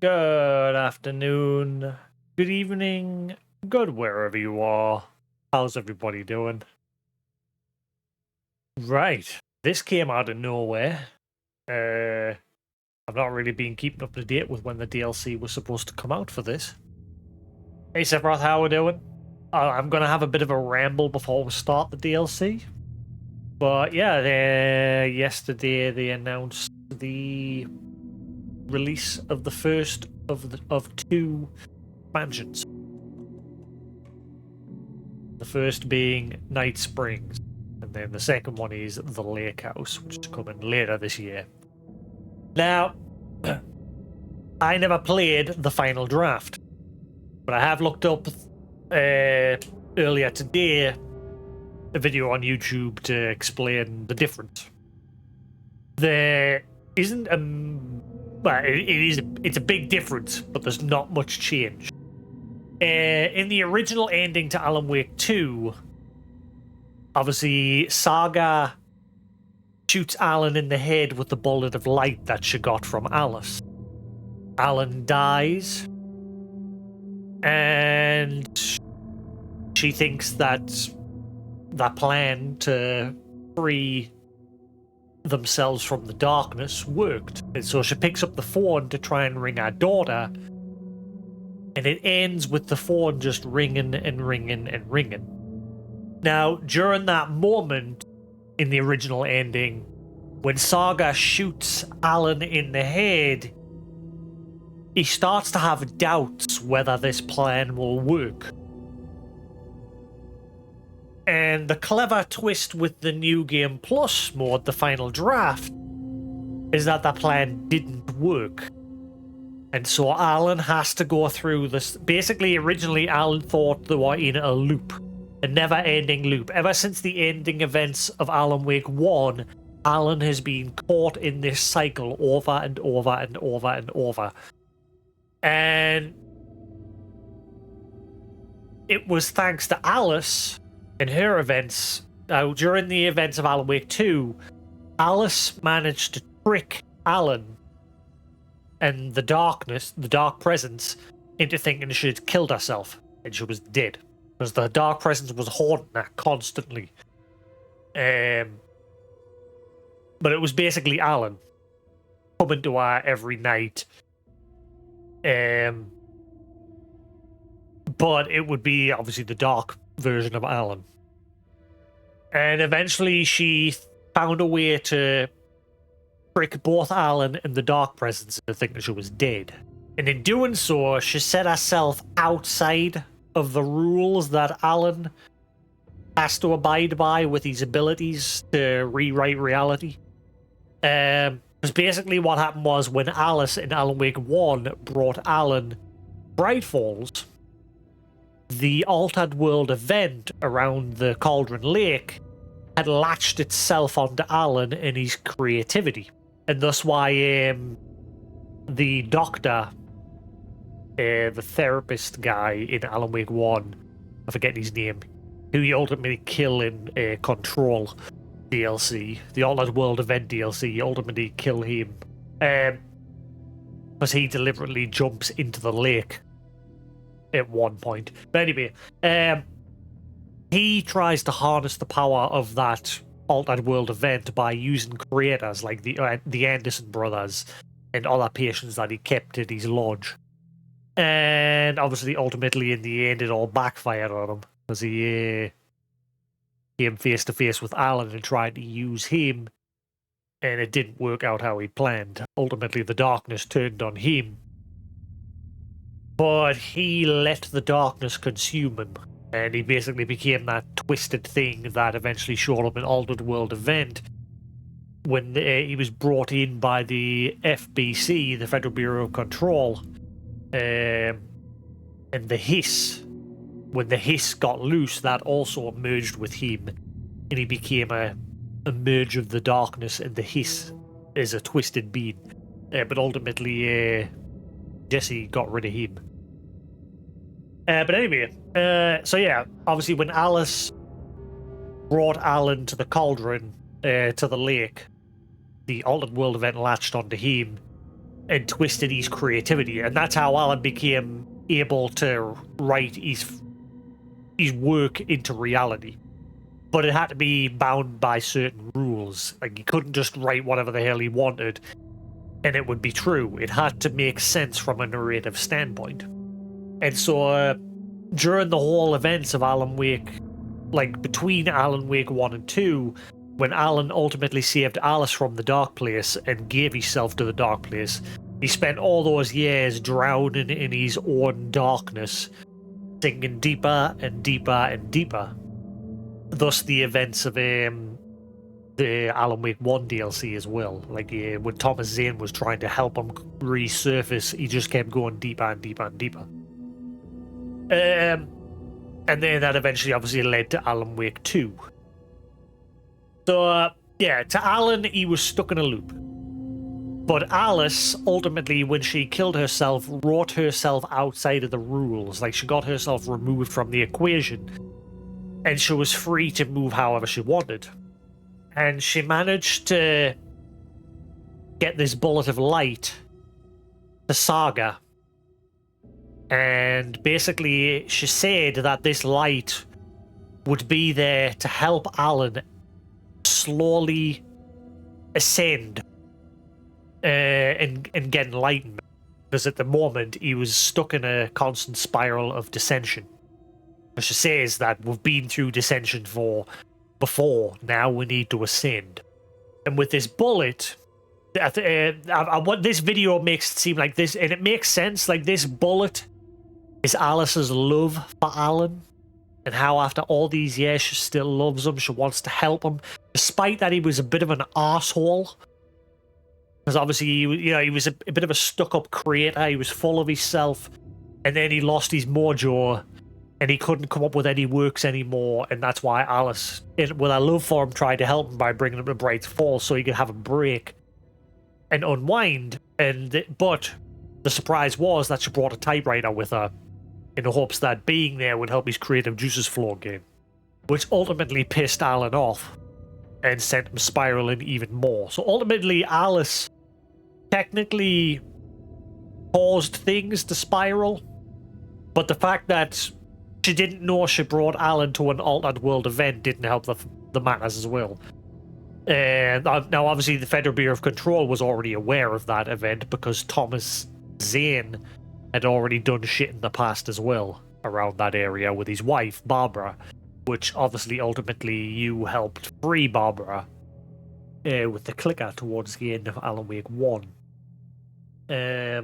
Good afternoon, good evening, good wherever you are. How's everybody doing? Right, this came out of nowhere. I've not really been keeping up to date with when the DLC was supposed to come out for this. Hey Sephiroth, how we doing? I'm gonna have a bit of a ramble before we start the DLC. But yeah, yesterday they announced the release of the first of two expansions. The first being Night Springs, and then the second one is the Lake House, which is coming later this year. Now, I never played the final draft, but I have looked up earlier today a video on YouTube to explain the difference. There isn't it's a big difference, but there's not much change. In the original ending to Alan Wake 2, obviously Saga shoots Alan in the head with the bullet of light that she got from Alice. Alan dies, and she thinks that that plan to free themselves from the darkness worked. And so she picks up the phone to try and ring her daughter, and it ends with the phone just ringing and ringing and ringing. Now, during that moment in the original ending, when Saga shoots Alan in the head, he starts to have doubts whether this plan will work. And the clever twist with the New Game Plus mode, the final draft, is that that plan didn't work. And so Alan has to go through this. Basically, originally Alan thought they were in a loop, a never-ending loop. Ever since the ending events of Alan Wake 1, Alan has been caught in this cycle over and over and over and over. And it was thanks to Alice and her events. During the events of Alan Wake 2, Alice managed to trick Alan and the dark presence, into thinking she had killed herself and she was dead, because the dark presence was haunting her constantly. But it was basically Alan coming to her every night. But it would be obviously the dark version of Alan. And eventually she found a way to trick both Alan and the dark presence into thinking she was dead. And in doing so, she set herself outside of the rules that Alan has to abide by with his abilities to rewrite reality. Because basically what happened was, when Alice in Alan Wake 1 brought Alan Bright Falls, the Altered World event around the Cauldron Lake had latched itself onto Alan and his creativity. And thus why the doctor, the therapist guy in Alan Wake 1, I forget his name, who you ultimately kill in Control DLC, the Altered World event DLC, you ultimately kill him. Because he deliberately jumps into the lake at one point. But anyway, he tries to harness the power of that Altered World event by using creators like the Anderson brothers and other patients that he kept at his lodge. And obviously, ultimately, in the end, it all backfired on him, because he came face to face with Alan and tried to use him, and it didn't work out how he planned. Ultimately, the darkness turned on him, but he let the darkness consume him. And he basically became that twisted thing that eventually showed up in Altered World event when he was brought in by the FBC, the Federal Bureau of Control, and the Hiss. When the Hiss got loose, that also merged with him, and he became a merge of the darkness and the Hiss as a twisted being. But ultimately, Jesse got rid of him. But anyway, so yeah, obviously when Alice brought Alan to the cauldron, to the lake, the Altered World event latched onto him, and twisted his creativity, and that's how Alan became able to write his work into reality. But it had to be bound by certain rules. Like, he couldn't just write whatever the hell he wanted and it would be true. It had to make sense from a narrative standpoint. And so during the whole events of Alan Wake, like between Alan Wake 1 and 2, when Alan ultimately saved Alice from the dark place and gave himself to the dark place, he spent all those years drowning in his own darkness, sinking deeper and deeper and deeper. Thus the events of the Alan Wake 1 DLC as well. Like, when Thomas Zane was trying to help him resurface, he just kept going deeper and deeper and deeper. And then that eventually obviously led to Alan Wake 2. So, yeah, to Alan, he was stuck in a loop. But Alice, ultimately, when she killed herself, wrote herself outside of the rules. Like, she got herself removed from the equation, and she was free to move however she wanted. And she managed to get this bullet of light to Saga. And basically, she said that this light would be there to help Alan slowly ascend and get enlightenment. Because at the moment, he was stuck in a constant spiral of dissension. She says that we've been through dissension before, now we need to ascend. And with this bullet, what this video makes it seem like this, and it makes sense, like this bullet is Alice's love for Alan, and how after all these years she still loves him, she wants to help him, despite that he was a bit of an arsehole. Because obviously, he was a bit of a stuck-up creator, he was full of himself, and then he lost his mojo, and he couldn't come up with any works anymore, and that's why Alice, with her love for him, tried to help him by bringing him to Bright Falls so he could have a break and unwind. But the surprise was that she brought a typewriter with her in the hopes that being there would help his creative juices flow again, which ultimately pissed Alan off and sent him spiraling even more. So ultimately, Alice technically caused things to spiral, but the fact that she didn't know she brought Alan to an altered world event didn't help the matters as well. And now, obviously, the Federal Bureau of Control was already aware of that event because Thomas Zane had already done shit in the past as well around that area with his wife, Barbara, which obviously ultimately you helped free Barbara with the clicker towards the end of Alan Wake 1. Hey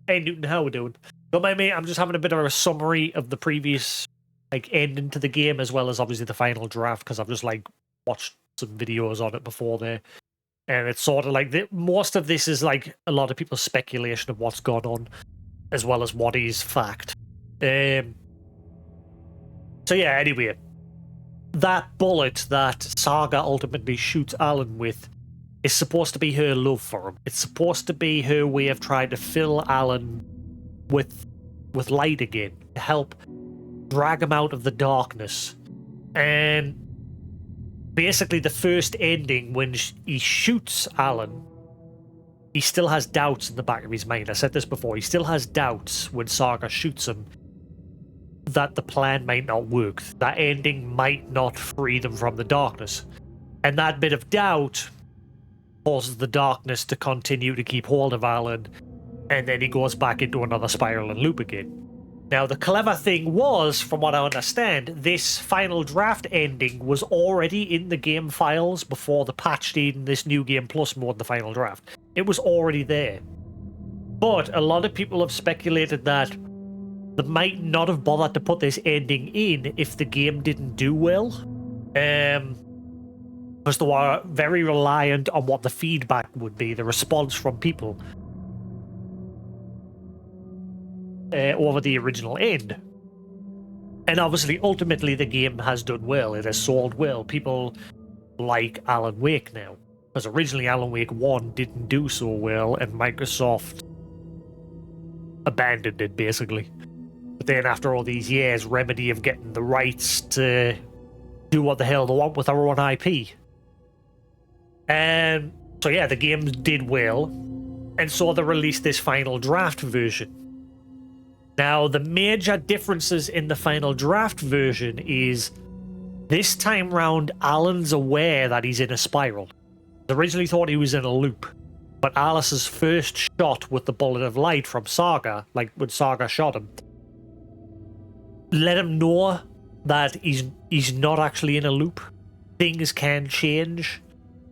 Newton, how we doing? Don't mind me, I'm just having a bit of a summary of the previous ending to the game, as well as obviously the final draft, because I've just watched some videos on it before there. And it's sort of most of this is a lot of people's speculation of what's gone on, as well as what is fact. So yeah, anyway, that bullet that Saga ultimately shoots Alan with is supposed to be her love for him. It's supposed to be her way of trying to fill Alan with light again, to help drag him out of the darkness. And basically the first ending, when he shoots Alan, he still has doubts in the back of his mind. I said this before, he still has doubts when Saga shoots him that the plan might not work, that ending might not free them from the darkness. And that bit of doubt causes the darkness to continue to keep hold of Alan, and then he goes back into another spiral and loop again. Now, the clever thing was, from what I understand, this final draft ending was already in the game files before the patch in this New Game Plus mode, the final draft. It was already there. But a lot of people have speculated that they might not have bothered to put this ending in if the game didn't do well. Because they were very reliant on what the feedback would be, the response from people over the original end. And obviously, ultimately, the game has done well. It has sold well. People like Alan Wake now. Because originally, Alan Wake 1 didn't do so well, and Microsoft abandoned it, basically. But then after all these years, Remedy have getting the rights to do what the hell they want with their own IP. And so yeah, the game did well. And so they released this final draft version. Now, the major differences in the final draft version is this time round, Alan's aware that he's in a spiral. He originally thought he was in a loop, but Alice's first shot with the bullet of light from Saga, like when Saga shot him, let him know that he's not actually in a loop. Things can change.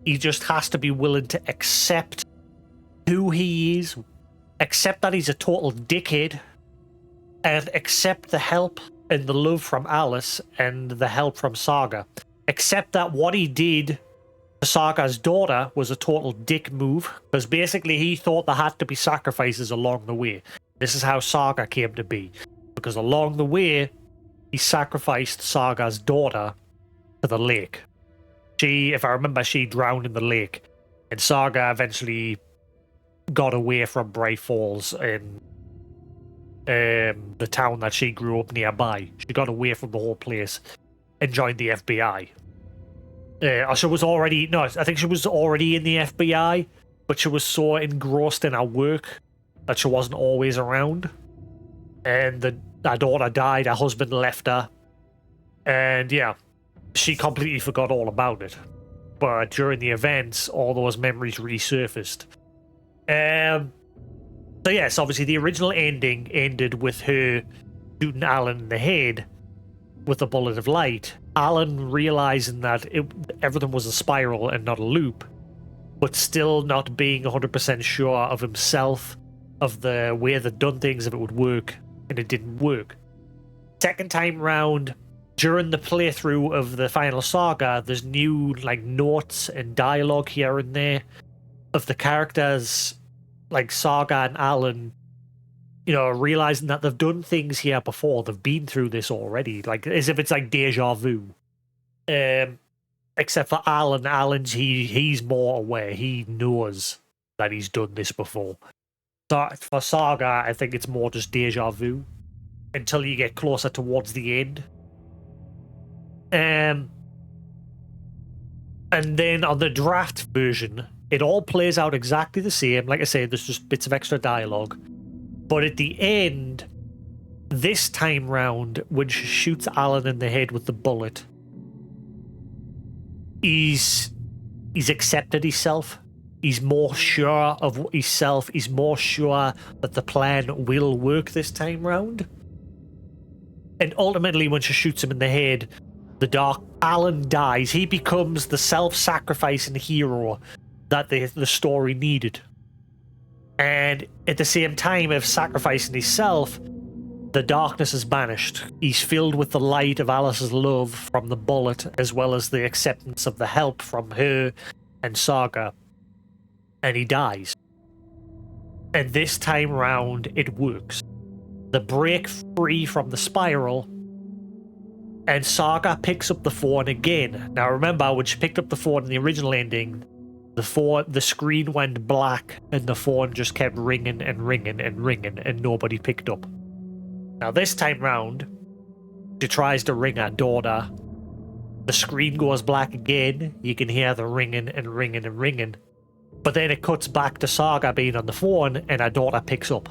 He just has to be willing to accept who he is, accept that he's a total dickhead, and accept the help and the love from Alice and the help from Saga. Accept that what he did to Saga's daughter was a total dick move, because basically he thought there had to be sacrifices along the way. This is how Saga came to be, because along the way, he sacrificed Saga's daughter to the lake. She, if I remember, she drowned in the lake, and Saga eventually got away from Bright Falls in the town that she grew up nearby. She got away from the whole place and joined the FBI. She was already, no, I think she was already in the FBI, but she was so engrossed in her work that she wasn't always around. And her daughter died, her husband left her, and yeah, she completely forgot all about it. But during the events, all those memories resurfaced. So yes, obviously the original ending ended with her shooting Alan in the head with a bullet of light. Alan realizing that everything was a spiral and not a loop, but still not being 100% sure of himself, of the way they'd done things, if it would work, and it didn't work. Second time round, during the playthrough of the final saga, there's new like notes and dialogue here and there of the characters like Saga and Alan, you know, realizing that they've done things here before, they've been through this already, like as if it's like deja vu. Except for Alan's he's more aware, he knows that he's done this before. So for Saga, I think it's more just deja vu until you get closer towards the end. And then on the draft version, it all plays out exactly the same. Like I say, there's just bits of extra dialogue. But at the end, this time round, when she shoots Alan in the head with the bullet, he's accepted himself. He's more sure of himself. He's more sure that the plan will work this time round. And ultimately, when she shoots him in the head, Alan dies. He becomes the self-sacrificing hero that the story needed. And at the same time of sacrificing himself, the darkness is banished. He's filled with the light of Alice's love from the bullet, as well as the acceptance of the help from her and Saga. And he dies. And this time round, it works. They break free from the spiral, and Saga picks up the phone again. Now remember, when she picked up the phone in the original ending, the screen went black and the phone just kept ringing and ringing and ringing and nobody picked up. Now this time round, she tries to ring her daughter. The screen goes black again. You can hear the ringing and ringing and ringing. But then it cuts back to Saga being on the phone and her daughter picks up.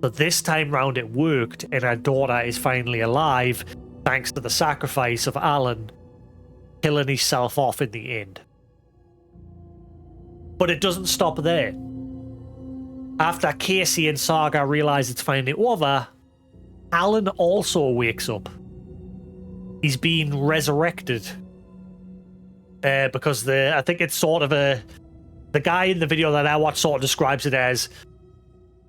But this time round it worked, and her daughter is finally alive thanks to the sacrifice of Alan killing himself off in the end. But it doesn't stop there. After Casey and Saga realize it's finally over, Alan also wakes up. He's being resurrected. Because I think it's sort of the guy in the video that I watched sort of describes it as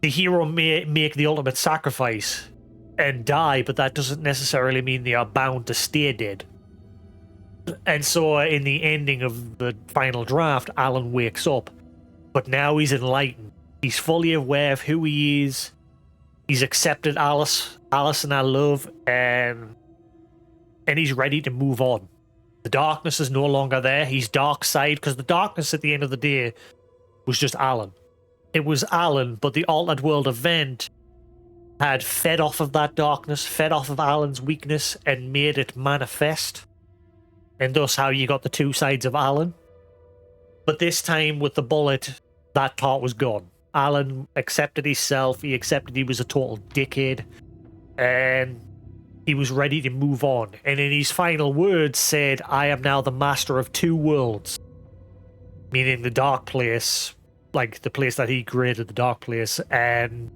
the hero may make the ultimate sacrifice and die, but that doesn't necessarily mean they are bound to stay dead. And so in the ending of the final draft, Alan wakes up, but now he's enlightened. He's fully aware of who he is. He's accepted Alice and her love, and he's ready to move on. The darkness is no longer there. He's dark side, because the darkness at the end of the day was just Alan. It was Alan, but the altered world event had fed off of that darkness, fed off of Alan's weakness, and made it manifest. And thus how you got the two sides of Alan. But this time with the bullet that part was gone. Alan accepted himself. He accepted he was a total dickhead, and he was ready to move on. And in his final words said, "I am now the master of two worlds," meaning the dark place, like the place that he created, the dark place, and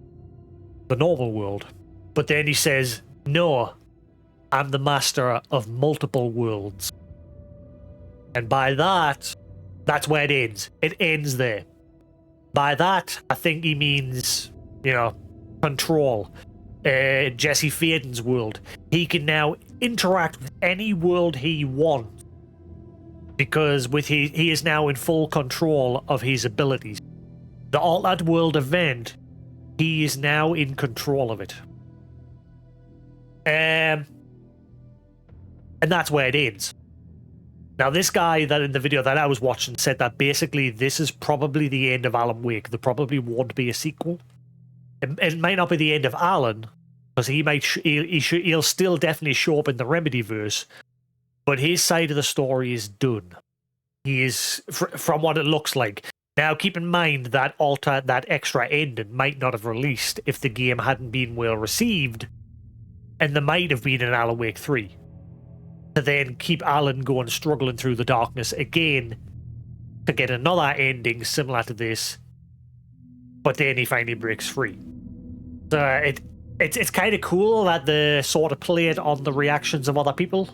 the normal world. But then he says, "No, I'm the master of multiple worlds." And by that, that's where it ends. It ends there. By that, I think he means, control. Jesse Faden's world. He can now interact with any world he wants because he is now in full control of his abilities. The Altered World event, he is now in control of it. And that's where it ends. Now, this guy that in the video that I was watching said that basically this is probably the end of Alan Wake. There probably won't be a sequel. It might not be the end of Alan, because he'll still definitely show up in the Remedyverse, but his side of the story is done. He is, from what it looks like. Now, keep in mind that that extra ending might not have released if the game hadn't been well received, and there might have been an Alan Wake 3. To then keep Alan going, struggling through the darkness again, to get another ending similar to this, but then he finally breaks free. So it's kind of cool that they sort of played on the reactions of other people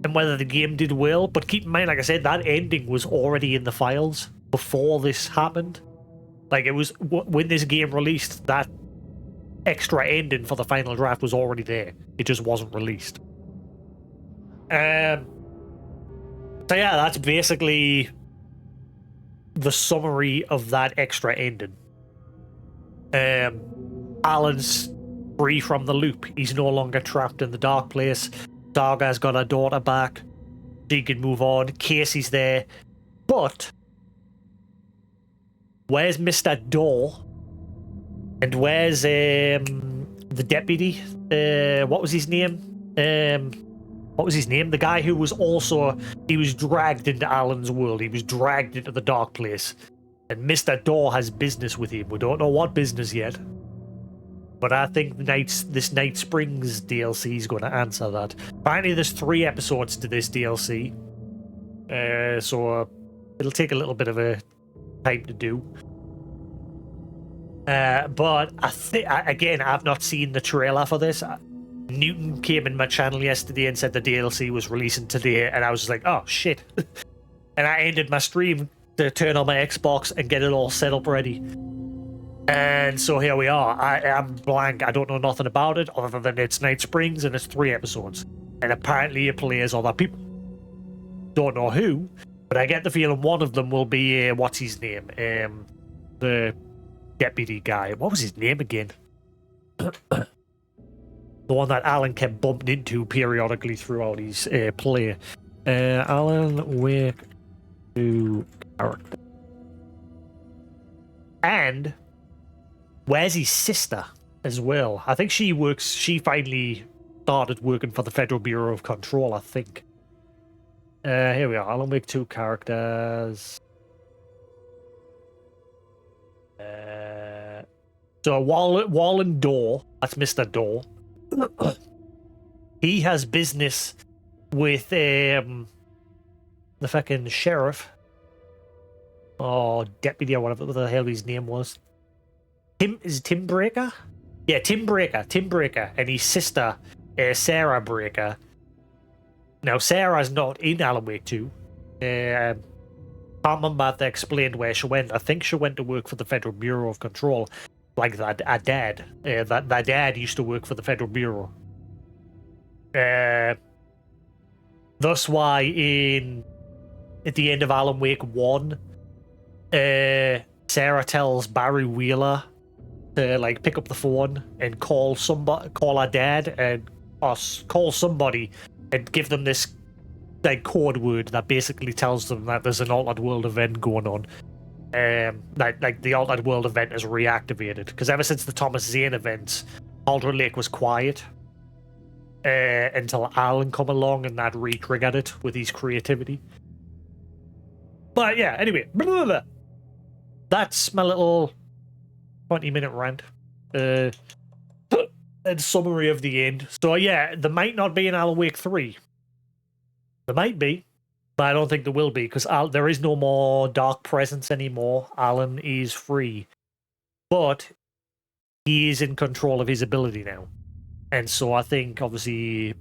and whether the game did well. But keep in mind, like I said, that ending was already in the files before this happened. Like, it was when this game released, that extra ending for the final draft was already there. It just wasn't released. So yeah, that's basically the summary of that extra ending. Alan's free from the loop. He's no longer trapped in the dark place. Saga's got her daughter back. She can move on. Casey's there. But where's Mr. Door? And where's the deputy? What was his name? What was his name? The guy who was also... He was dragged into Alan's world. He was dragged into the dark place. And Mr. Door has business with him. We don't know what business yet. But I think this Night Springs DLC is going to answer that. Apparently there's 3 episodes to this DLC. So it'll take a little bit of a time to do. But I think, again, I've not seen the trailer for this. Newton came in my channel yesterday and said the DLC was releasing today, and I was just like, oh shit. And I ended my stream to turn on my Xbox and get it all set up ready. And so here we are. I'm blank. I don't know nothing about it other than it's Night Springs and it's 3 episodes. And apparently it plays other people. Don't know who, but I get the feeling one of them will be, what's his name? The deputy guy. What was his name again? The one that Alan kept bumping into periodically throughout his play. Alan Wake 2 character. And where's his sister as well? I think she finally started working for the Federal Bureau of Control, I think. Here we are. Alan Wake 2 characters. So Wallen Door, that's Mr. Door. He has business with the fucking sheriff or deputy or whatever the hell his name was. Tim Breaker? Yeah, Tim Breaker, and his sister Sarah Breaker. Now Sarah's not in Alan Wake 2. Can't remember if they explained where she went. I think she went to work for the Federal Bureau of Control. Like that dad. That dad used to work for the Federal Bureau. Thus why at the end of Alan Wake 1, Sarah tells Barry Wheeler to pick up the phone and call her dad and call somebody and give them this code word that basically tells them that there's an Altered World event going on. The Altered World event is reactivated, because ever since the Thomas Zane events, Alder Lake was quiet until Alan come along and that re-triggered it with his creativity. But yeah, anyway, blah, blah, blah. that's my little 20-minute rant. And summary of the end. So yeah, there might not be an Alan Wake 3. There might be, but I don't think there will be, because there is no more dark presence anymore. Alan is free. But he is in control of his ability now. And so I think, obviously,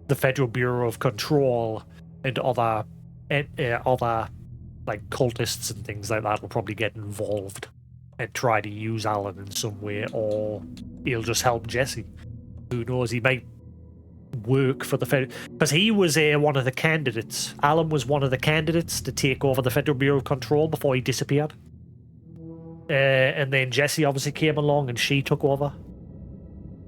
the Federal Bureau of Control and other like cultists and things like that will probably get involved and try to use Alan in some way, or he'll just help Jesse. Who knows? He might work for the Federal, because he was one of the candidates. Alan was one of the candidates to take over the Federal Bureau of Control before he disappeared. And then Jesse obviously came along and she took over.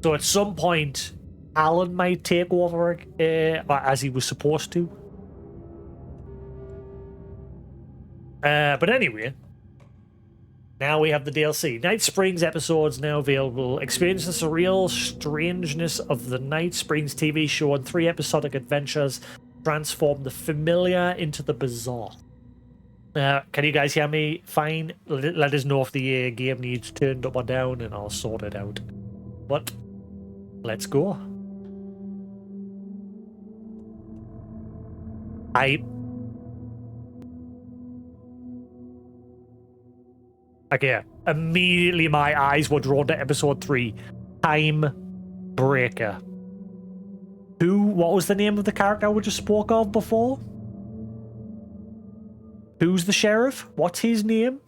So at some point, Alan might take over as he was supposed to. But anyway, now we have the DLC. Night Springs episodes now available. Experience the surreal strangeness of the Night Springs TV show and 3 episodic adventures transform the familiar into the bizarre. Can you guys hear me fine? Let us know if the game needs turned up or down and I'll sort it out. But let's go. Okay, immediately my eyes were drawn to episode 3. Time Breaker. What was the name of the character we just spoke of before? Who's the sheriff? What's his name?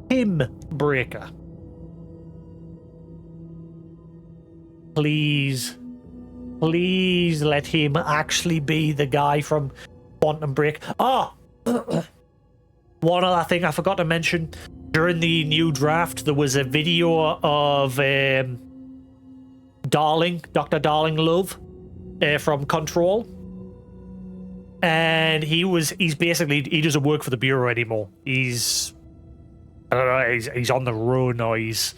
Tim Breaker. Please let him actually be the guy from Quantum Break. Oh! One other thing I forgot to mention. During the new draft, there was a video of Dr. Darling Love from Control. And he's basically, he doesn't work for the Bureau anymore. He's, I don't know, he's on the run, or he's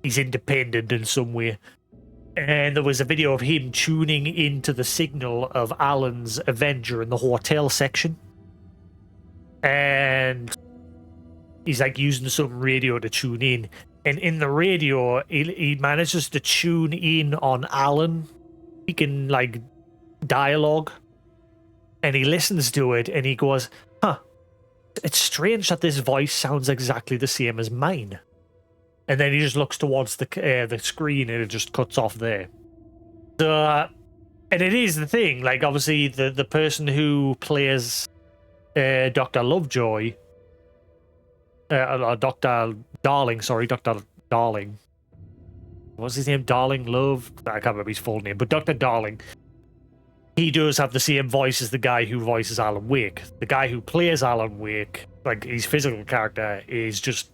independent in some way. And there was a video of him tuning into the signal of Alan's Avenger in the hotel section. And he's like using some radio to tune in. And in the radio, he manages to tune in on Alan. He can like dialogue. And he listens to it and he goes, huh, it's strange that this voice sounds exactly the same as mine. And then he just looks towards the screen and it just cuts off there. And it is the thing, like obviously the person who plays Dr. Lovejoy, Dr. Darling, Dr. Darling. What's his name? Darling Love? I can't remember his full name, but Dr. Darling. He does have the same voice as the guy who voices Alan Wake. The guy who plays Alan Wake, like his physical character, is just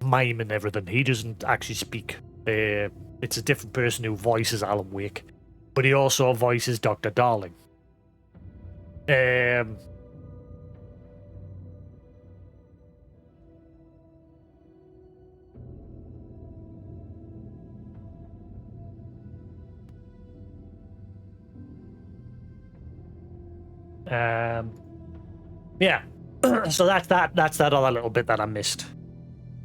miming everything. He doesn't actually speak. It's a different person who voices Alan Wake. But he also voices Dr. Darling. Yeah. So that's that other little bit that I missed.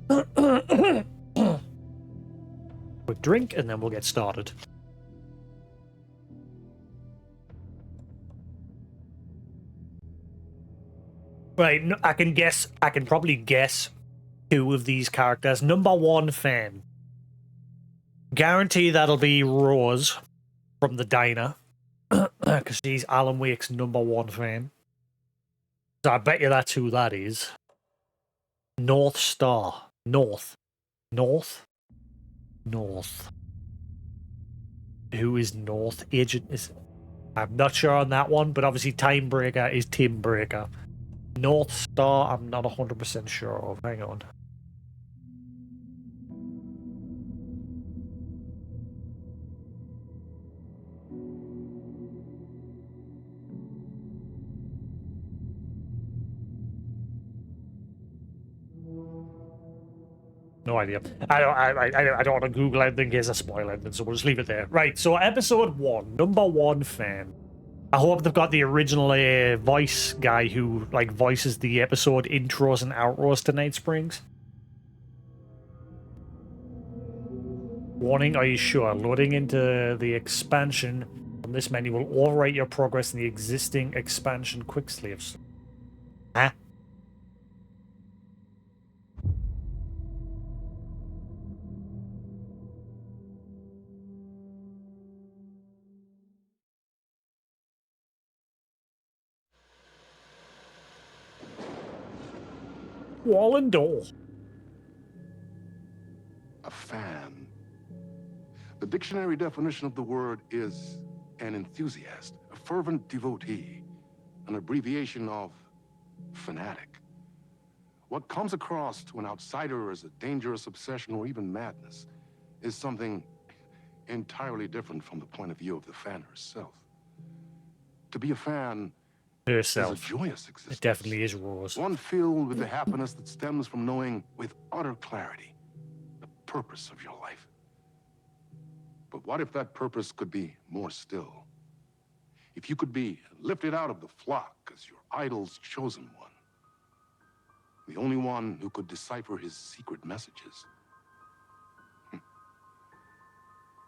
Quick drink and then we'll get started. Right, I can probably guess 2 of these characters. Number 1 fan. Guarantee that'll be Rose from the diner. Because she's Alan Wake's number 1 fan. So I bet you that's who that is. North Star. North. Who is North? Agent? I'm not sure on that one, but obviously Time Breaker is Tim Breaker. North Star, I'm not 100% sure of. Hang on. No idea. I don't want to Google anything in case I spoil anything, so we'll just leave it there. Right, so episode 1, number 1 fan. I hope they've got the original voice guy who like voices the episode intros and outros to Night Springs. Warning, are you sure? Loading into the expansion from this menu will overwrite your progress in the existing expansion quick saves. Huh? Wall and door. A fan. The dictionary definition of the word is an enthusiast, a fervent devotee, an abbreviation of fanatic. What comes across to an outsider as a dangerous obsession or even madness is something entirely different from the point of view of the fan herself. To be a fan Herself. is a joyous existence. It definitely is Rose. One filled with the happiness that stems from knowing with utter clarity the purpose of your life. But what if that purpose could be more still? If you could be lifted out of the flock as your idol's chosen one, the only one who could decipher his secret messages.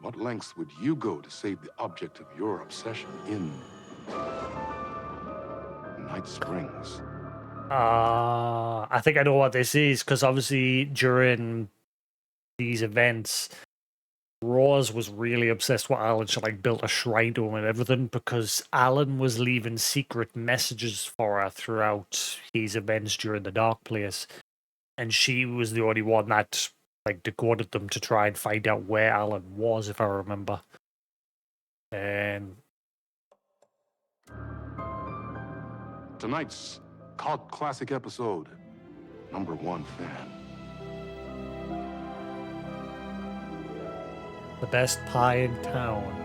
What lengths would you go to save the object of your obsession in Night Springs? I think I know what this is, because obviously during these events, Rose was really obsessed with Alan. She like built a shrine to him and everything because Alan was leaving secret messages for her throughout his events during the Dark Place, and she was the only one that like decoded them to try and find out where Alan was, if I remember. And Tonight's cult classic episode, #1 fan. the best pie in town.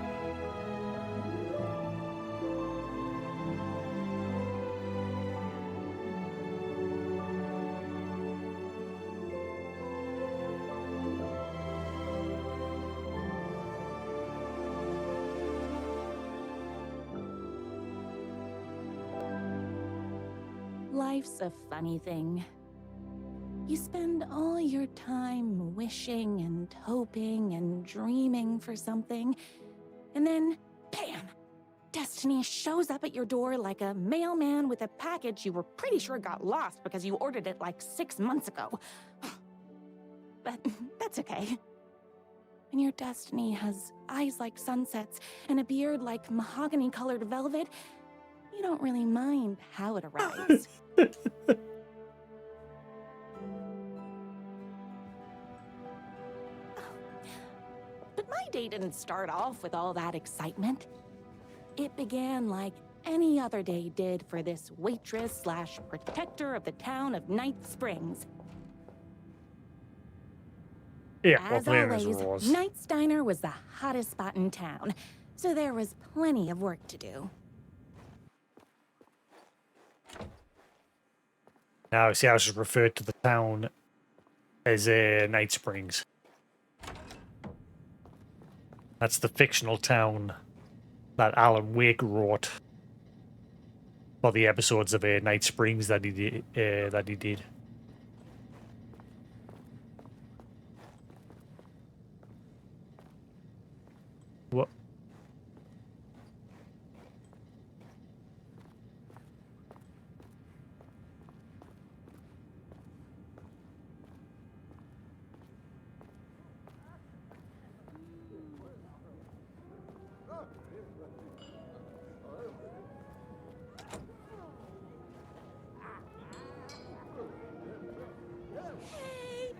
Life's a funny thing. You spend all your time wishing and hoping and dreaming for something, and then, bam! Destiny shows up at your door like a mailman with a package you were pretty sure got lost because you ordered it like 6 months ago. But that's okay. When your destiny has eyes like sunsets and a beard like mahogany-colored velvet, you don't really mind how it arrives. But my day didn't start off with all that excitement. It began like any other day did for this waitress slash protector of the town of Night Springs. Yeah, As always, Knight's Diner was the hottest spot in town, so there was plenty of work to do. Now, see, I was referred to the town as Night Springs. That's the fictional town that Alan Wake wrote for the episodes of Night Springs that he did. What?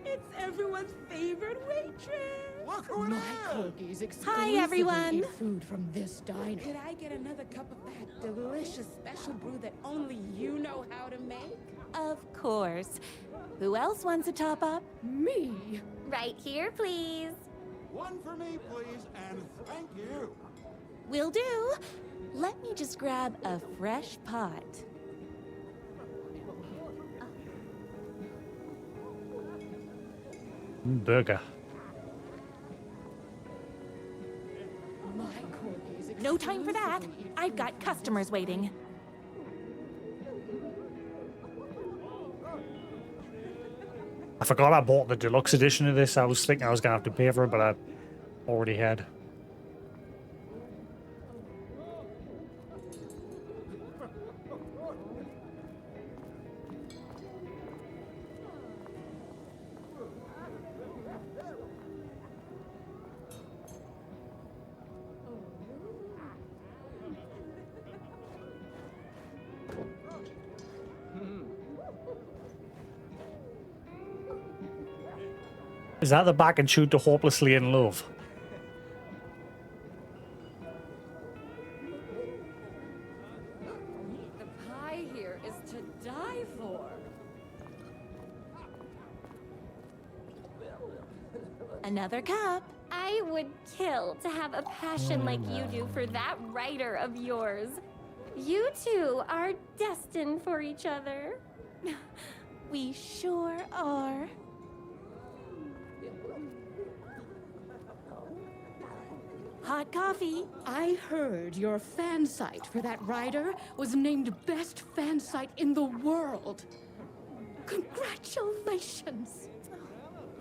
It's everyone's favorite waitress. Look who it My is! cookies Hi, everyone. eat food from this diner. Could I get another cup of that delicious special brew that only you know how to make? Of course. Who else wants a top up? Me? Right here, please. One for me, please, and thank you. Will do. Let me just grab a fresh pot. Burger. My cookies No time for that. I've got customers waiting. I forgot I bought the deluxe edition of this. I was thinking I was gonna have to pay for it, but I already had. Is that the back and shoot to Hopelessly in Love? The pie here is to die for. Another cup. I would kill to have a passion like you do for that writer of yours. You two are destined for each other. We sure are. Hot coffee. I heard your fan site for that writer was named best fan site in the world. Congratulations.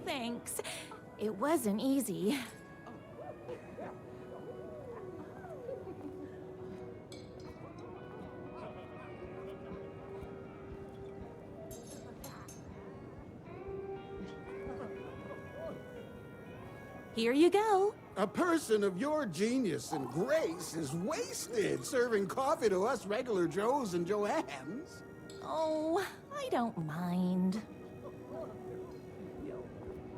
Thanks. It wasn't easy. Here you go. A person of your genius and grace is wasted serving coffee to us regular Joes and Joannes. Oh, I don't mind.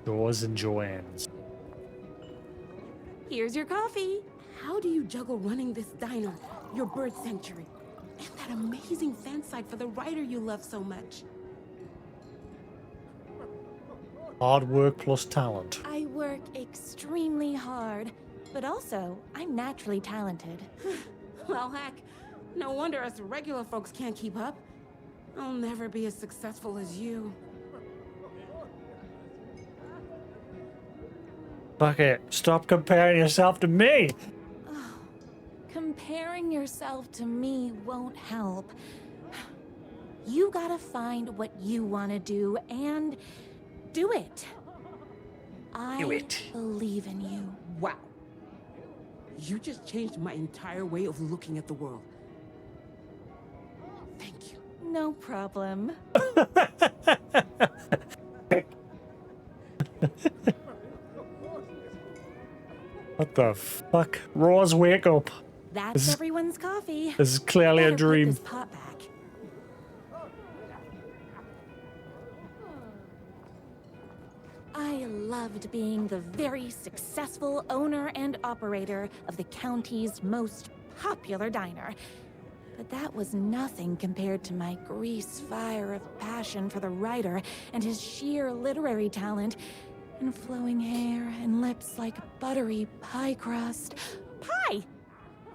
Yours and Joanne's. Here's your coffee. How do you juggle running this diner, your bird sanctuary, and that amazing fan site for the writer you love so much? Hard work plus talent. I work extremely hard, but also I'm naturally talented. Well, heck, no wonder us regular folks can't keep up. I'll never be as successful as you. Fuck it. Stop comparing yourself to me. Comparing yourself to me won't help. You gotta find what you want to do and do it. Do I it. believe in you. Wow. You just changed my entire way of looking at the world. Thank you. No problem. What the fuck? Rose, wake up. That's everyone's coffee. This is clearly a Better put dream. this pot back. I loved being the very successful owner and operator of the county's most popular diner. But that was nothing compared to my grease fire of passion for the writer and his sheer literary talent, and flowing hair and lips like buttery pie crust. Pie!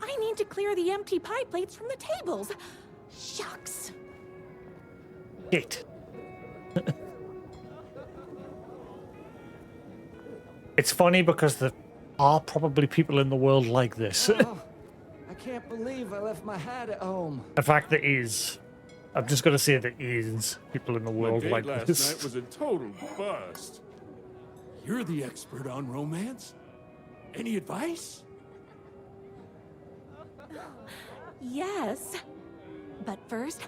I need to clear the empty pie plates from the tables. Shucks. Shit. It's funny because there are probably people in the world like this. Oh, I can't believe I left my hat at home. In fact, there is. I'm just going to say there is people in the world My like date last this. night was a total bust. You're the expert on romance. Any advice? Yes. But first,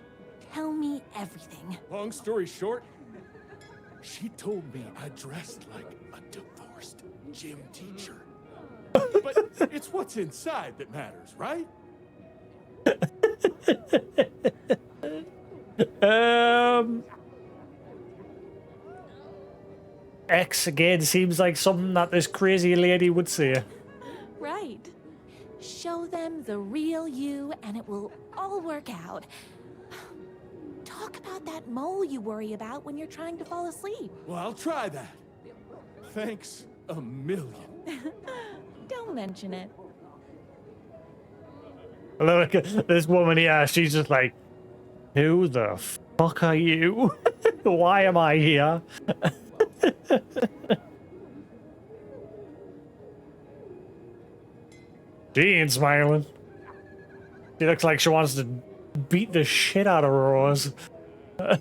tell me everything. Long story short, she told me I dressed like a divorced gym teacher. But it's what's inside that matters, right? X again seems like something that this crazy lady would say. Right. Show them the real you and it will all work out. Talk about that mole you worry about when you're trying to fall asleep. Well, I'll try that. Thanks a million. Don't mention it. Look at this woman here. She's just like, who the fuck are you? Why am I here? She ain't smiling. She looks like she wants to beat the shit out of Rose. Gotta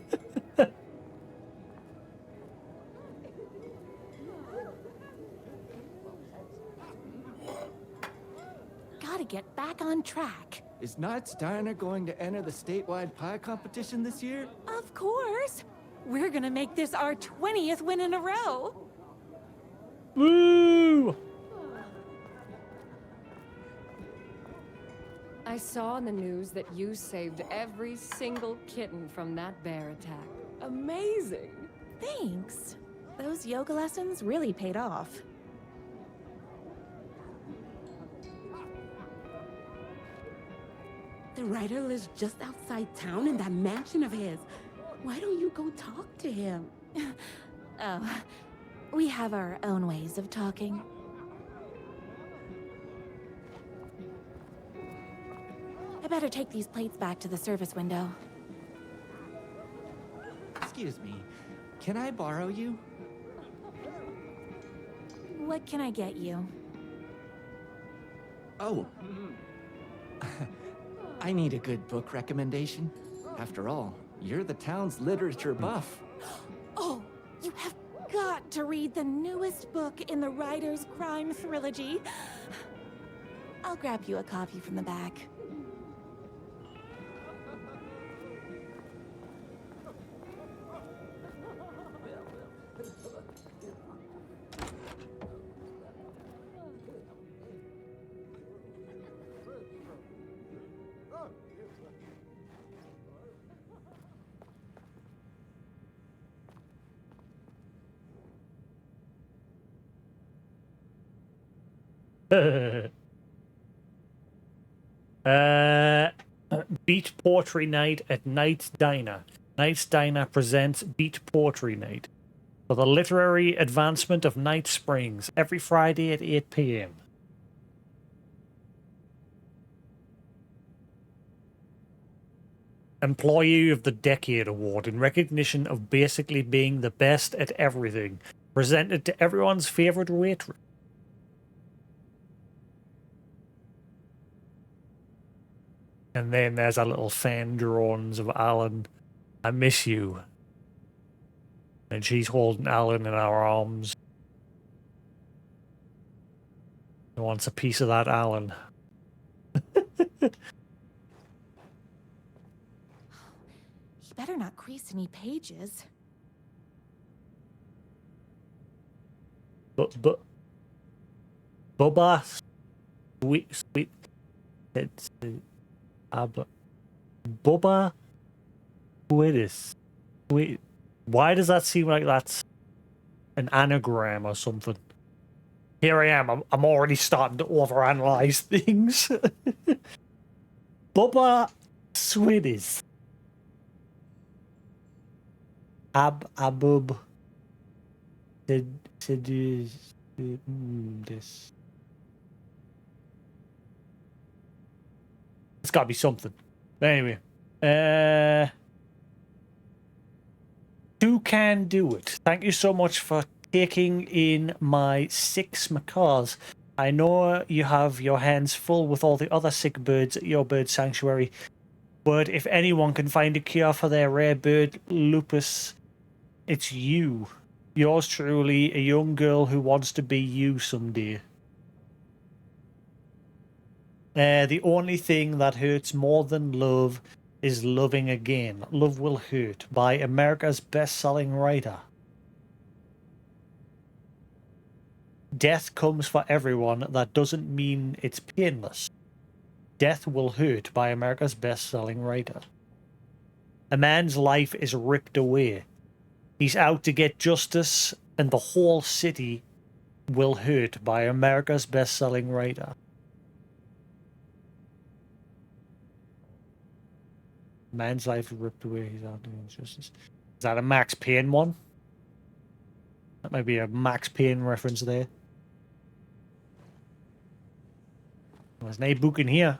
get back on track. Is Knight's Diner going to enter the statewide pie competition this year? Of course. We're gonna make this our 20th win in a row. Woo! I saw in the news that you saved every single kitten from that bear attack. Amazing! Thanks. Those yoga lessons really paid off. The writer lives just outside town in that mansion of his. Why don't you go talk to him? Oh, we have our own ways of talking. I better take these plates back to the service window. Excuse me, can I borrow you? What can I get you? Oh. I need a good book recommendation. After all, you're the town's literature buff. Oh, you have got to read the newest book in the Writer's Crime Trilogy. I'll grab you a copy from the back. Beat Poetry Night at Knight's Diner. Knight's Diner presents Beat Poetry Night for the literary advancement of Night Springs every Friday at 8 p.m. Employee of the Decade Award in recognition of basically being the best at everything, presented to everyone's favorite waitress. And then there's a little fan drawings of Alan. I miss you. And she's holding Alan in her arms. He wants a piece of that Alan. He better not crease any pages. Bubba. Sweet. It's... Bubba Sweetis. Wait, why does that seem like that's an anagram or something? Here I am. I'm already starting to overanalyze things. Bubba Sweetis. Abub. This. It's got to be something. Anyway, Two Can Do It. Thank you so much for taking in my 6 macaws. I know you have your hands full with all the other sick birds at your bird sanctuary, but if anyone can find a cure for their rare bird lupus, it's you. Yours truly, a young girl who wants to be you someday. The only thing that hurts more than love is loving again. Love Will Hurt by America's best-selling writer. Death comes for everyone. That doesn't mean it's painless. Death Will Hurt by America's best-selling writer. A man's life is ripped away. He's out to get justice, and the whole city will hurt by America's best-selling writer. Man's life is ripped away. He's out to get justice. Is that a Max Payne one? That might be a Max Payne reference there. There's no book in here.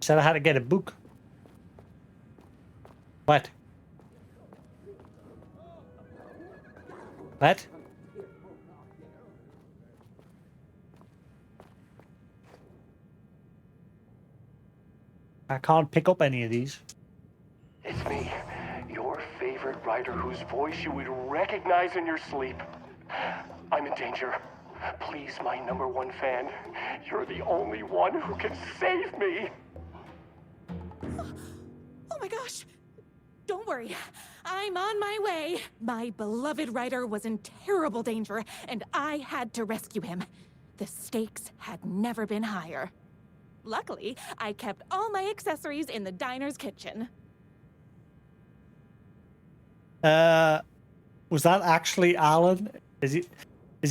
Said I had to get a book. What? What? I can't pick up any of these. It's me, your favorite writer whose voice you would recognize in your sleep. I'm in danger. Please, my #1 fan, you're the only one who can save me. Oh my gosh! Don't worry, I'm on my way. My beloved writer was in terrible danger, and I had to rescue him. The stakes had never been higher. Luckily, I kept all my accessories in the diner's kitchen. Was that actually Alan? Is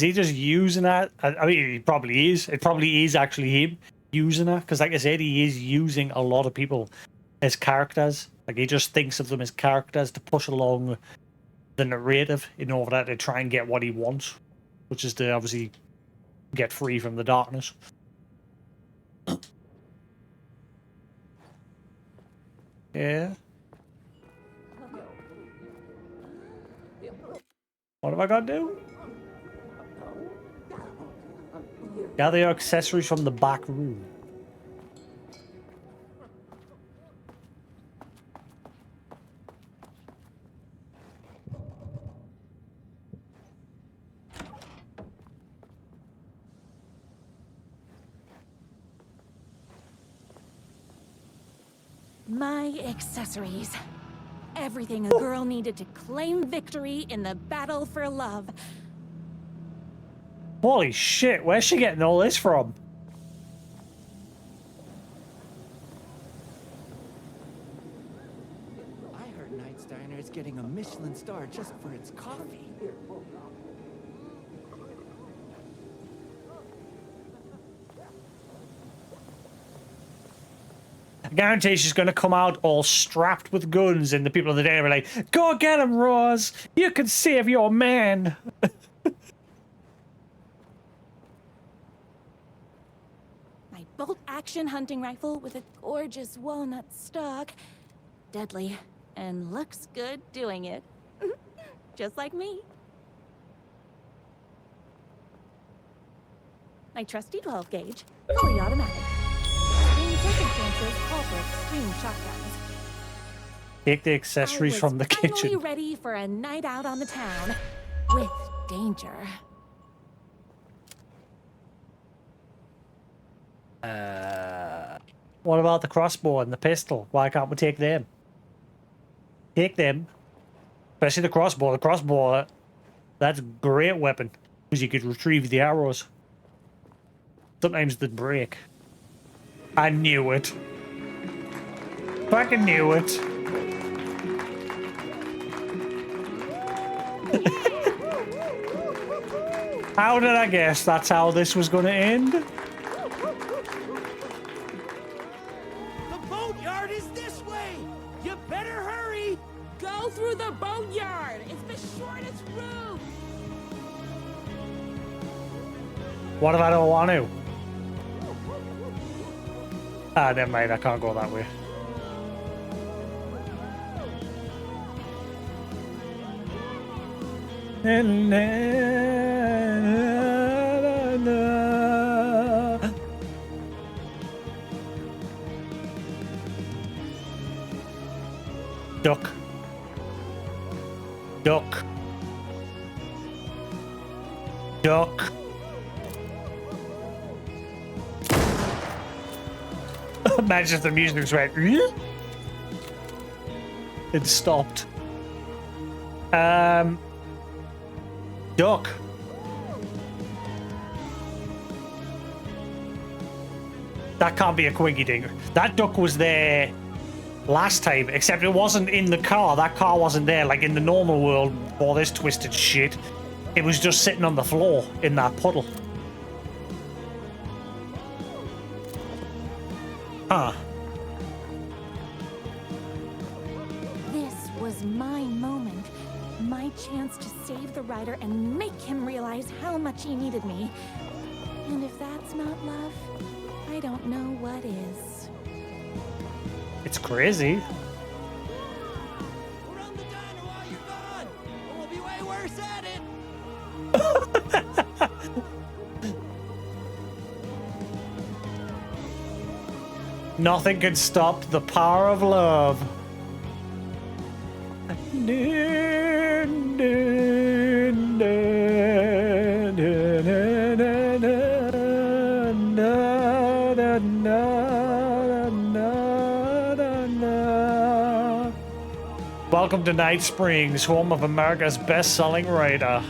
he just using that? I mean, he probably is. It probably is actually him using that, because like I said, he is using a lot of people as characters. Like, he just thinks of them as characters to push along the narrative in order to try and get what he wants, which is to obviously get free from the darkness. Yeah. What have I got to do? Gather your accessories from the back room. My accessories. Everything a girl needed to claim victory in the battle for love. Holy shit, where's she getting all this from? I heard Knight's Diner is getting a Michelin star just for its coffee. I guarantee she's going to come out all strapped with guns, and the people of the day are like, "Go get him, Roz! You can save your man!" My bolt-action hunting rifle with a gorgeous walnut stock. Deadly, and looks good doing it. Just like me. My trusty 12 gauge, fully automatic. In circumstances, call for extreme shotguns. Take the accessories from the kitchen. Finally ready for a night out on the town with danger. What about the crossbow and the pistol? Why can't we take them? Take them. Especially the crossbow. The crossbow, that's a great weapon, because you could retrieve the arrows. Sometimes they'd break. I knew it. Fucking knew it. How did I guess that's how this was going to end? The boatyard is this way! You better hurry! Go through the boatyard. It's the shortest route. What if I don't want to? Ah, never mind. I can't go that way. Duck. Duck. Duck. Imagine if the music just went. It stopped. Duck. That can't be a Quiggy Dinger. That duck was there last time, except it wasn't in the car. That car wasn't there, like in the normal world, all this twisted shit. It was just sitting on the floor in that puddle. Huh. This was my moment. My chance to save the writer and make him realize how much he needed me. And if that's not love, I don't know what is. It's crazy. We'll run the diner while you're gone, or we'll be way worse at it. Nothing can stop the power of love. Welcome to Night Springs, home of America's best-selling writer.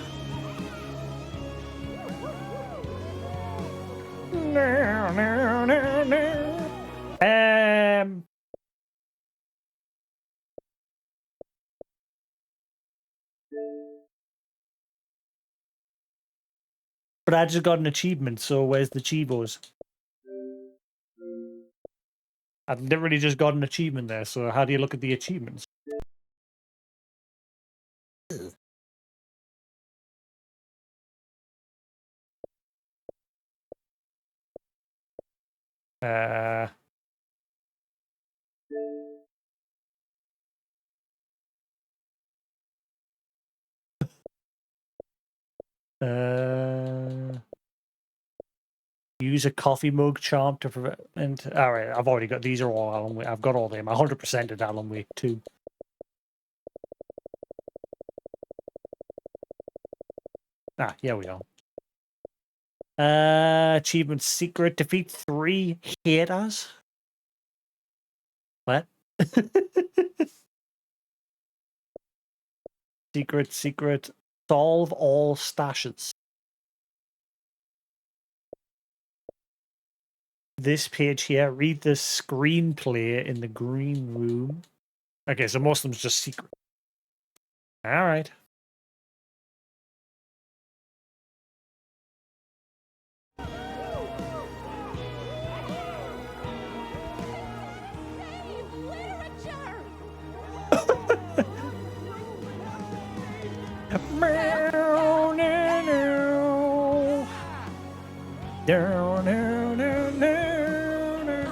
But I just got an achievement, so where's the Chivos? I literally just got an achievement there, so how do you look at the achievements? Uh... Use a coffee mug charm to prevent. All right, I've already got these. Are all Alan Wake. I've got all them. 100% at Alan Wake 2. Ah, here we are. Achievement secret: defeat 3 haters. What? secret. Solve all stashes. This page here, read the screenplay in the green room. Okay, so most of them's just secret. All right.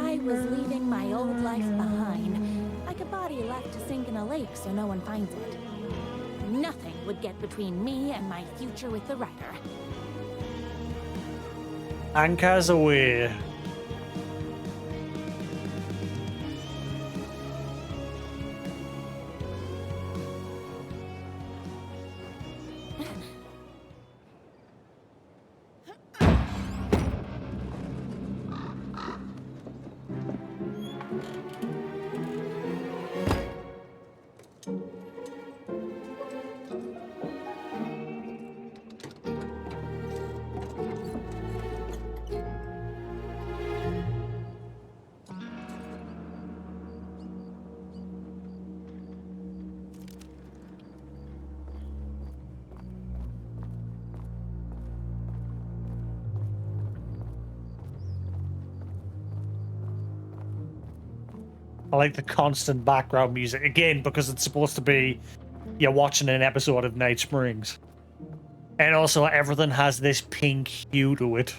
I was leaving my old life behind, like a body left to sink in a lake so no one finds it. Nothing would get between me and my future with the writer. Anchors away. I like the constant background music, again, because it's supposed to be you're watching an episode of Night Springs. And also, everything has this pink hue to it.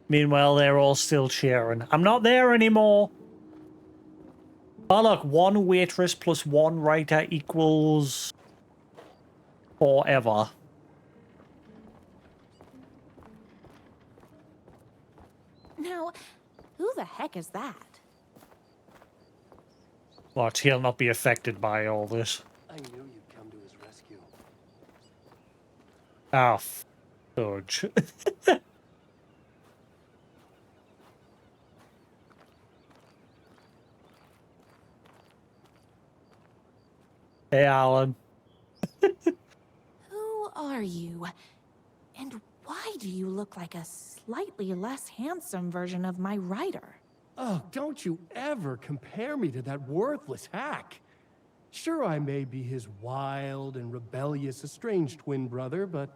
Meanwhile, they're all still cheering. I'm not there anymore! Oh look, 1 waitress plus 1 writer equals... forever. Now, who the heck is that? What, he'll not be affected by all this. I knew you'd come to his rescue. Ah, fudge. Hey, Alan. Who are you? And why do you look like a slightly less handsome version of my writer? Oh, don't you ever compare me to that worthless hack. Sure, I may be his wild and rebellious estranged twin brother, but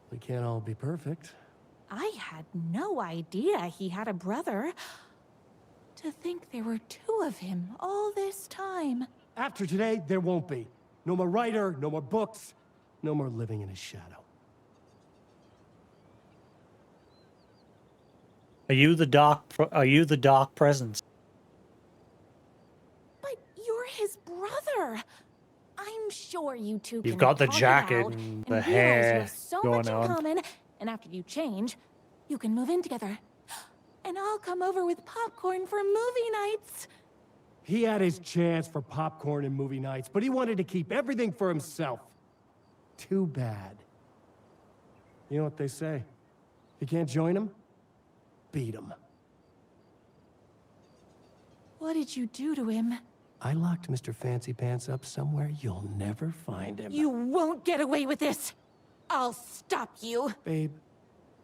we can't all be perfect. I had no idea he had a brother. To think there were two of him all this time. After today, there won't be. No more writer, no more books, no more living in his shadow. Are you the dark presence? But you're his brother. I'm sure you two You've can got the talk it jacket out and and the realize you hair have so going much in on. common. And after you change, you can move in together. And I'll come over with popcorn for movie nights. He had his chance for popcorn and movie nights, but he wanted to keep everything for himself. Too bad. You know what they say? You can't join him? Beat him. What did you do to him? I locked Mr. Fancy Pants up somewhere you'll never find him. You won't get away with this. I'll stop you. Babe,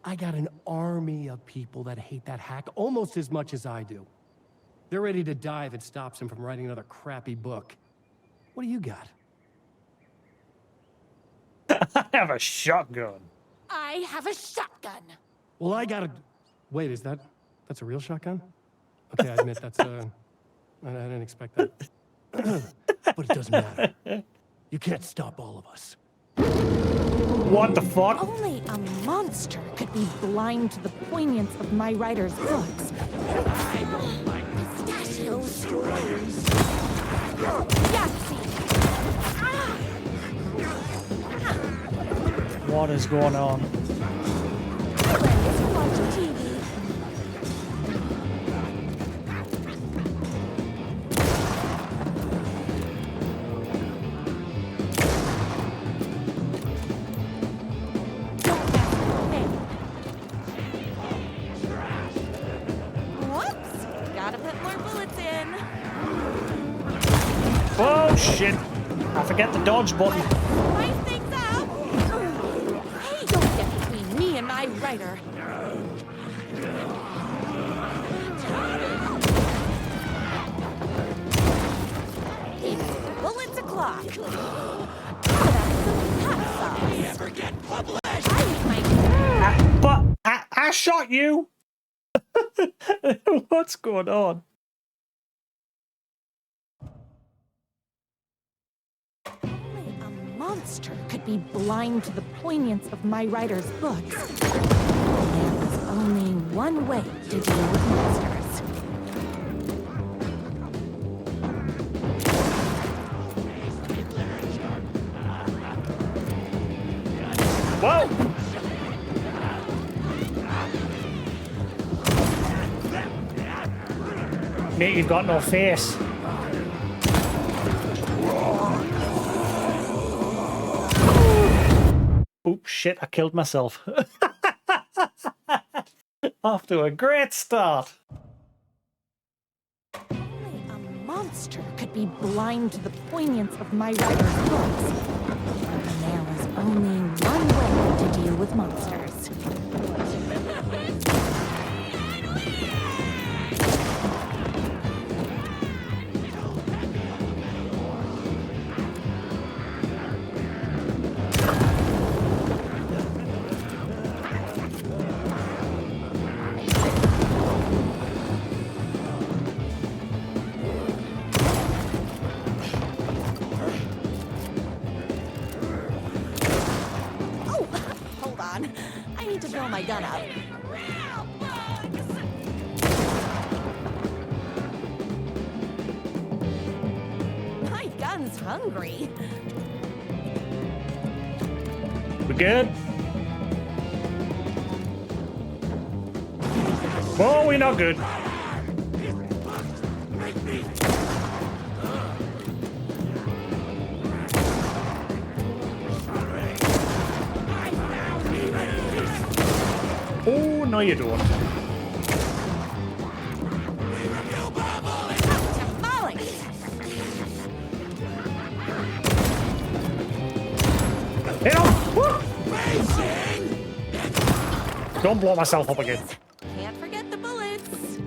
I got an army of people that hate that hack almost as much as I do. They're ready to die if it stops him from writing another crappy book. What do you got? I have a shotgun. I have a shotgun. Well, I got a... Wait, that's a real shotgun? Okay, I admit that's I didn't expect that. But it doesn't matter. You can't stop all of us. What the fuck? Only a monster could be blind to the poignance of my writer's books. Pistachios. Jasix. What is going on? Let's watch TV. Whoops! Gotta put more bullets in. Oh shit! I forget the dodge button. Spice things up. Hey, don't get between me and my writer. Bullets o'clock. Never get published. But I shot you. What's going on? Only a monster could be blind to the poignance of my writer's books. There was only one way to deal with monsters. Whoa! Mate, you've got no face. Oops, shit, I killed myself. Off to a great start. Only a monster could be blind to the poignance of my writer's books. And there was only one way to deal with monsters. I need to fill my gun up. My gun's hungry. We good? Oh, we're not good. Oh, no you don't. Hit him! Woo! Don't blow myself up again. Can't forget the bullets.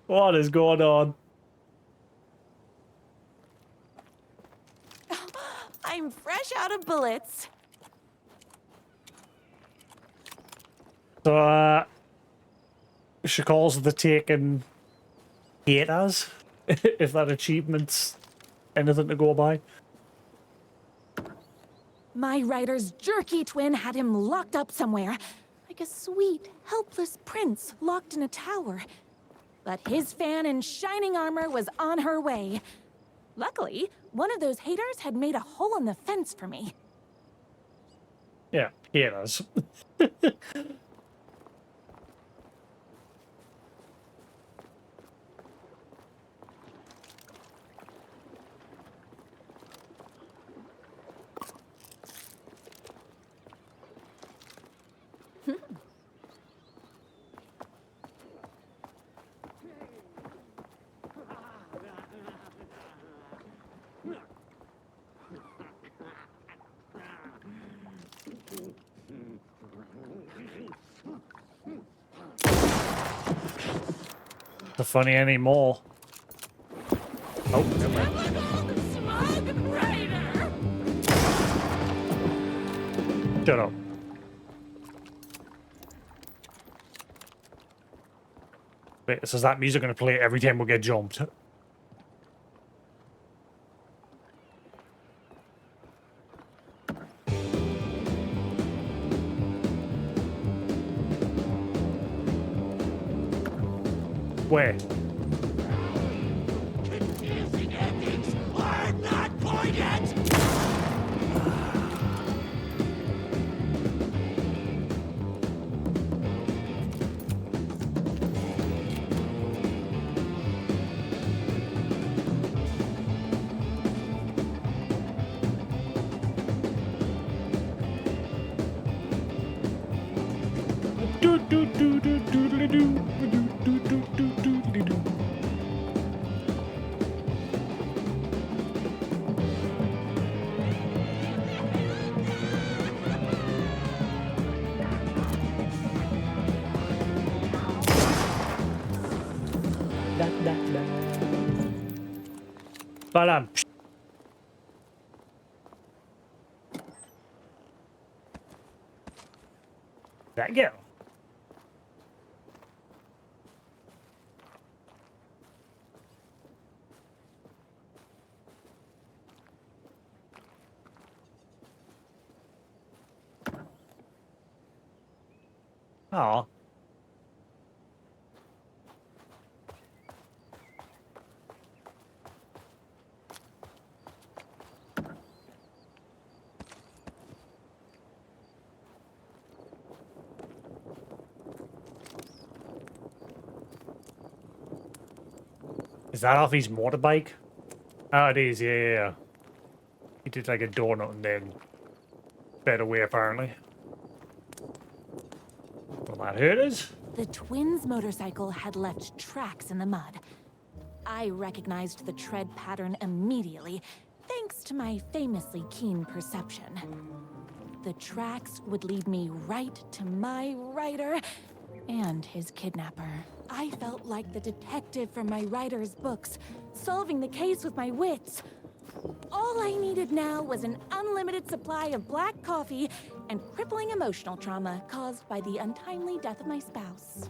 What is going on? I'm fresh out of bullets. So, she calls the taken haters, if that achievement's anything to go by. My rider's jerky twin had him locked up somewhere, like a sweet, helpless prince locked in a tower. But his fan in shining armor was on her way. Luckily, one of those haters had made a hole in the fence for me. Yeah, haters. Not funny anymore. Oh, never mind. Shut up. Wait, so is that music going to play every time we get jumped? Where? Confusing endings are not poignant! But that girl. Oh. Is that off his motorbike? Oh, it is, yeah. He did like a donut and then sped away, apparently. Well, that hurt us. The twins' motorcycle had left tracks in the mud. I recognized the tread pattern immediately, thanks to my famously keen perception. The tracks would lead me right to my rider and his kidnapper. I felt like the detective from my writer's books, solving the case with my wits. All I needed now was an unlimited supply of black coffee and crippling emotional trauma caused by the untimely death of my spouse.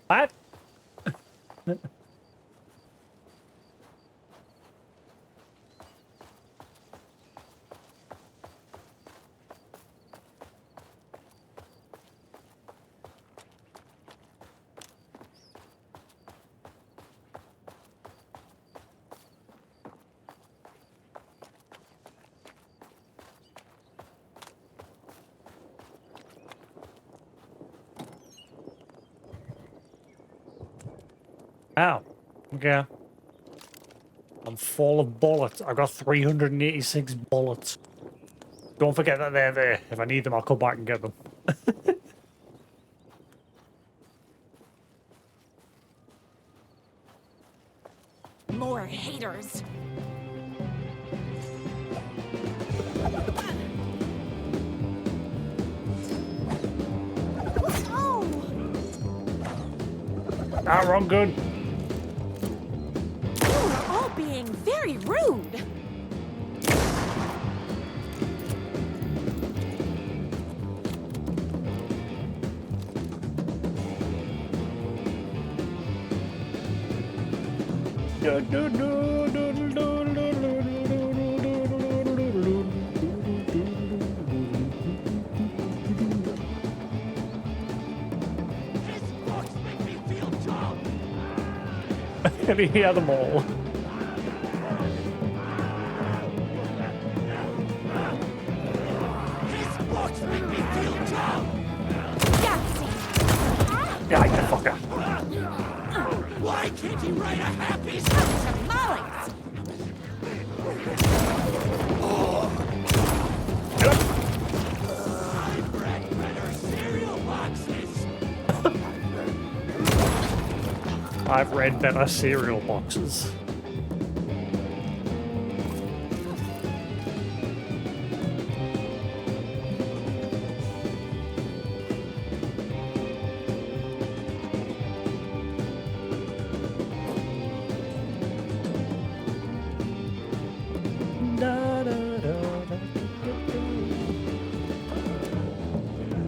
What? Ow. Okay. I'm full of bullets. I've got 386 bullets. Don't forget that they're there. If I need them, I'll come back and get them. More haters. Ah, wrong gun. You are all being very rude. Can you hear them all? Yeah, the fucker. Why can't he write a happy Tamales! I've read better cereal boxes. I've read better cereal boxes.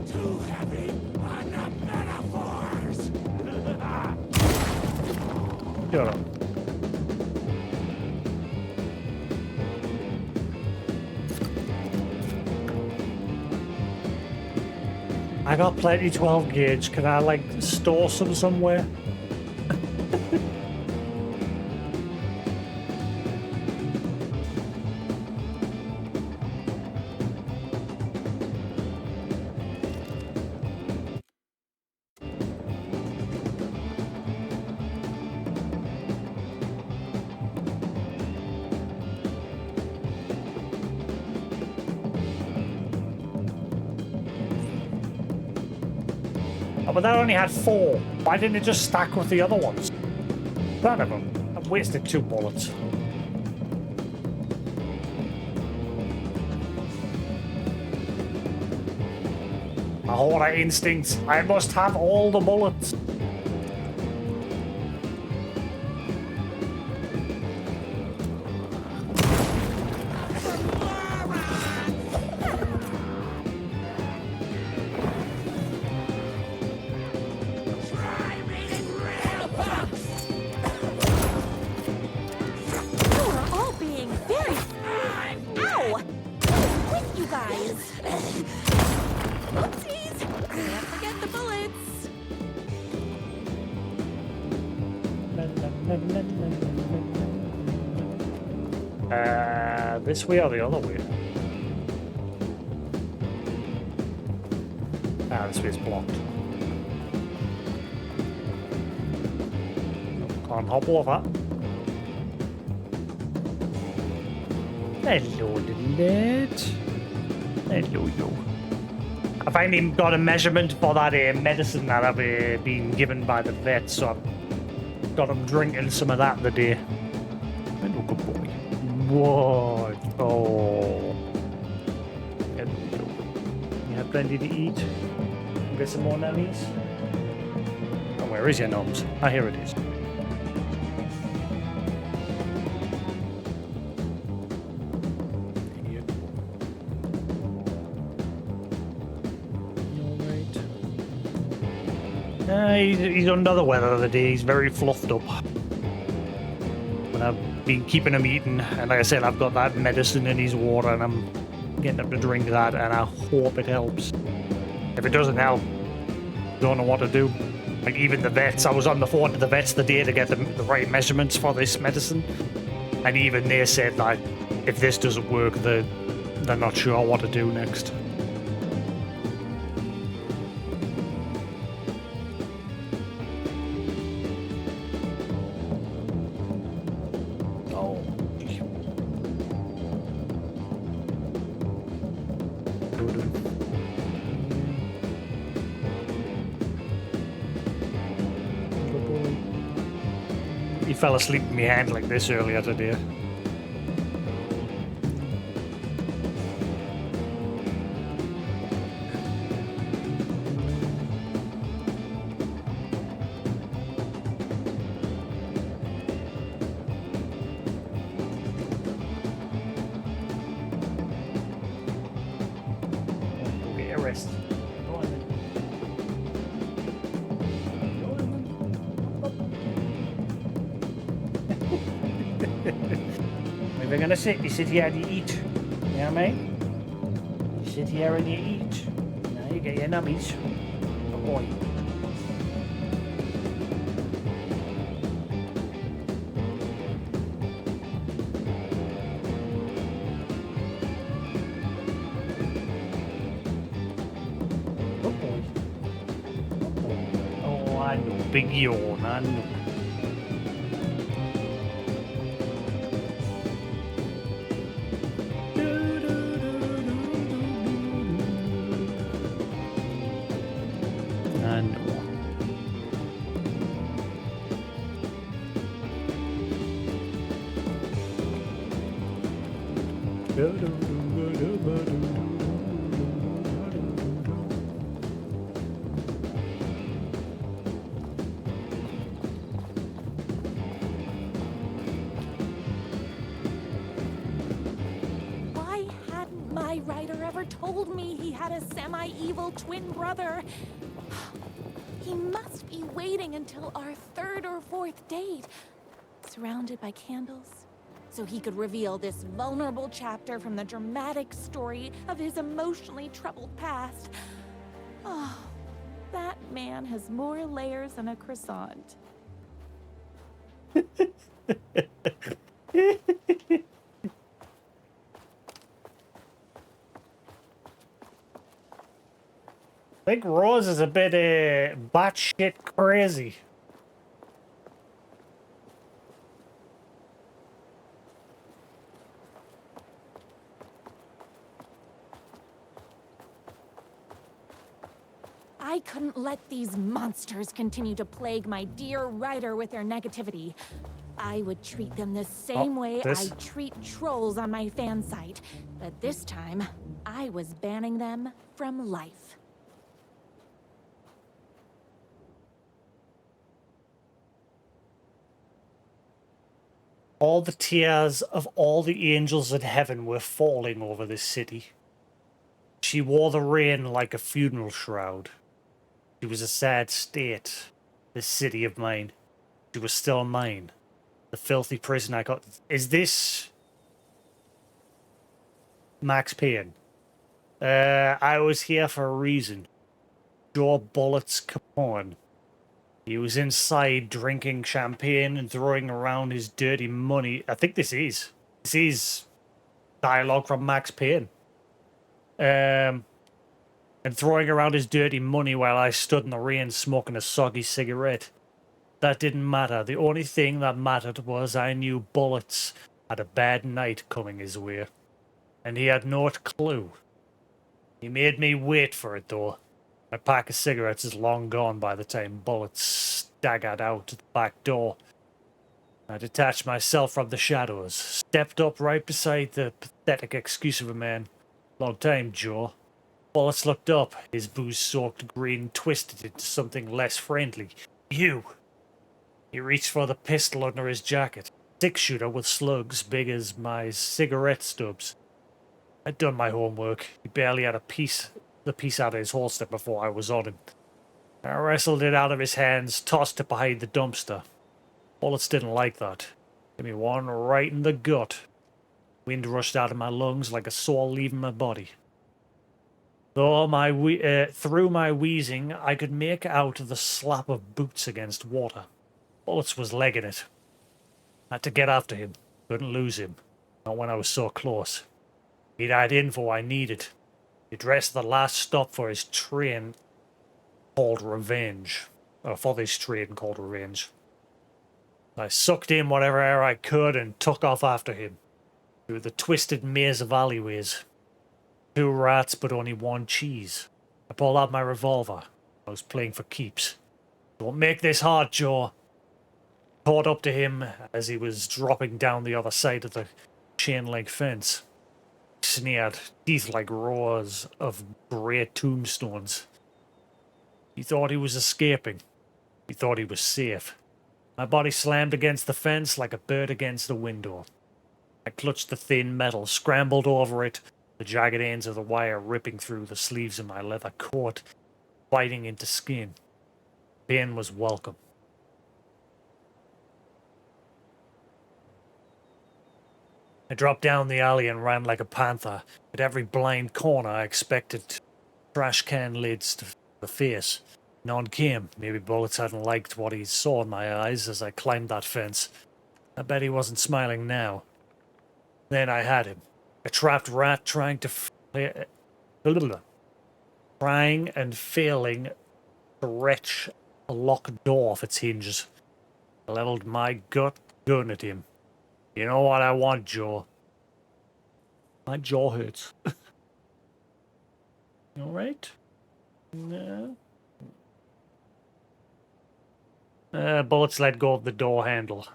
Too heavy on the metaphors. Shut up. I got plenty 12 gauge. Can I like store some somewhere? Oh, but that only had 4. Why didn't it just stack with the other ones? None of them. I've wasted 2 bullets. My horror instincts. I must have all the bullets. Try reading real books. You are all being very... Ow! With you guys! Oopsies! Can't forget the bullets! This way or the other way? Ah, this way's blocked. Can't hop over. Hello, little lad. Hello, you. I finally got a measurement for that medicine that I've been given by the vet, so I've got him drinking some of that the day. Hello, good boy. What? Oh. Hello, you. You have plenty to eat? Get some more nannies? Oh, where is your gnomes? Ah, here it is. He's under the weather the day. He's very fluffed up. But I've been keeping him eating, and like I said, I've got that medicine in his water, and I'm getting him to drink that, and I hope it helps. If it doesn't help, don't know what to do. Like even the vets, I was on the phone to the vets the day to get the right measurements for this medicine, and even they said that if this doesn't work, they're not sure what to do next. He fell asleep in my hand like this earlier today. Go get a rest. Go on then. Go on then. we're gonna sit. You sit here and you eat. You know what I mean? You sit here and you eat. Now you get your nummies. Oh boy. Oh boy. Oh boy. Oh, I know. Big yawn. I know. I know. Why hadn't my writer ever told me he had a semi-evil twin brother? He must be waiting until our third or fourth date, surrounded by candles, so he could reveal this vulnerable chapter from the dramatic story of his emotionally troubled past. Oh, that man has more layers than a croissant. I think Rose is a bit batshit crazy. I couldn't let these monsters continue to plague my dear writer with their negativity. I would treat them the same way I treat trolls on my fan site. But this time, I was banning them from life. All the tears of all the angels in heaven were falling over this city. She wore the rain like a funeral shroud. She was a sad state, this city of mine. She was still mine. The filthy prison I got. Is this Max Payne? I was here for a reason. Joe Bullets Capone. He was inside drinking champagne and throwing around his dirty money. I think this is dialogue from Max Payne. And throwing around his dirty money while I stood in the rain smoking a soggy cigarette. That didn't matter. The only thing that mattered was I knew Bullets had a bad night coming his way. And he had no clue. He made me wait for it, though. My pack of cigarettes is long gone by the time Bullets staggered out the back door. I detached myself from the shadows, stepped up right beside the pathetic excuse of a man. Long time, Joe. Bullets looked up, his booze-soaked grin twisted into something less friendly. You! He reached for the pistol under his jacket. Six-shooter with slugs big as my cigarette stubs. I'd done my homework. He barely had the piece out of his holster before I was on him. I wrestled it out of his hands, tossed it behind the dumpster. Bullets didn't like that. Gave me one right in the gut. Wind rushed out of my lungs like a soul leaving my body. Through my wheezing, I could make out the slap of boots against water. Bullets was legging it. I had to get after him. Couldn't lose him. Not when I was so close. He'd had info I needed. He dressed the last stop for his train called Revenge. For this train called Revenge. I sucked in whatever air I could and took off after him. Through the twisted maze of alleyways. 2 rats, but only 1 cheese. I pulled out my revolver. I was playing for keeps. Don't make this hard, Joe. Caught up to him as he was dropping down the other side of the chain-link fence. Sneered, teeth like rows of grey tombstones. He thought he was escaping. He thought he was safe. My body slammed against the fence like a bird against a window. I clutched the thin metal, scrambled over it, the jagged ends of the wire ripping through the sleeves of my leather coat, biting into skin. Pain was welcome. I dropped down the alley and ran like a panther. At every blind corner, I expected trash can lids to the face. None came. Maybe Bullets hadn't liked what he saw in my eyes as I climbed that fence. I bet he wasn't smiling now. Then I had him. A trapped rat trying and failing to wrench a locked door off its hinges. I leveled my gun at him. You know what I want, Joe? My jaw hurts. You alright? No. Bullets let go of the door handle.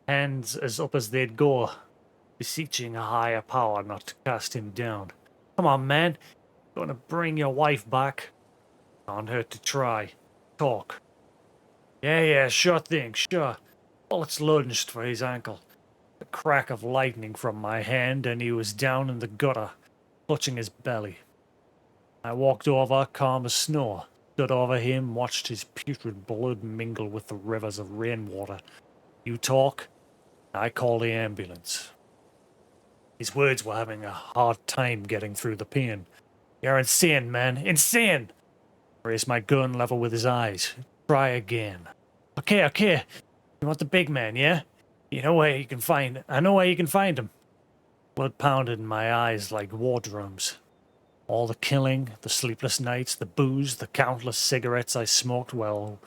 Hands as up as they'd go, beseeching a higher power not to cast him down. Come on, man. Gonna bring your wife back. Can't hurt to try. Talk. Yeah, sure thing, sure. Bullets lunged for his ankle. The crack of lightning from my hand, and he was down in the gutter, clutching his belly. I walked over, calm as snow, stood over him, watched his putrid blood mingle with the rivers of rainwater. You talk, I call the ambulance. His words were having a hard time getting through the pain. You're insane, man, insane! Raised my gun level with his eyes. Try again. Okay. You want the big man, yeah? I know where you can find him. Blood pounded in my eyes like war drums. All the killing, the sleepless nights, the booze, the countless cigarettes I smoked while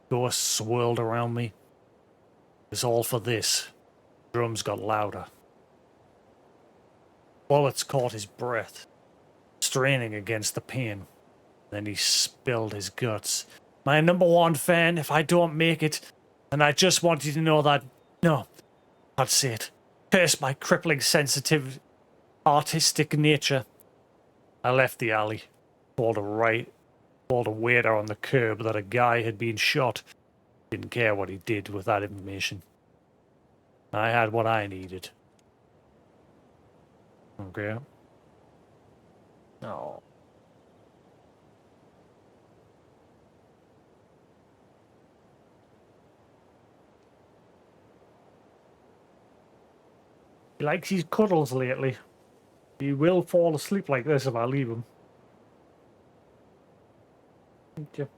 ghosts swirled around me. It was all for this. Drums got louder. Bullets caught his breath, straining against the pain. Then he spilled his guts. My #1 fan, if I don't make it, and I just want you to know that... No, I'd say it. Curse my crippling sensitive, artistic nature. I left the alley, told a waiter on the curb that a guy had been shot. Didn't care what he did with that information. I had what I needed. Okay. No. He likes his cuddles lately. He will fall asleep like this if I leave him. Thank you.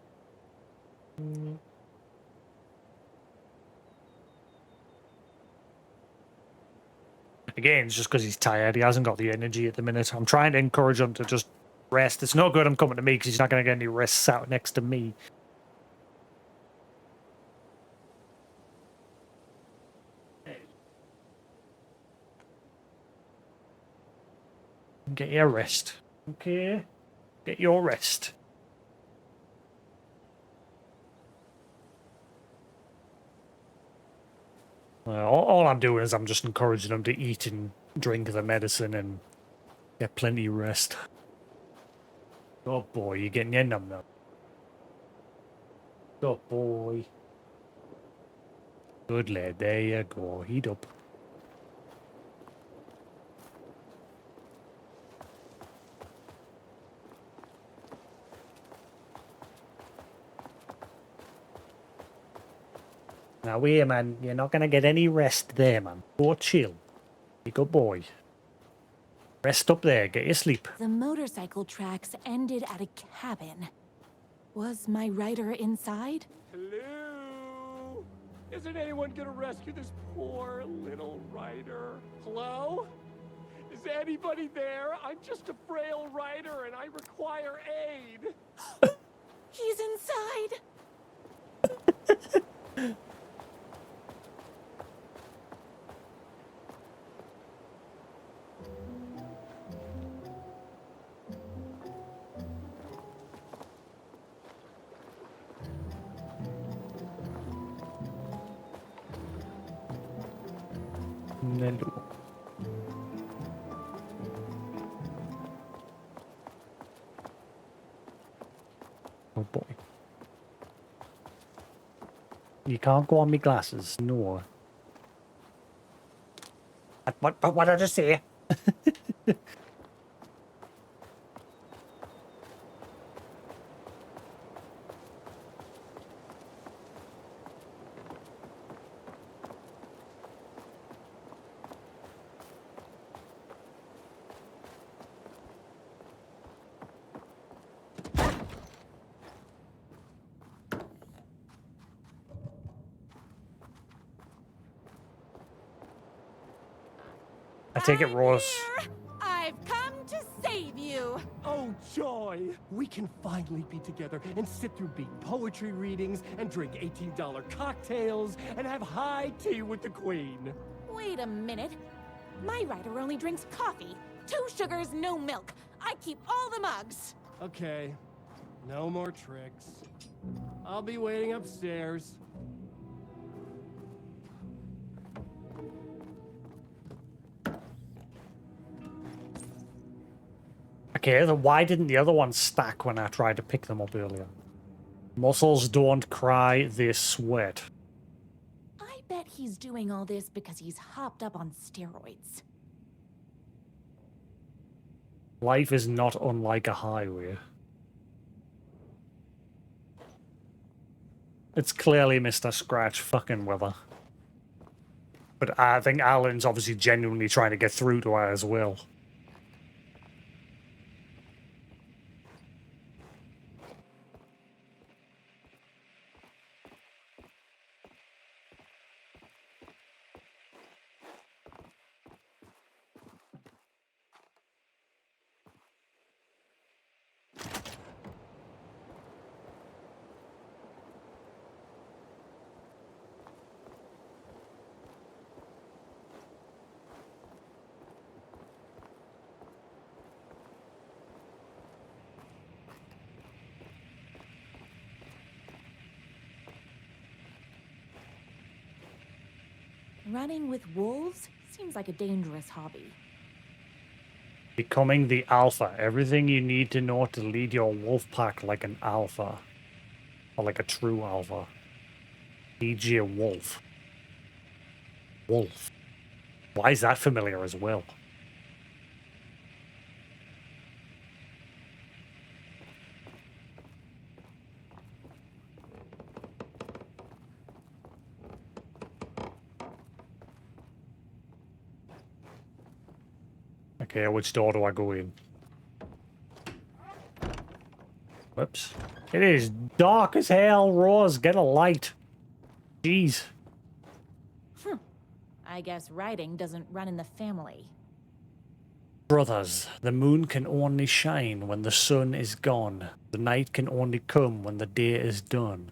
Again, it's just because he's tired. He hasn't got the energy at the minute. I'm trying to encourage him to just rest. It's no good him coming to me because he's not going to get any rest sat next to me. Get your rest. Okay? Get your rest. All I'm doing is I'm just encouraging him to eat and drink the medicine and get plenty of rest. Oh boy, you're getting your num num. Oh boy. Good lad, there you go. Heat up. Now wait, man, you're not gonna get any rest there, man. Go chill. You good boy. Rest up there, get your sleep. The motorcycle tracks ended at a cabin. Was my rider inside? Hello? Isn't anyone gonna rescue this poor little rider? Hello? Is anybody there? I'm just a frail rider and I require aid. He's inside! Nello. Oh boy. You can't go on me glasses, no. What did I just say? I take it I'm Rose. here. I've come to save you. Oh, joy! We can finally be together and sit through beat poetry readings and drink $18 cocktails and have high tea with the queen. Wait a minute. My writer only drinks coffee. 2 sugars, no milk. I keep all the mugs. Okay, no more tricks. I'll be waiting upstairs. Okay, then why didn't the other ones stack when I tried to pick them up earlier? Muscles don't cry, they sweat. I bet he's doing all this because he's hopped up on steroids. Life is not unlike a highway. It's clearly Mr. Scratch fucking with her. But I think Alan's obviously genuinely trying to get through to her as well. Running with wolves seems like a dangerous hobby. Becoming the alpha. Everything you need to know to lead your wolf pack like an alpha. Or like a true alpha. E.g. a wolf. Wolf. Why is that familiar as well? Okay, which door do I go in? Whoops. It is dark as hell, Rose. Get a light. Jeez. I guess writing doesn't run in the family. Brothers, the moon can only shine when the sun is gone. The night can only come when the day is done.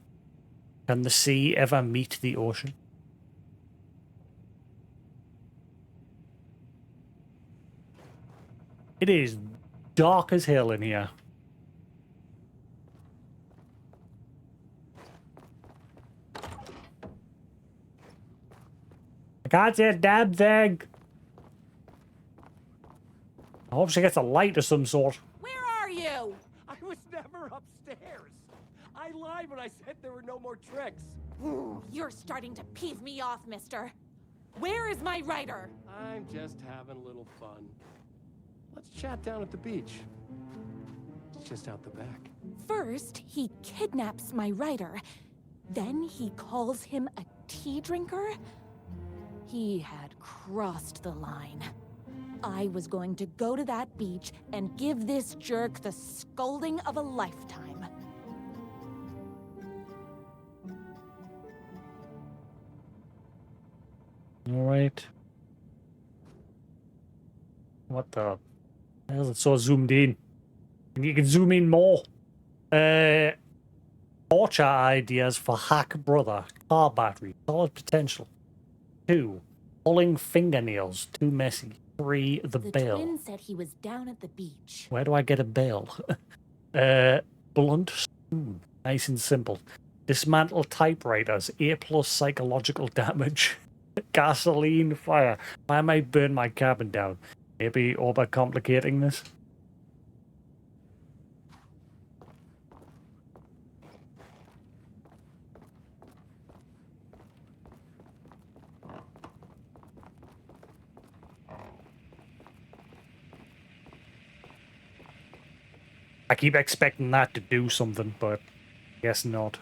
Can the sea ever meet the ocean? It is dark as hell in here. I can't see a damn thing. I hope she gets a light of some sort. Where are you? I was never upstairs. I lied when I said there were no more tricks. You're starting to peeve me off, mister. Where is my writer? I'm just having a little fun. Let's chat down at the beach. It's just out the back. First, he kidnaps my writer. Then he calls him a tea drinker. He had crossed the line. I was going to go to that beach and give this jerk the scolding of a lifetime. All right. What the hell is it so zoomed in? And you can zoom in more. Torture ideas for hack brother. Car battery. Solid potential. 2. Pulling fingernails. Too messy. 3. The bell. twin said he was down at the beach. Where do I get a bell? Blunt spoon. Nice and simple. Dismantle typewriters. A+ psychological damage. Gasoline fire. I might burn my cabin down. Maybe overcomplicating this. I keep expecting that to do something, but I guess not.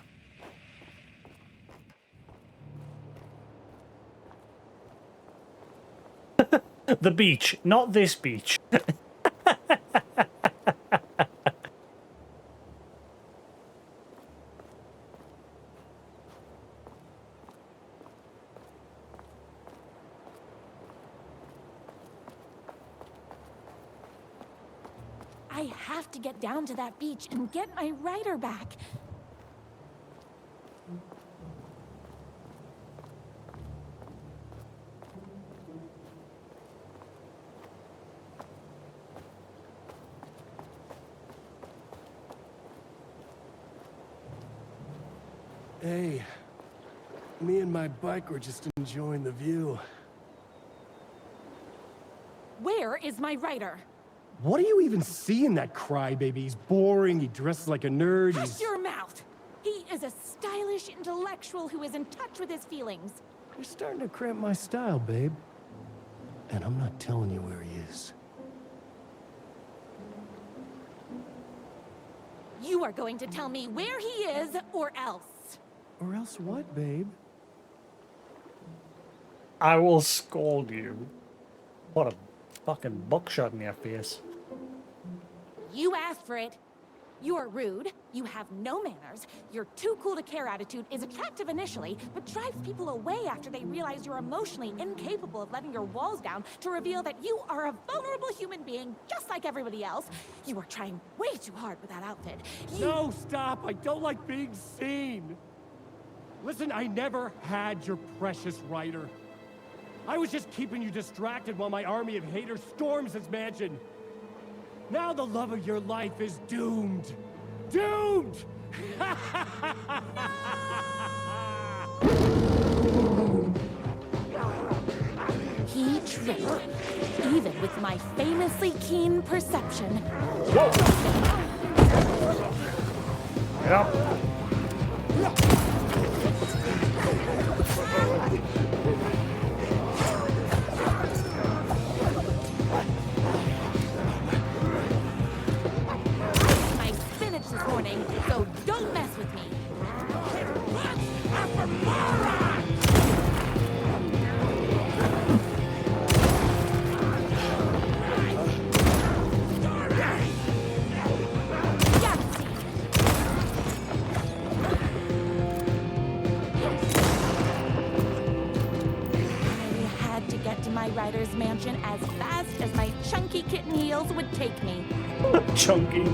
The beach, not this beach. I have to get down to that beach and get my rider back. Hey, me and my bike were just enjoying the view. Where is my rider? What do you even see in that crybaby? He's boring, he dresses like a nerd, Hush your mouth! He is a stylish intellectual who is in touch with his feelings. You're starting to cramp my style, babe. And I'm not telling you where he is. You are going to tell me where he is, or else. Or else what, babe? I will scold you. What a fucking buckshot in your face. You asked for it. You're rude, you have no manners, your too cool to care attitude is attractive initially, but drives people away after they realize you're emotionally incapable of letting your walls down to reveal that you are a vulnerable human being just like everybody else. You are trying way too hard with that outfit. No, stop! I don't like being seen! Listen, I never had your precious rider. I was just keeping you distracted while my army of haters storms this mansion. Now the love of your life is doomed. Doomed! He tripped, even with my famously keen perception. Whoa! Yep. My spinach this morning, so don't mess with me. My rider's mansion as fast as my chunky kitten heels would take me. Chunky.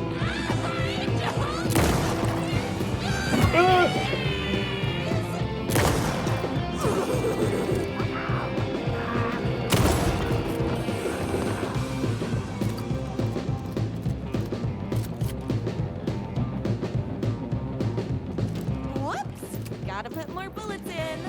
Whoops! Gotta put more bullets in.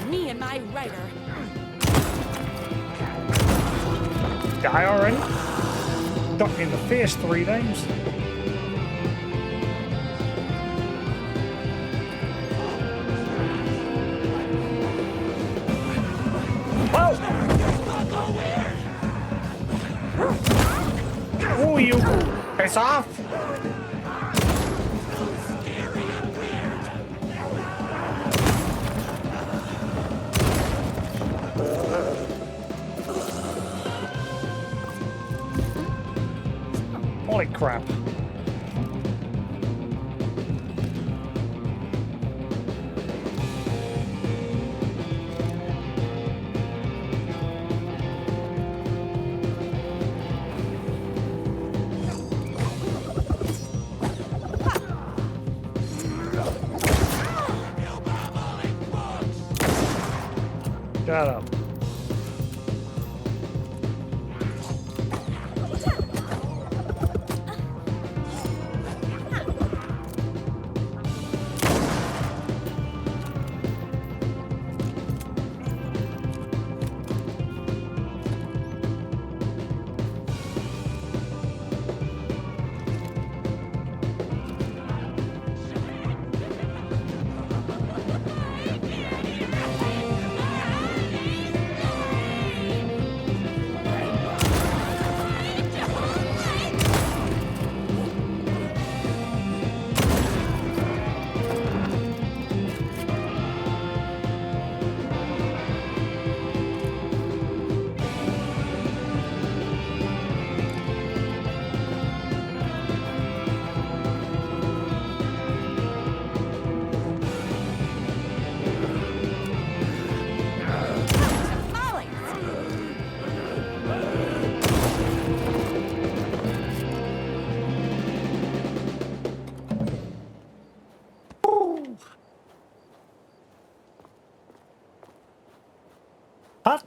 Me and my rider. Die already? Ducked me in the face 3 times. Whoa! Oh, you piss off! Holy crap. Shut up.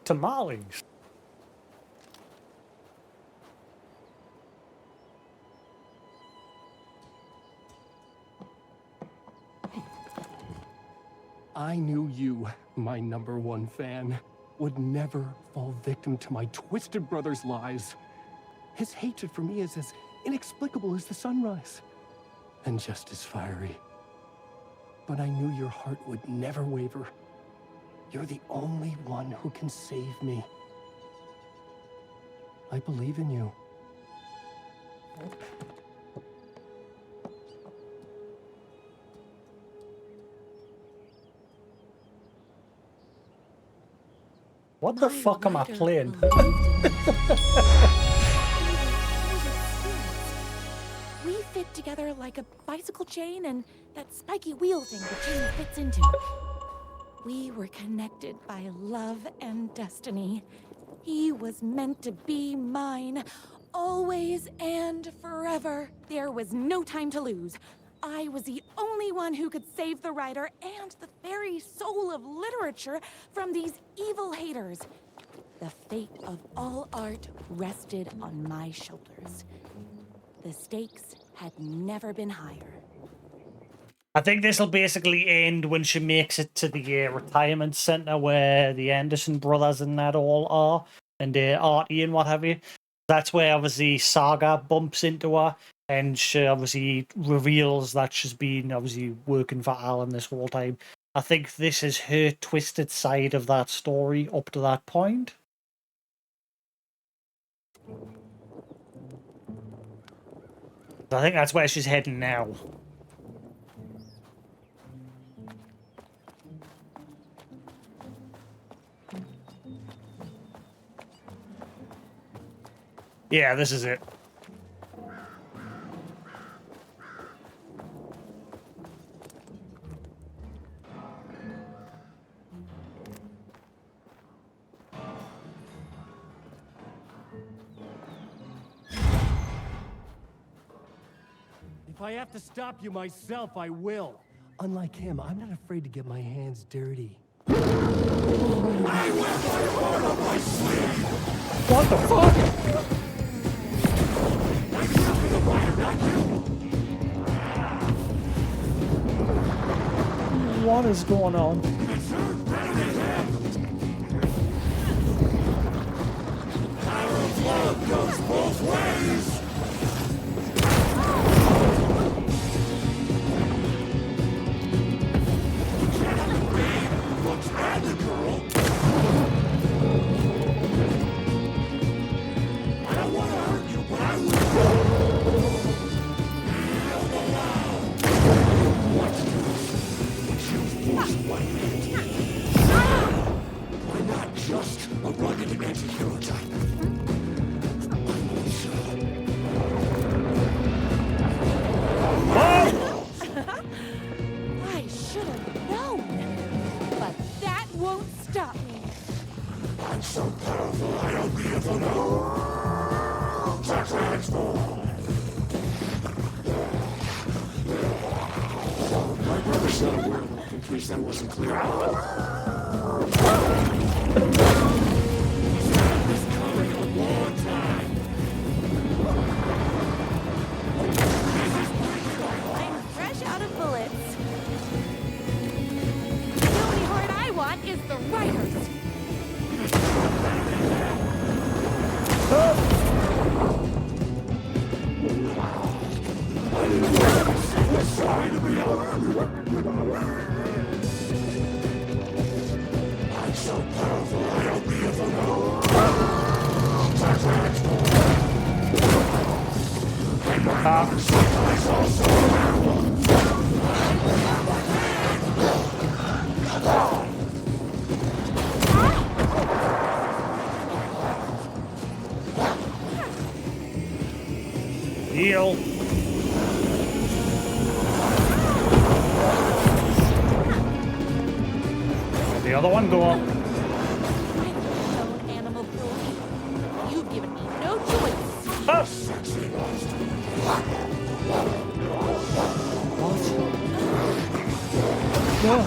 tamales. I knew you, my #1 fan, would never fall victim to my twisted brother's lies. His hatred for me is as inexplicable as the sunrise, and just as fiery. But I knew your heart would never waver. You're the only one who can save me. I believe in you. What the fuck am I playing? We fit together like a bicycle chain and that spiky wheel thing the chain fits into. We were connected by love and destiny. He was meant to be mine, always and forever. There was no time to lose. I was the only one who could save the writer and the very soul of literature from these evil haters. The fate of all art rested on my shoulders. The stakes had never been higher. I think this will basically end when she makes it to the retirement center where the Anderson brothers and that all are, and Artie and what have you. That's where obviously Saga bumps into her, and she obviously reveals that she's been obviously working for Alan this whole time. I think this is her twisted side of that story up to that point. I think that's where she's heading now. Yeah, this is it. If I have to stop you myself, I will. Unlike him, I'm not afraid to get my hands dirty. What the fuck? What is going on? Power of love goes both ways. That wasn't clear. I'm fresh out of bullets. The only heart I want is the writers. Deal. The other one go up. Animal cruelty. You've given me no choice. What? Yeah.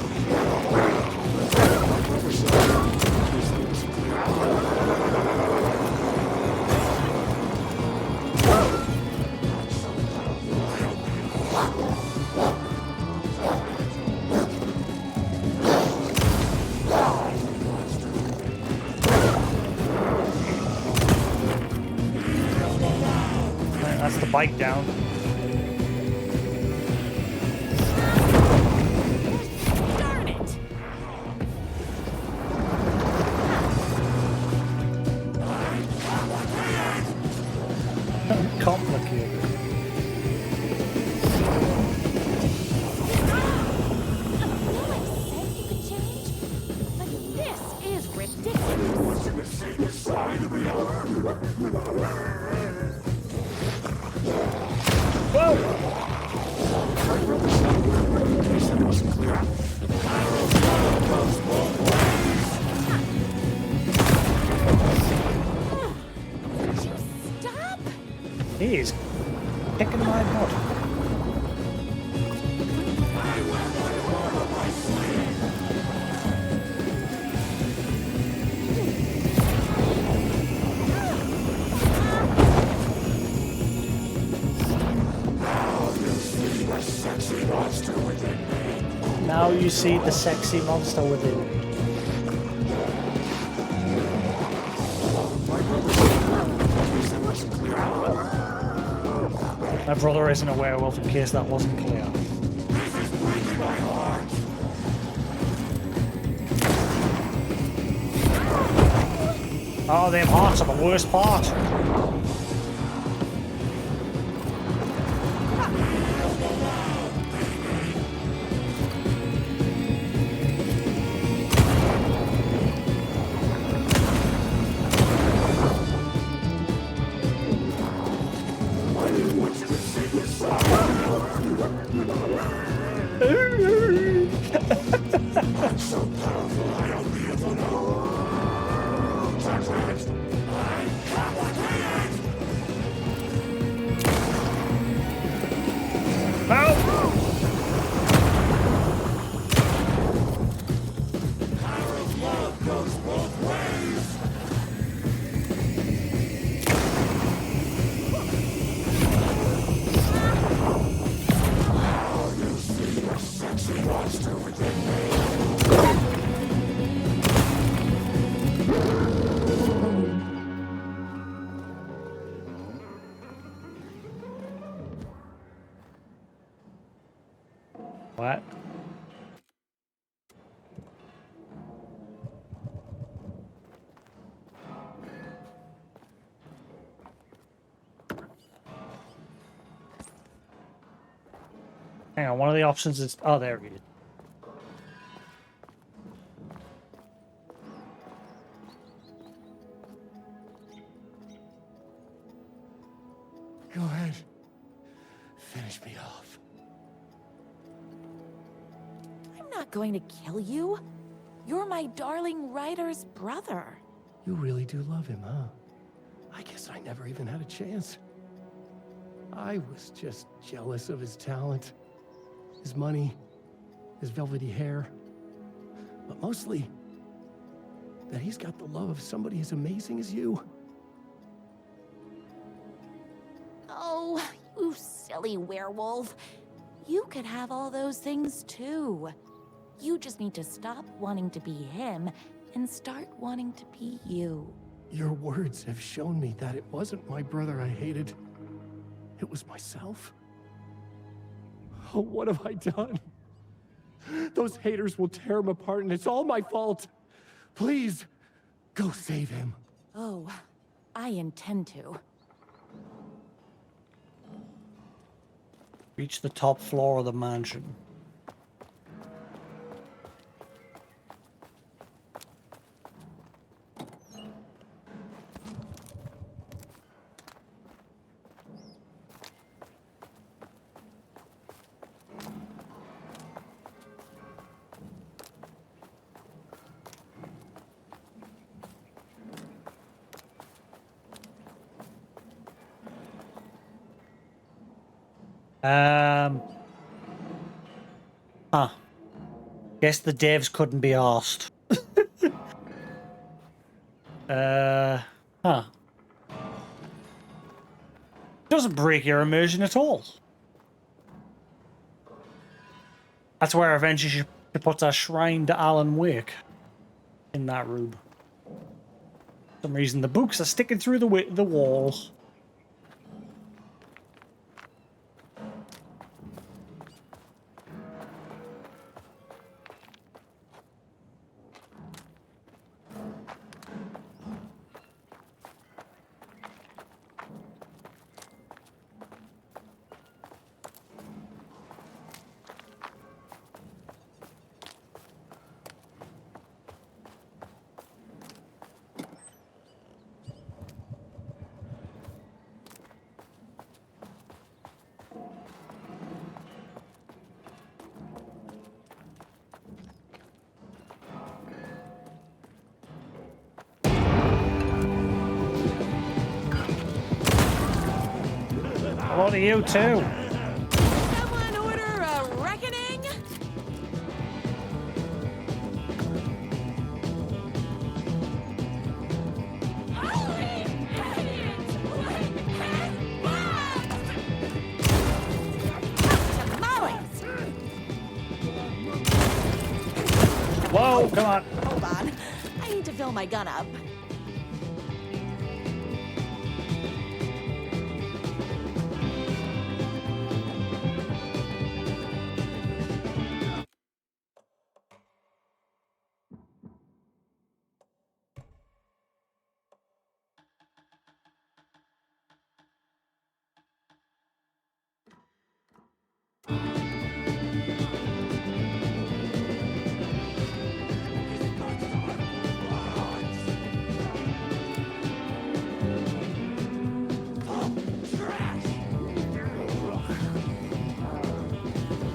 bike down. Darn it! Complicated. Stop! He is kicking my butt. Now you see the sexy monster within me. My brother isn't a werewolf, in case that wasn't clear. Oh, them hearts are the worst part. What? Hang on, one of the options is... Oh, there it is. Go ahead. Finish me off. I'm not going to kill you. You're my darling writer's brother. You really do love him, huh? I guess I never even had a chance. I was just jealous of his talent, his money, his velvety hair. But mostly, that he's got the love of somebody as amazing as you. Oh, you silly werewolf. You could have all those things too. You just need to stop wanting to be him and start wanting to be you. Your words have shown me that it wasn't my brother I hated. It was myself. Oh, what have I done? Those haters will tear him apart, and it's all my fault. Please, go save him. Oh, I intend to. Reach the top floor of the mansion. Guess the devs couldn't be arsed. Doesn't break your immersion at all. That's where eventually she puts a shrine to Alan Wake in that room. For some reason the books are sticking through the wall. What are you too? Someone order a reckoning? Tamales! Whoa, come on. Hold on. I need to fill my gun up.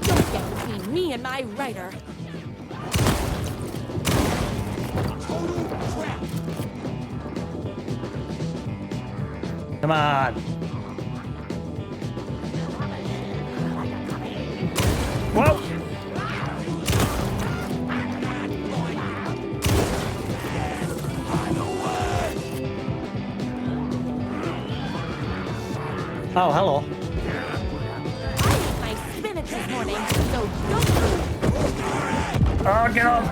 Don't get between me and my writer. Come on. Whoa. Oh, hello. I ate my spinach this morning, so don't move. Oh, get up.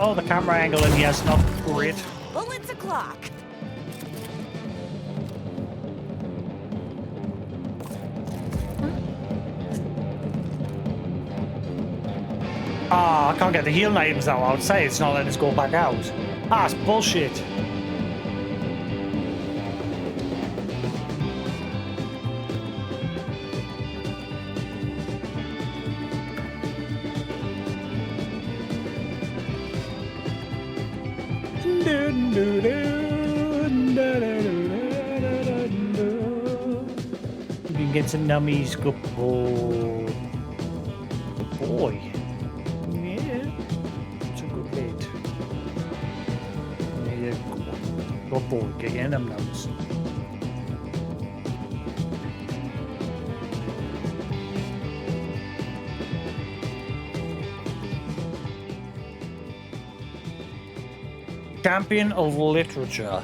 Oh, the camera angle in here is not great. Bullets o'clock. Ah, I can't get the healing items out outside. It's not letting us go back out. Ah, it's bullshit. You can get some nummies, good boy. Good boy. Yeah, it's a good lad. There you go. Good boy, get your nums. Champion of Literature.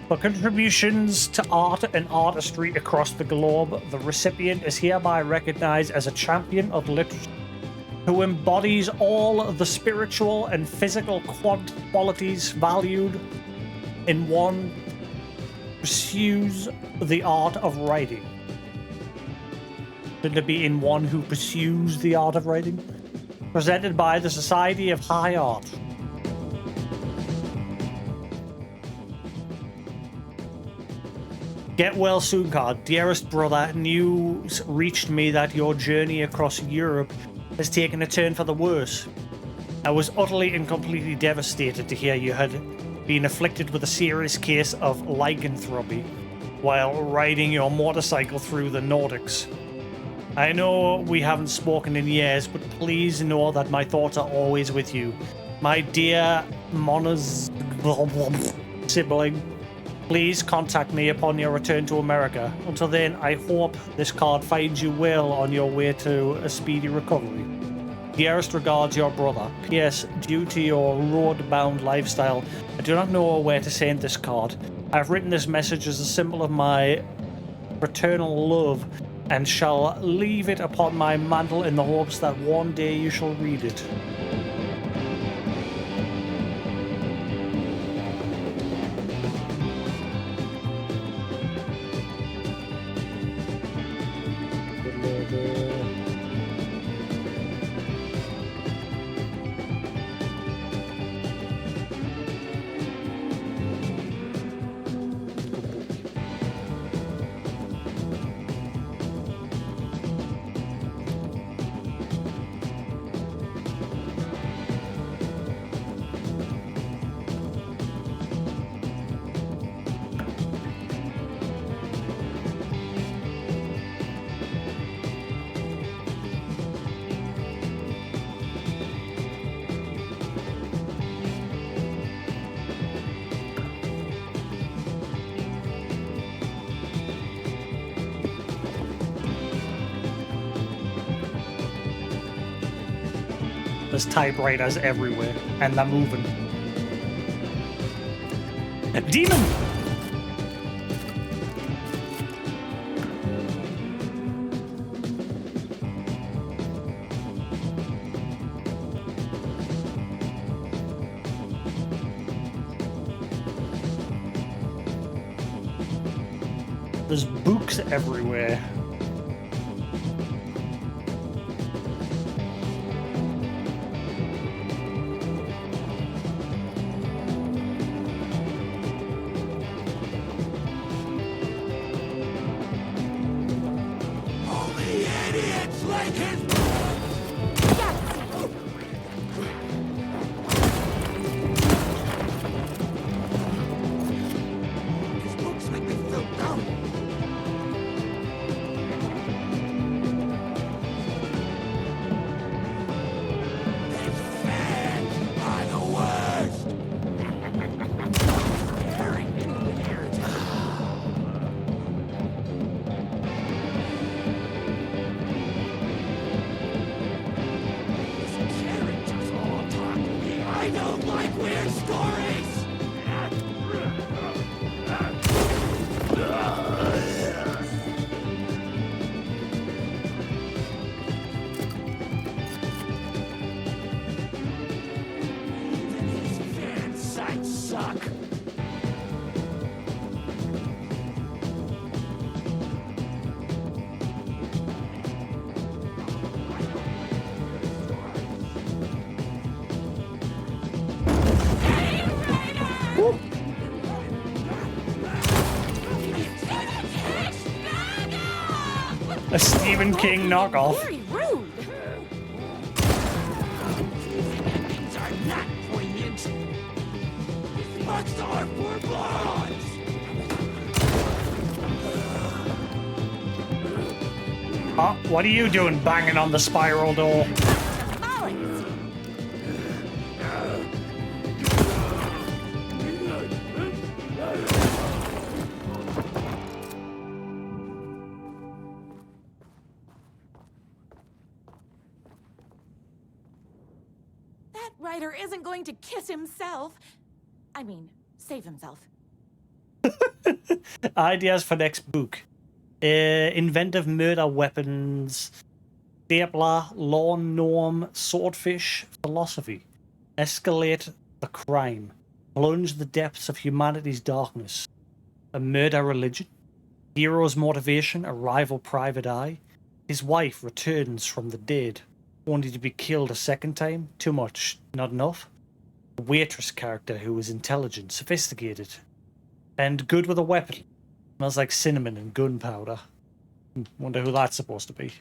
For contributions to art and artistry across the globe, the recipient is hereby recognized as a champion of literature who embodies all the spiritual and physical qualities valued in one, pursues the art of writing. Shouldn't it be in one who pursues the art of writing? Presented by the Society of High Art. Get well soon card. Dearest brother, news reached me that your journey across Europe has taken a turn for the worse. I was utterly and completely devastated to hear you had been afflicted with a serious case of lycanthropy while riding your motorcycle through the Nordics. I know we haven't spoken in years, but please know that my thoughts are always with you. My dear Mona's sibling, please contact me upon your return to America. Until then, I hope this card finds you well on your way to a speedy recovery. Dearest regards, your brother. P.S. Due to your road-bound lifestyle, I do not know where to send this card. I've written this message as a symbol of my fraternal love and shall leave it upon my mantle in the hopes that one day you shall read it. There's typewriters everywhere, and they're moving. Demon! There's books everywhere. Only idiots like his... His books make me feel dumb. His fans are the worst. Scary. His characters all talk to me. I don't like weird stories. Even his fan sites suck. A Stephen King knockoff. Very rude. Things are not poignant. These books are for morons. What are you doing banging on the spiral door? That writer isn't going to kiss himself. I mean, save himself. Ideas for next book. Inventive murder weapons. Stapler, law norm, swordfish, philosophy. Escalate the crime. Plunge the depths of humanity's darkness. A murder religion. Hero's motivation, a rival private eye. His wife returns from the dead, only to be killed a second time. Too much, not enough. A waitress character who is intelligent, sophisticated, and good with a weapon. Smells like cinnamon and gunpowder. Wonder who that's supposed to be.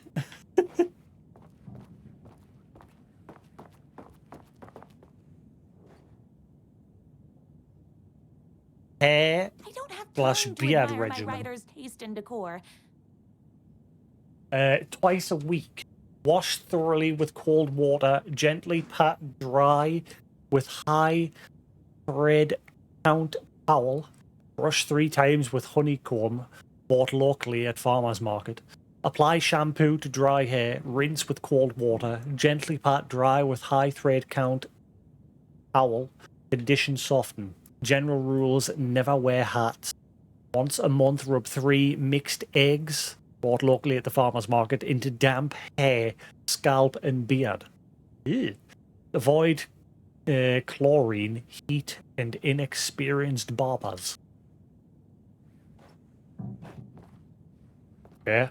Hair I don't have Slash time to beard admire regimen. my writer's taste and decor. Twice a week. Wash thoroughly with cold water. Gently pat dry with high thread count towel. Brush 3 times with honeycomb bought locally at farmer's market. Apply shampoo to dry hair. Rinse with cold water. Gently pat dry with high thread count towel. Condition soften. General rules: never wear hats. Once a month, rub 3 mixed eggs bought locally at the farmer's market into damp hair, scalp, and beard. Ew. Avoid chlorine, heat, and inexperienced barbers. Yeah.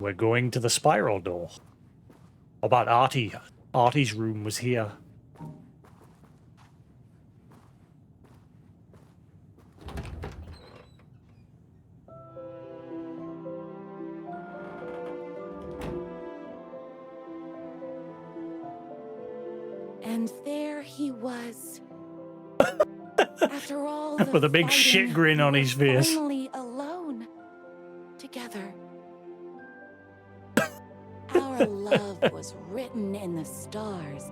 We're going to the spiral door. How about Artie? Artie's room was here. And there he was. After all the With a big shit fighting, grin on we his were face. Finally alone. Together. Our love was written in the stars.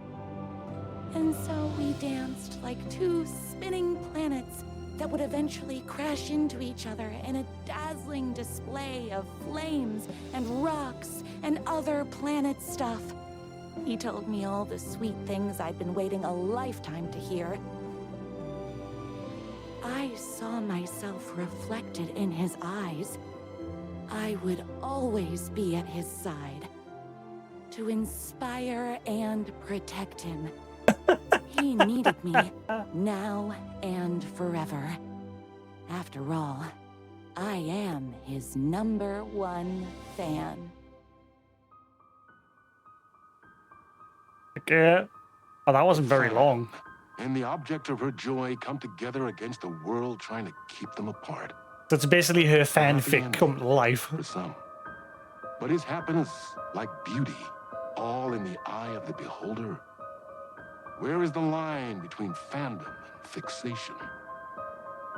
And so we danced like two spinning planets that would eventually crash into each other in a dazzling display of flames and rocks and other planet stuff. He told me all the sweet things I'd been waiting a lifetime to hear. I saw myself reflected in his eyes. I would always be at his side, to inspire and protect him. He needed me, now and forever. After all, I am his #1 fan. Okay. Oh, that wasn't very long. And the object of her joy come together against a world trying to keep them apart. That's basically her Happy fanfic ending come to life. For some. But is happiness, like beauty, all in the eye of the beholder? Where is the line between fandom and fixation?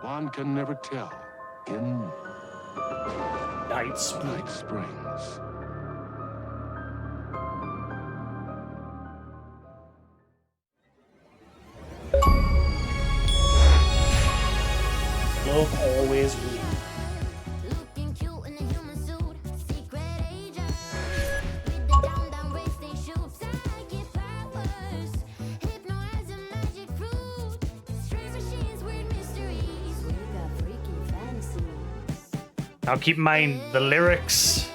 One can never tell in Night Springs. Love always wins. Looking cute in a human suit, secret agent. With the down waist they shoot, psychic powers. Hypnotizing magic fruit. Strange machines, weird mysteries. We got freaky fantasies. Now keep in mind, the lyrics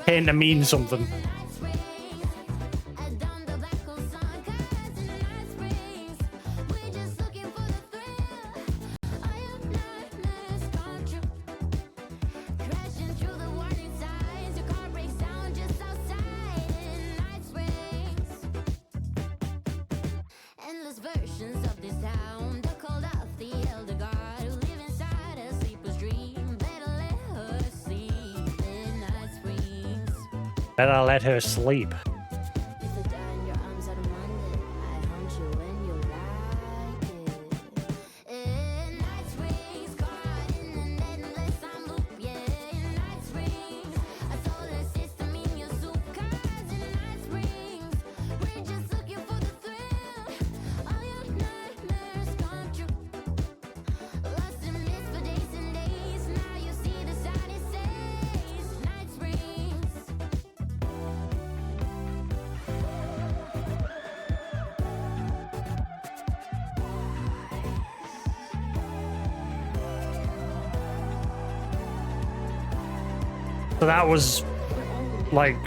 tend to mean something. Versions of this town, they're called out the elder god who live inside a sleeper's dream. Better let her sleep in Night Springs. Better let her sleep. If the die in your arms out of London, I hunt you when you like it. In Night Springs, caught in an endless time loop. Yeah, in Night Springs, a solar system in your soup. 'Cause in Night Springs, we're just looking for the thrill. All your nightmares come true. Lost in mist for days and days. Now you see the sign it says Night Springs. So that was like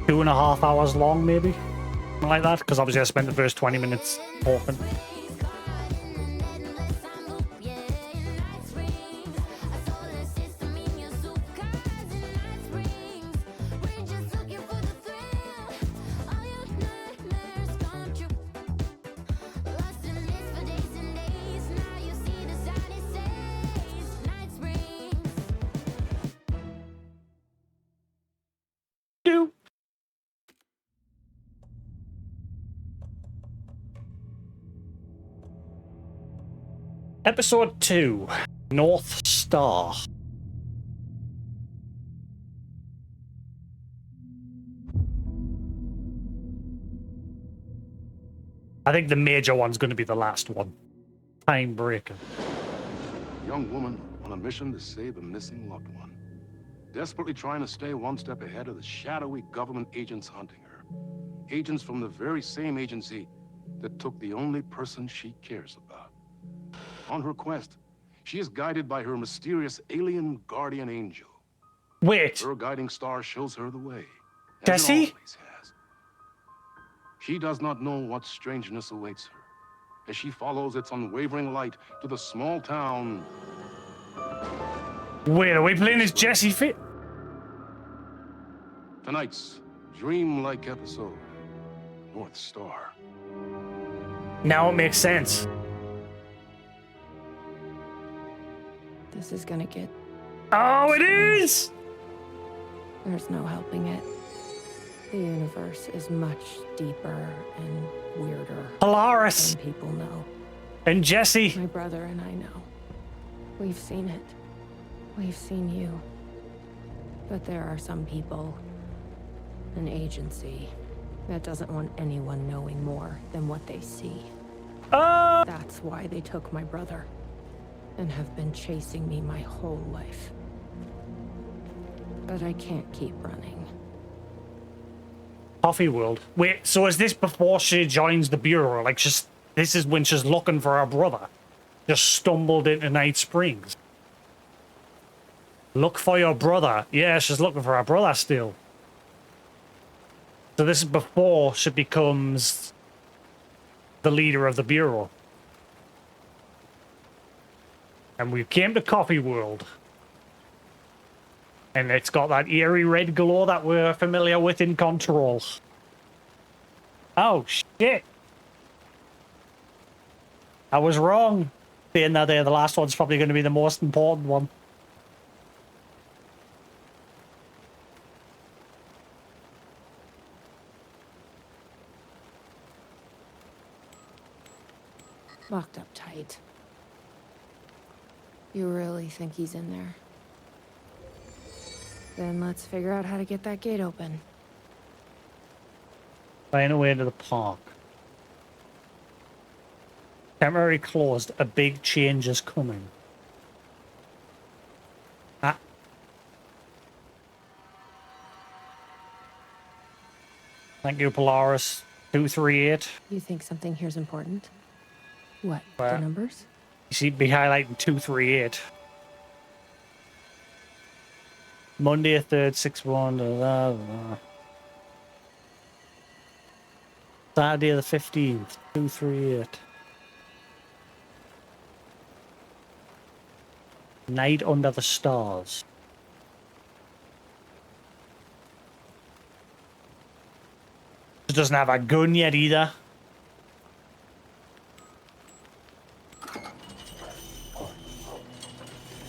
2.5 hours long, maybe? Something like that, because obviously I spent the first 20 minutes talking. Episode 2, North Star. I think the major one's going to be the last one. Time Breaker. Young woman on a mission to save a missing loved one. Desperately trying to stay one step ahead of the shadowy government agents hunting her. Agents from the very same agency that took the only person she cares about. On her quest, she is guided by her mysterious alien guardian angel. Wait. Her guiding star shows her the way. Does he? Always has. She does not know what strangeness awaits her as she follows its unwavering light to the small town. Wait, are we playing as Jesse Fit? Tonight's dreamlike episode, North Star. Now it makes sense. This is gonna get... Oh, it is! There's no helping it. The universe is much deeper and weirder Polaris than people know. and Jesse. My brother and I know. We've seen it. We've seen you. But there are some people, an agency, that doesn't want anyone knowing more than what they see. That's why they took my brother and have been chasing me my whole life. But I can't keep running. Coffee World. Wait, so is this before she joins the Bureau? Like, this is when she's looking for her brother. Just stumbled into Night Springs. Look for your brother. Yeah, she's looking for her brother still. So this is before she becomes the leader of the Bureau. And we came to Coffee World. And it's got that eerie red glow that we're familiar with in Control. Oh, shit. I was wrong. Saying that the last one's probably going to be the most important one. Locked up tight. You really think he's in there? Then let's figure out how to get that gate open. Find a way to the park. Temporary closed. A big change is coming. Ah. Thank you, Polaris. 238. You think something here's important? What, Where? the numbers? You see, be highlighting 238. Monday 3rd, 6-1. Saturday the 15th, 238. Night under the stars. She doesn't have a gun yet either.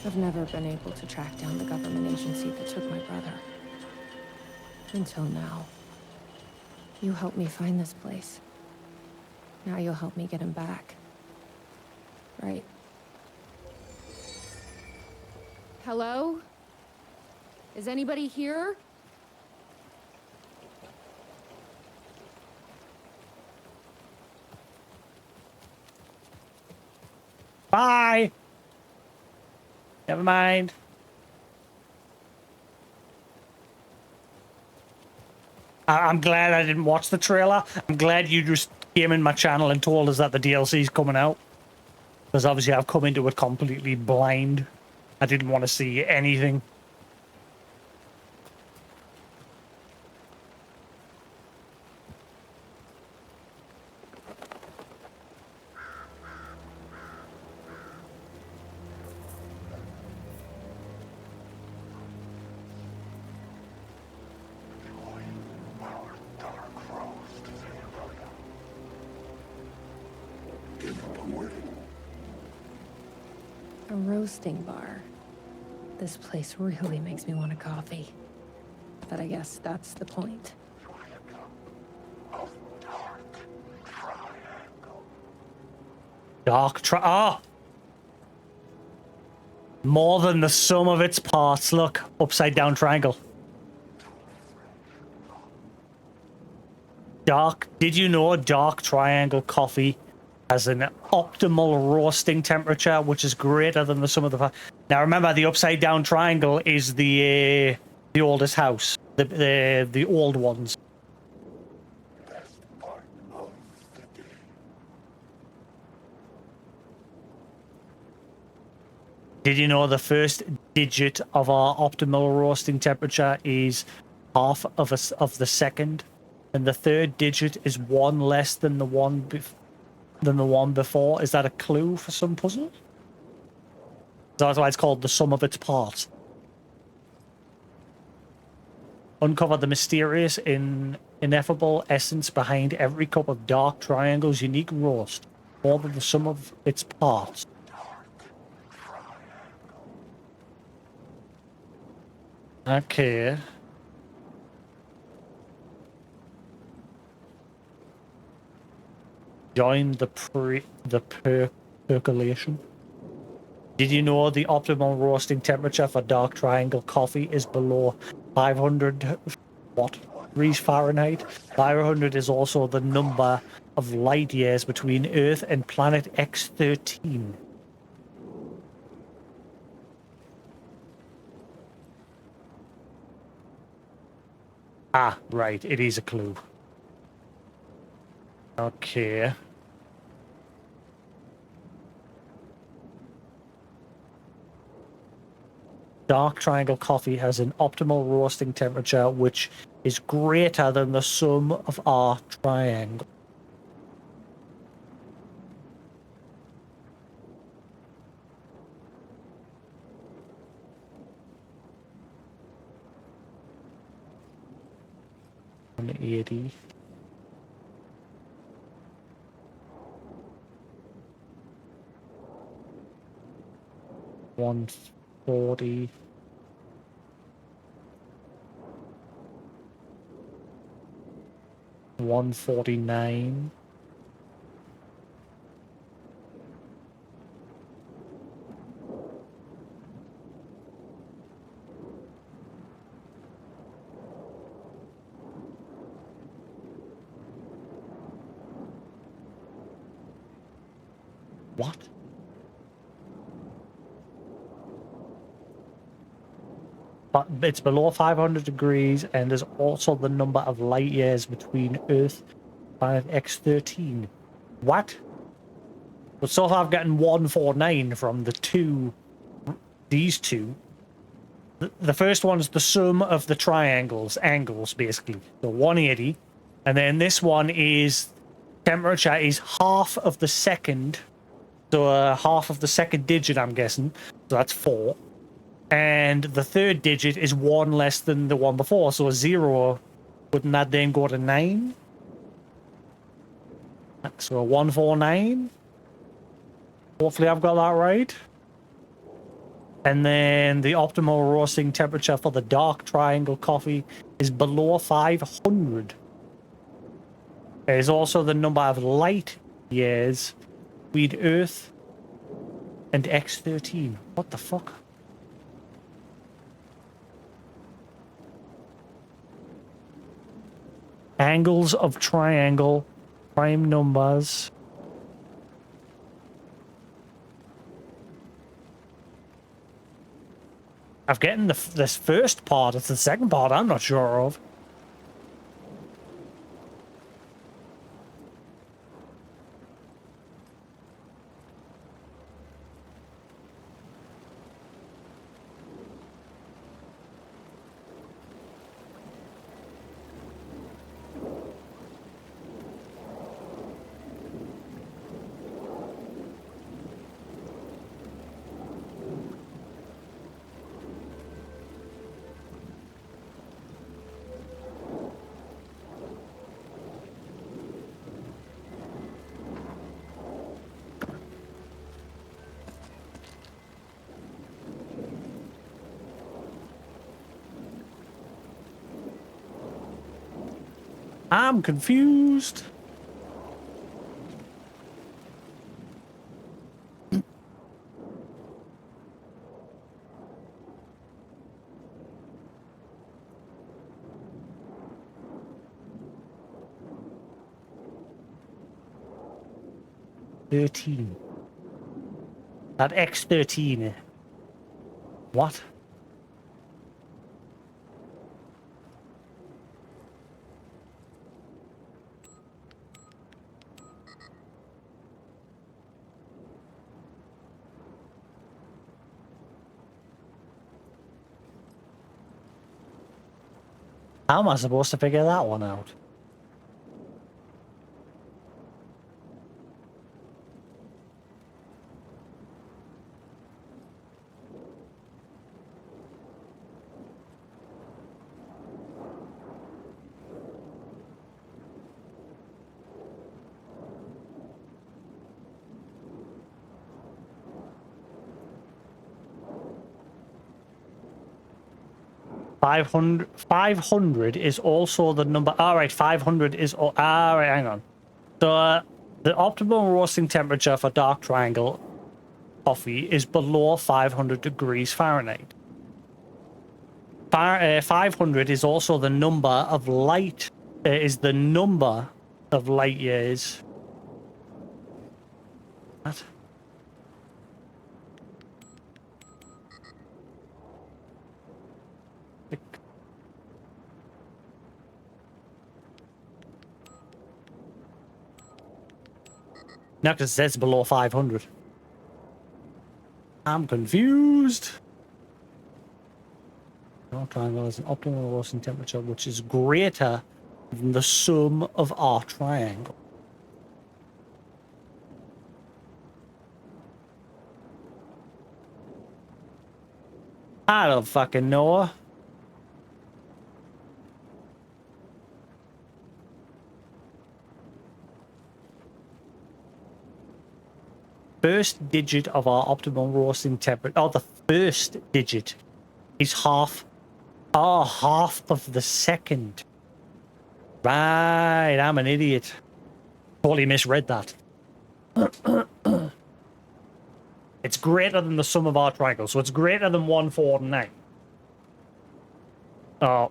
I've never been able to track down the government agency that took my brother. Until now. You helped me find this place. Now you'll help me get him back. Right? Hello? Is anybody here? Bye! Never mind. I'm glad I didn't watch the trailer. I'm glad you just came in my channel and told us that the DLC is coming out. Because obviously I've come into it completely blind. I didn't want to see anything. A roasting bar. This place really makes me want a coffee. But I guess that's the point. Ah! More than the sum of its parts. Look, upside down triangle. Did you know dark triangle coffee has an optimal roasting temperature, which is greater than the sum of the. Now remember, the upside down triangle is the oldest house, the old ones. Did you know the first digit of our optimal roasting temperature is half of the second, and the third digit is one less than the one before? Is that a clue for some puzzle? That's why it's called the sum of its parts. Uncover the mysterious, ineffable essence behind every cup of dark triangle's unique roast, more than the sum of its parts. Okay. Join the percolation. Did you know the optimal roasting temperature for dark triangle coffee is below 500 what? degrees Fahrenheit. 500 is also the number of light years between Earth and planet X13. Ah, right. It is a clue. Okay. Dark triangle coffee has an optimal roasting temperature which is greater than the sum of our triangle. $180. $140. $149. What? But it's below 500 degrees, and there's also the number of light years between Earth and X13. What? But so far I've gotten 149 from these two. The first one is the sum of the angles basically. So 180. And then this one is temperature is half of the second. So half of the second digit, I'm guessing. So that's 4. And the third digit is 1 less than the one before. So 0. Wouldn't that then go to 9? So 149. Hopefully I've got that right. And then the optimal roasting temperature for the dark triangle coffee is below 500. There's also the number of light years between Earth and X13. What the fuck? Angles of triangle, prime numbers. I've gotten this first part. It's the second part I'm not sure of. I'm confused. $13. That X13. What? How am I supposed to figure that one out? Five hundred is also the number. All right, 500 is. All right, hang on. So the optimal roasting temperature for dark triangle coffee is below 500 degrees Fahrenheit. 500 is also the number of light. Is the number of light years. What? No, because it says below 500. I'm confused. Our triangle has an optimal roasting temperature which is greater than the sum of our triangle. I don't fucking know. First digit of our optimal roasting temperature. Oh, the first digit is half. Oh, half of the second. Right, I'm an idiot. Totally misread that. It's greater than the sum of our triangles, so it's greater than 149. Oh,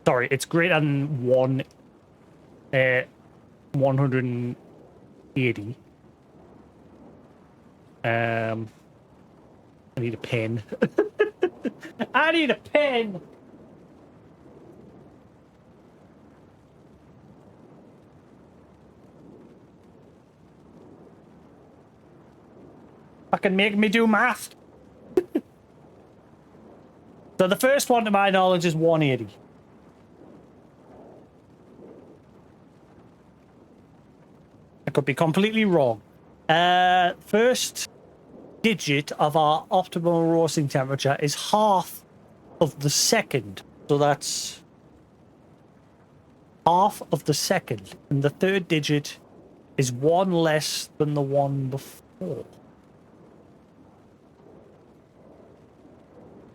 sorry, it's greater than 180. I need a pen. I need a pen. Fucking make me do math. So the first one, to my knowledge, is 180. I could be completely wrong. First digit of our optimal roasting temperature is half of the second. So that's half of the second. And the third digit is one less than the one before.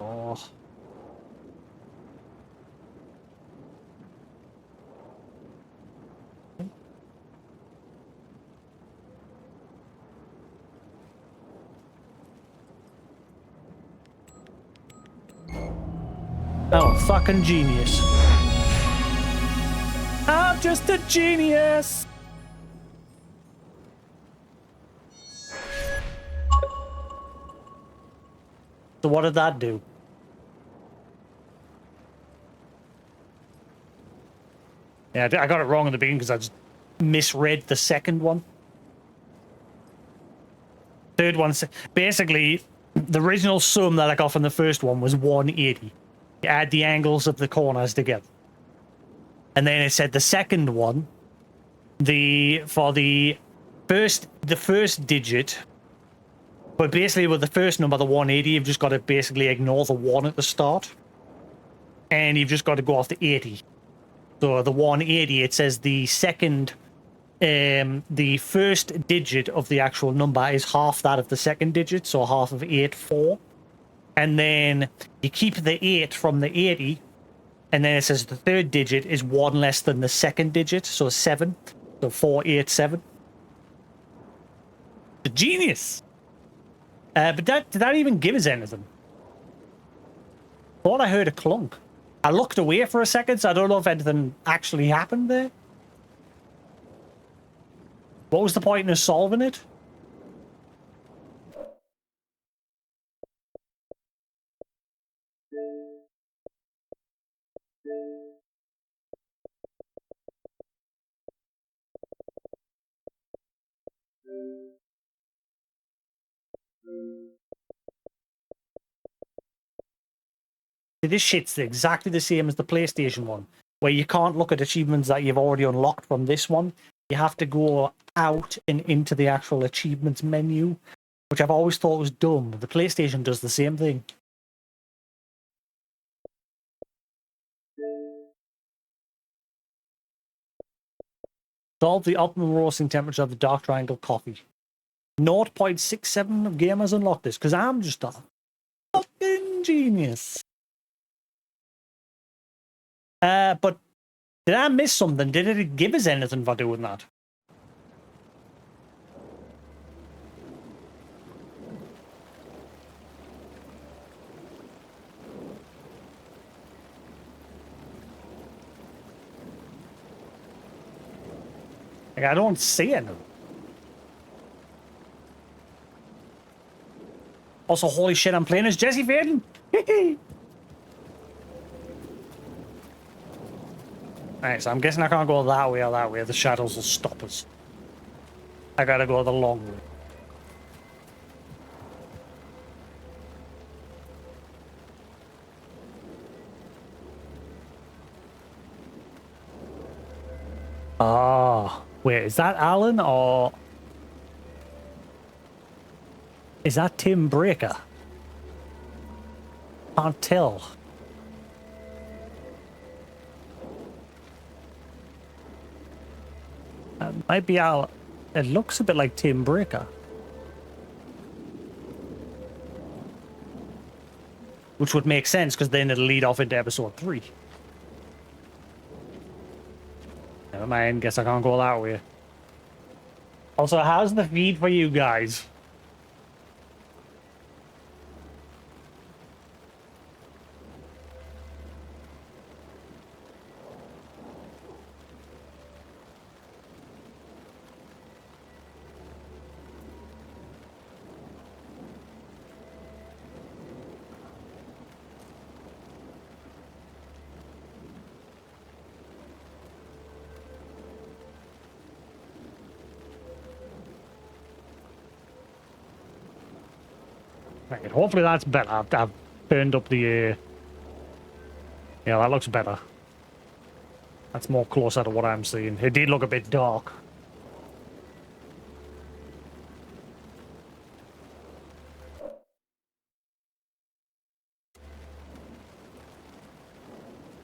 Oh. Oh, fucking genius. I'm just a genius. So what did that do? Yeah, I got it wrong in the beginning because I just misread the second one. Third one, basically, the original sum that I got from the first one was 180. You add the angles of the corners together. And then it said the second one, for the first digit, but basically with the first number, the 180, you've just got to basically ignore the 1 at the start. And you've just got to go off the 80. So the 180, it says the second, the first digit of the actual number is half that of the second digit, so half of 84. And then you keep the 8 from the 80, and then it says the third digit is 1 less than the second digit, so 7. So 487. The genius! But did that even give us anything? Thought I heard a clunk. I looked away for a second, so I don't know if anything actually happened there. What was the point in us solving it? This shit's exactly the same as the PlayStation one, where you can't look at achievements that you've already unlocked from this one. You have to go out and into the actual achievements menu, which I've always thought was dumb. The PlayStation does the same thing. Solve the optimal roasting temperature of the dark triangle coffee. 0.67 of gamers unlock this, because I'm just a fucking genius. But did I miss something? Did it give us anything for doing that? Like, I don't see anything. Also, holy shit, I'm playing as Jesse Faden. Alright, so I'm guessing I can't go that way or that way. The shadows will stop us. I gotta go the long way. Ah, wait, is that Alan or is that Tim Breaker? Can't tell. Might be Alan. It looks a bit like Tim Breaker. Which would make sense because then it'll lead off into episode 3. Never mind, guess I can't go that way. Also, how's the feed for you guys? Right, hopefully that's better. I've turned up the... Yeah, that looks better. That's more closer to what I'm seeing. It did look a bit dark.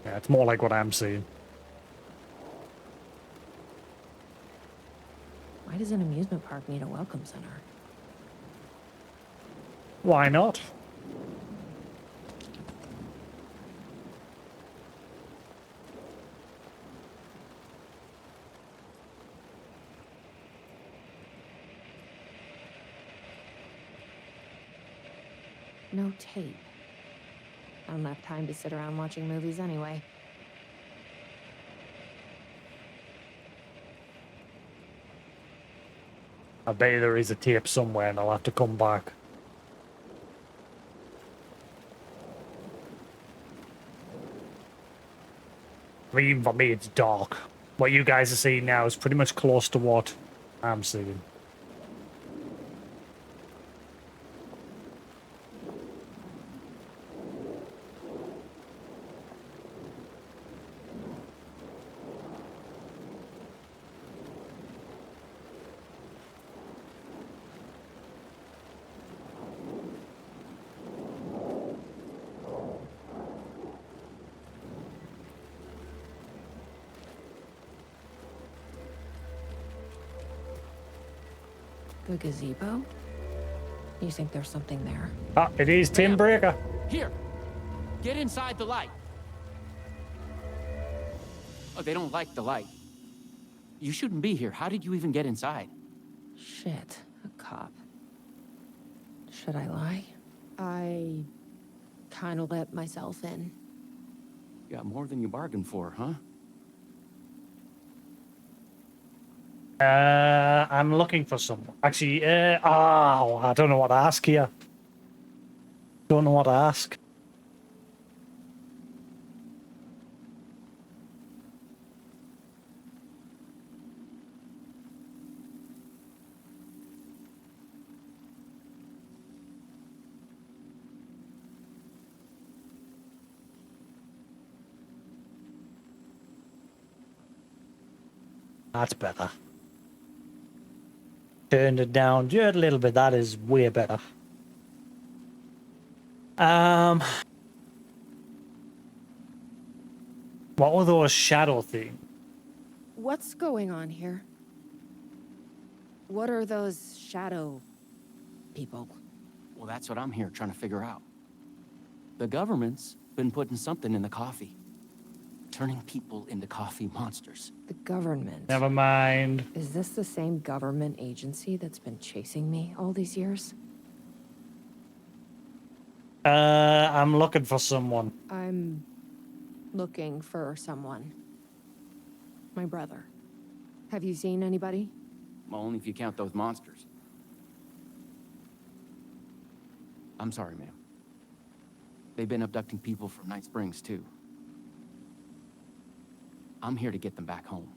Yeah, it's more like what I'm seeing. Why does an amusement park need a welcome center? Why not? No tape. I don't have time to sit around watching movies anyway. I bet there is a tape somewhere and I'll have to come back. I mean, even for me, it's dark. What you guys are seeing now is pretty much close to what I'm seeing. The gazebo? You think there's something there? Ah, it is Tim Breaker. Here, get inside the light. Oh, they don't like the light. You shouldn't be here. How did you even get inside? Shit, a cop. Should I lie? I kind of let myself in. Got more than you bargained for, huh? I'm looking for someone. Actually, I don't know what to ask here. Don't know what to ask. That's better. Turned it down just a little bit. That is way better. What were those shadow things? What's going on here? What are those shadow people? Well, that's what I'm here trying to figure out. The government's been putting something in the coffee. Turning people into coffee monsters. The government. Never mind. Is this the same government agency that's been chasing me all these years? I'm looking for someone. I'm looking for someone. My brother. Have you seen anybody? Well, only if you count those monsters. I'm sorry, ma'am. They've been abducting people from Night Springs, too. I'm here to get them back home.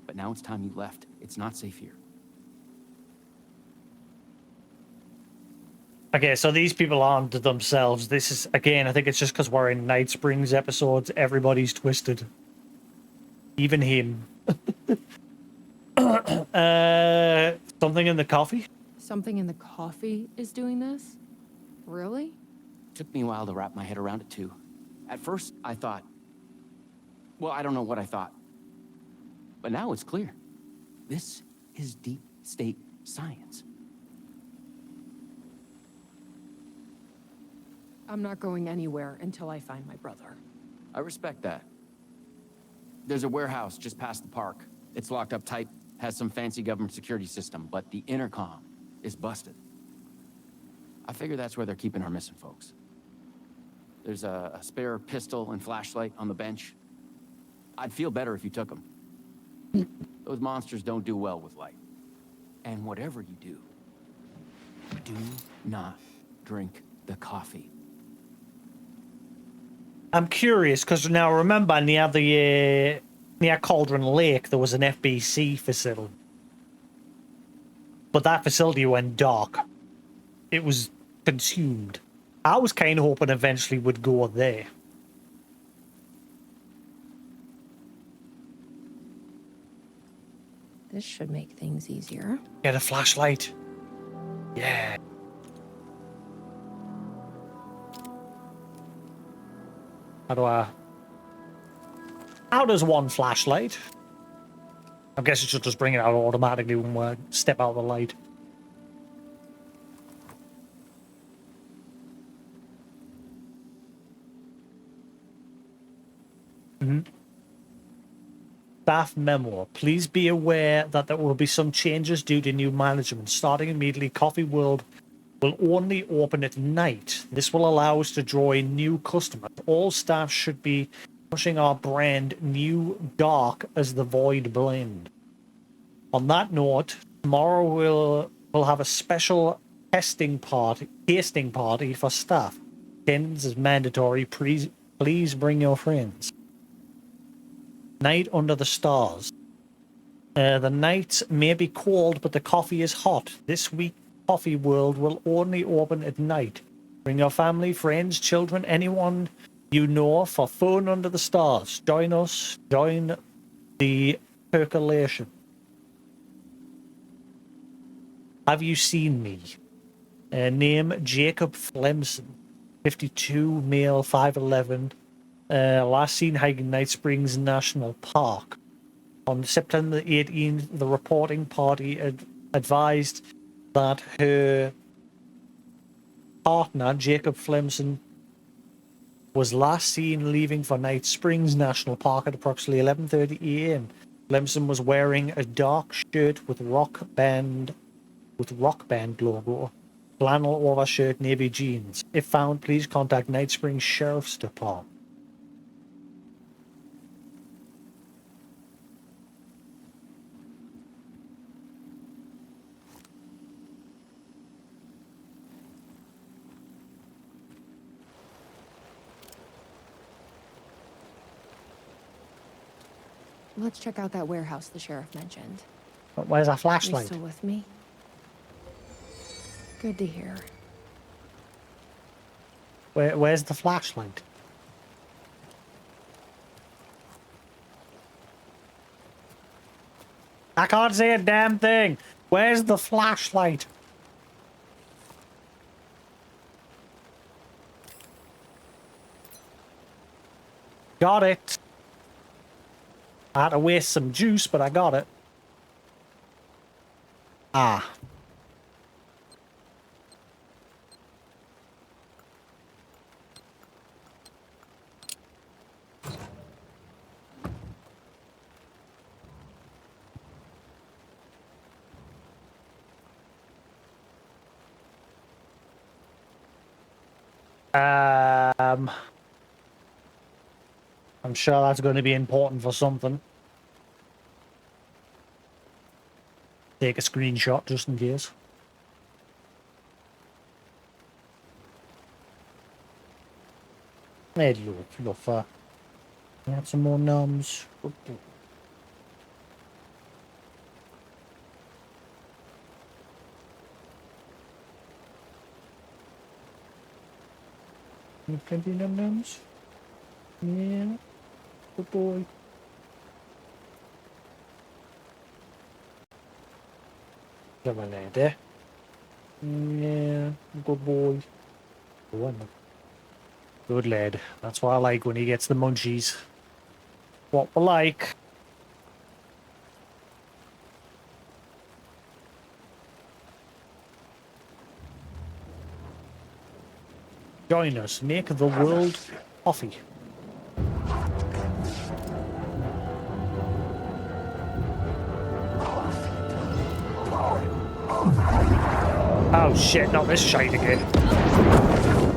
But now it's time you left. It's not safe here. Okay, so these people aren't themselves. This is, again, I think it's just because we're in Night Springs episodes. Everybody's twisted. Even him. Something in the coffee? Something in the coffee is doing this? Really? Took me a while to wrap my head around it, too. At first, I thought... Well, I don't know what I thought. But now it's clear. This is deep state science. I'm not going anywhere until I find my brother. I respect that. There's a warehouse just past the park. It's locked up tight, has some fancy government security system, but the intercom is busted. I figure that's where they're keeping our missing folks. There's a spare pistol and flashlight on the bench. I'd feel better if you took them. Those monsters don't do well with light. And whatever you do not drink the coffee. I'm curious, because now remember near Cauldron Lake, there was an FBC facility. But that facility went dark. It was consumed. I was kind of hoping eventually would go there. This should make things easier. Get a flashlight. Yeah. How does one flashlight? I guess it should just bring it out automatically when we step out of the light. Staff memo. Please be aware that there will be some changes due to new management. Starting immediately, Coffee World will only open at night. This will allow us to draw in new customers. All staff should be pushing our brand New Dark as the Void blend. On that note, tomorrow we'll have a special tasting party for staff. Attendance is mandatory. Please bring your friends. Night under the stars. The nights may be cold, but the coffee is hot. This week, Coffee World will only open at night. Bring your family, friends, children, anyone you know for fun under the stars. Join us. Join the percolation. Have you seen me? Name Jacob Flemson. 52, male, 5'11". Last seen hiking Night Springs National Park. On September 18th, the reporting party advised that her partner, Jacob Flemson, was last seen leaving for Night Springs National Park at approximately 11:30 a.m. Flemson was wearing a dark shirt with rock band logo, flannel overshirt, navy jeans. If found, please contact Night Springs Sheriff's Department. Let's check out that warehouse the sheriff mentioned. But where's our You flashlight? still with me? Good to hear. Where's the flashlight? I can't see a damn thing. Where's the flashlight? Got it. I had to waste some juice, but I got it. Ah. I'm sure that's going to be important for something. take a screenshot just in case. Hello, Fluffer. You have some more gnomes. You plenty of gnomes? Yeah. Good boy. Come on there. Yeah, good boy. Good lad. That's what I like when he gets the munchies. What we like. Join us. Make the world coffee. Oh shit, not this shite again.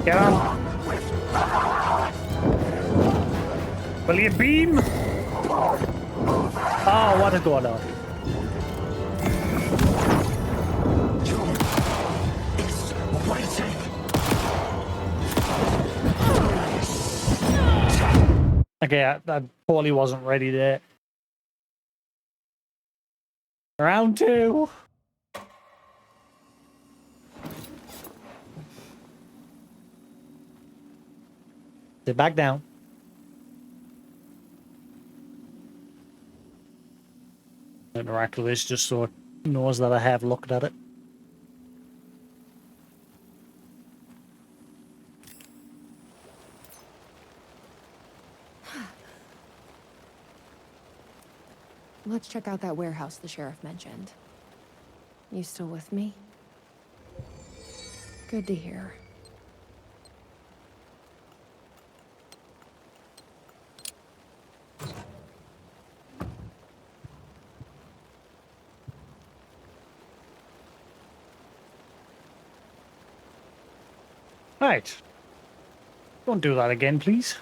Get on. Will you beam? Oh, what is going on? Okay, I totally wasn't ready there. Round 2. Sit back down. Interact with this just so it knows that I have looked at it. Let's check out that warehouse the sheriff mentioned. You still with me? Good to hear. Right. Don't do that again, please.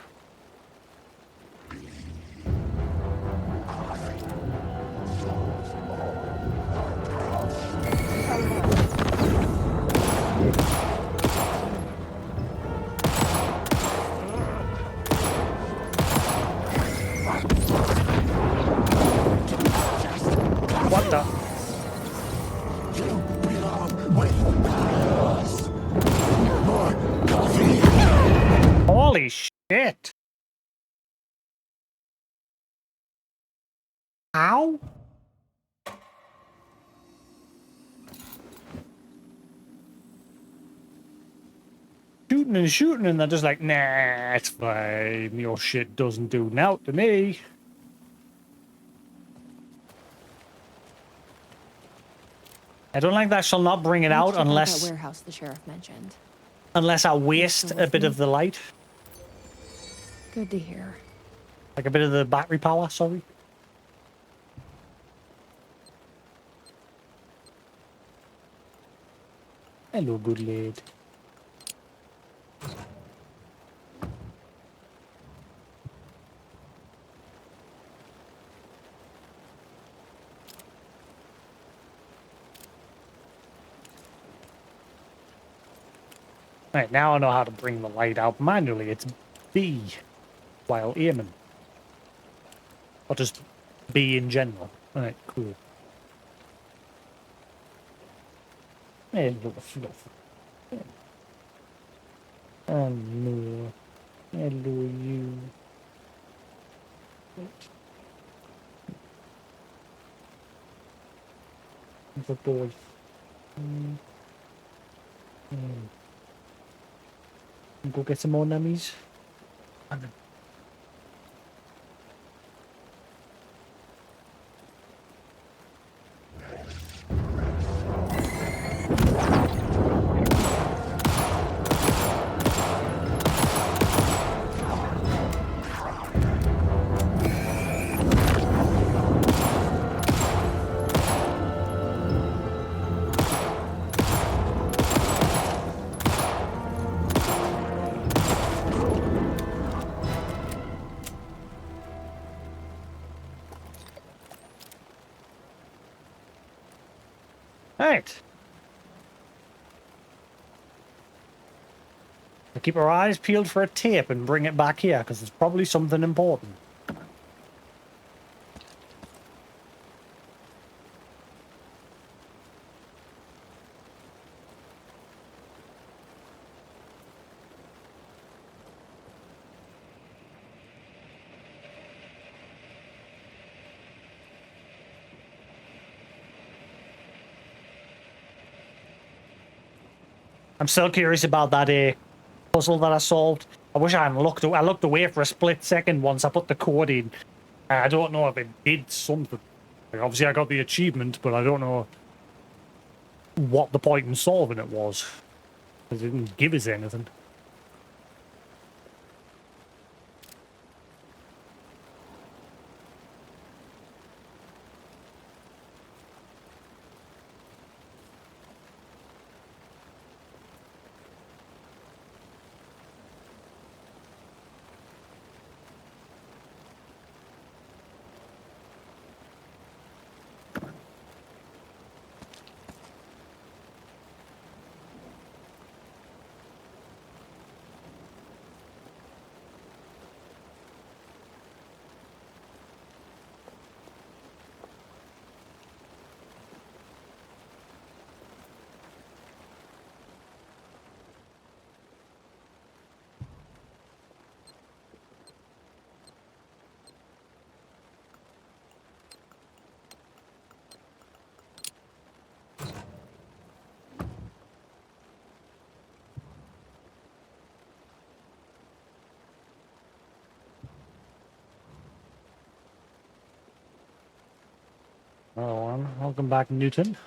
What the? Holy shit! Ow! Shooting, and they're just like, nah, it's fine. Your shit doesn't do now to me. I don't like that. Shall not bring it out unless that warehouse the sheriff mentioned. Unless I waste a bit of the light. Good to hear. Like a bit of the battery power, sorry. Hello, good lad. Right, now I know how to bring the light out manually. It's B while aiming. Or just B in general. Alright, cool. Hello, fluff. Oh no. Hello, you. The boy. Go get some more nummies. I keep our eyes peeled for a tape and bring it back here, because it's probably something important. I'm still curious about that puzzle that I solved. I wish I hadn't looked. I looked away for a split second once I put the code in. I don't know if it did something. Like, obviously, I got the achievement, but I don't know what the point in solving it was. It didn't give us anything. Oh, welcome back, Newton.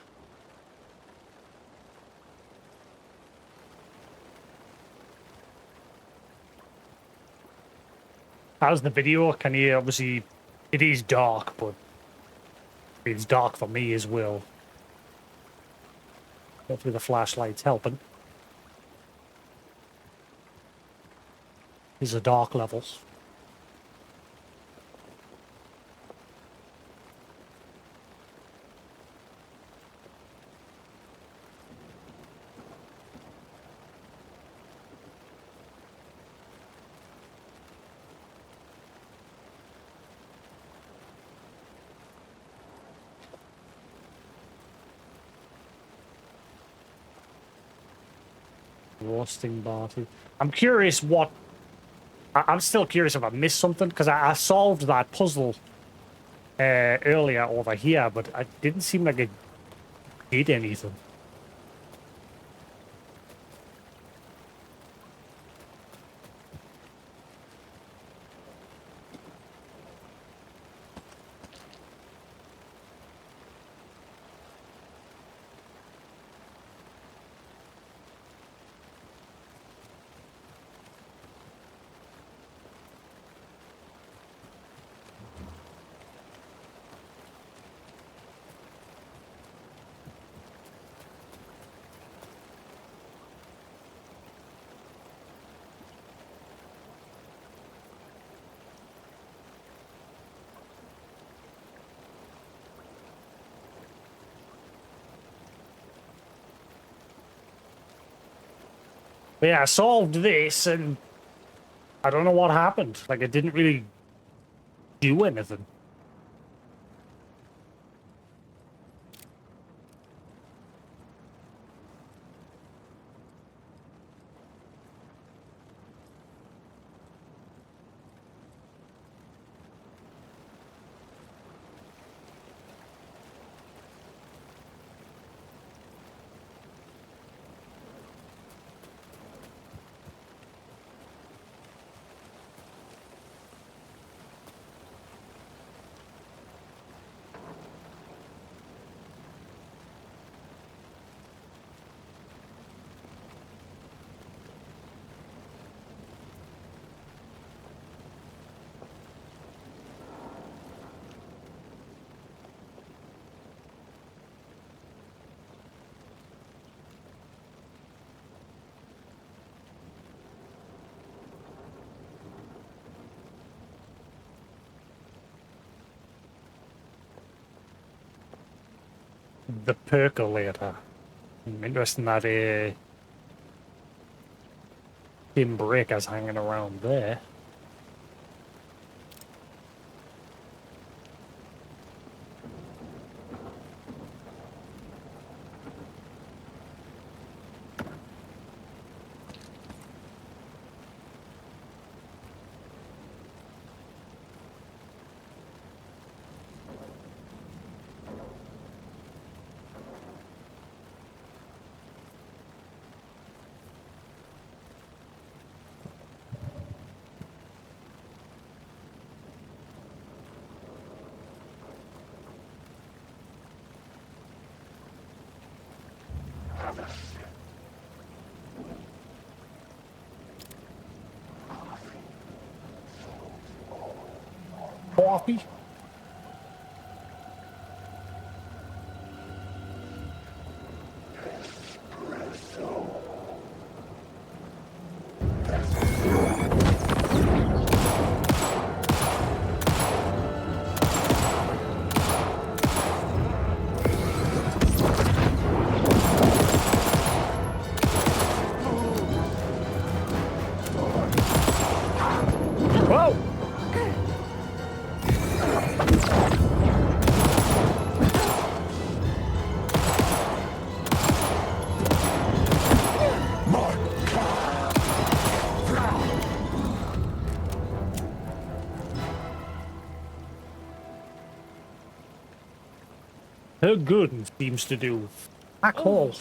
How's the video? Can you obviously... It is dark, but it's dark for me as well. Hopefully the flashlight's helping. These are dark levels. Roasting party. I'm curious what... I'm still curious if I missed something, because I solved that puzzle earlier over here, but it didn't seem like it did anything. But yeah, I solved this, and I don't know what happened. Like, it didn't really do anything. The percolator. Interesting that Tim breakers hanging around there. Coffee? Whoa! Her good seems to do fuck all.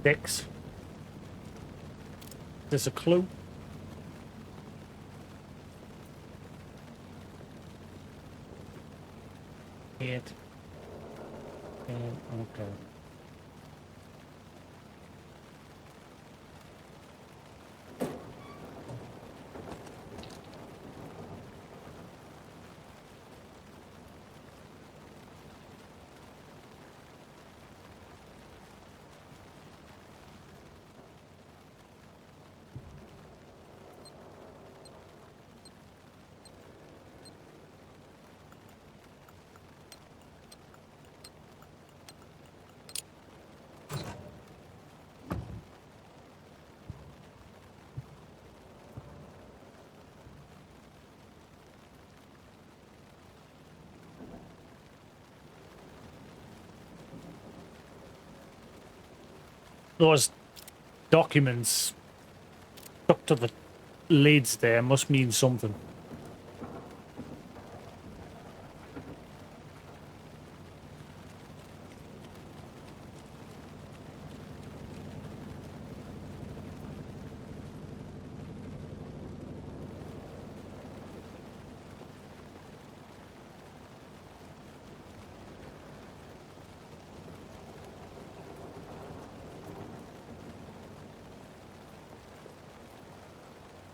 Six. There's a clue. Eight. And okay. Those documents stuck to the lids there must mean something.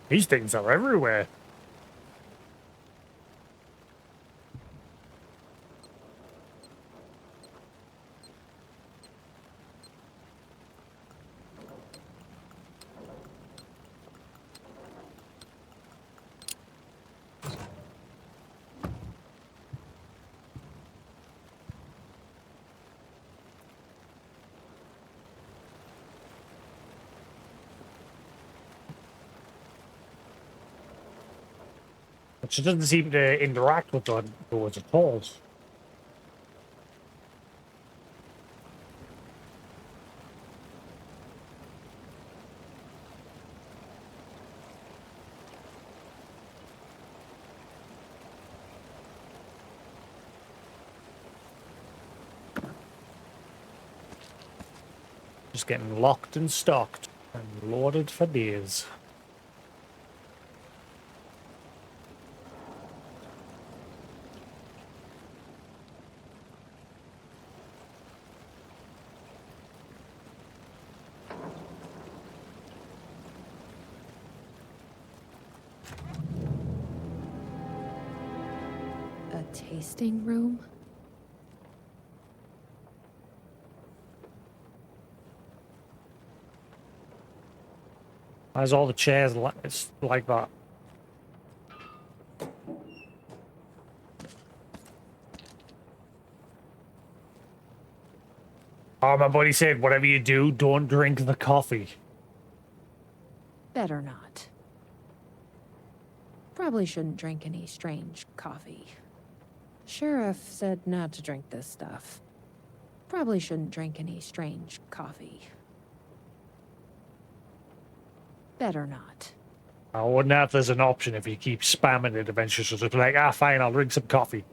These things are everywhere. But she doesn't seem to interact with those at all. Just getting locked and stocked and loaded for days. tasting room? Why's all the chairs it's like that? Oh, my buddy said, whatever you do, don't drink the coffee. Better not. Probably shouldn't drink any strange coffee. Sheriff said not to drink this stuff. Probably shouldn't drink any strange coffee. Better not. I wouldn't have there's an option if you keep spamming it eventually. So just be like, ah, fine, I'll drink some coffee.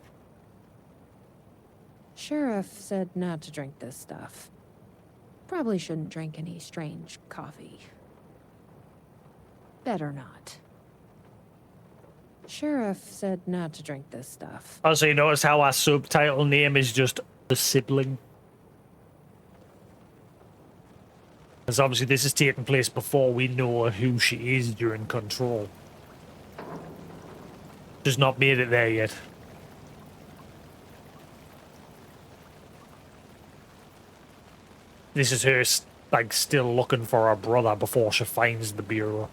Sheriff said not to drink this stuff. Probably shouldn't drink any strange coffee. Better not. Sheriff said not to drink this stuff. Also, you notice how our subtitle name is just The Sibling? Because obviously this is taking place before we know who she is during Control. Just not made it there yet. This is her, like, still looking for her brother before she finds the bureau.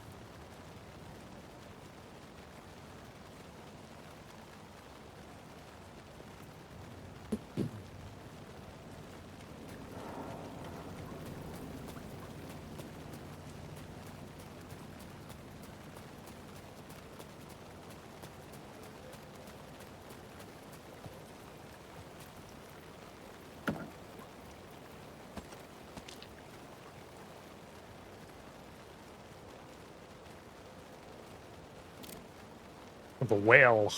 The whale.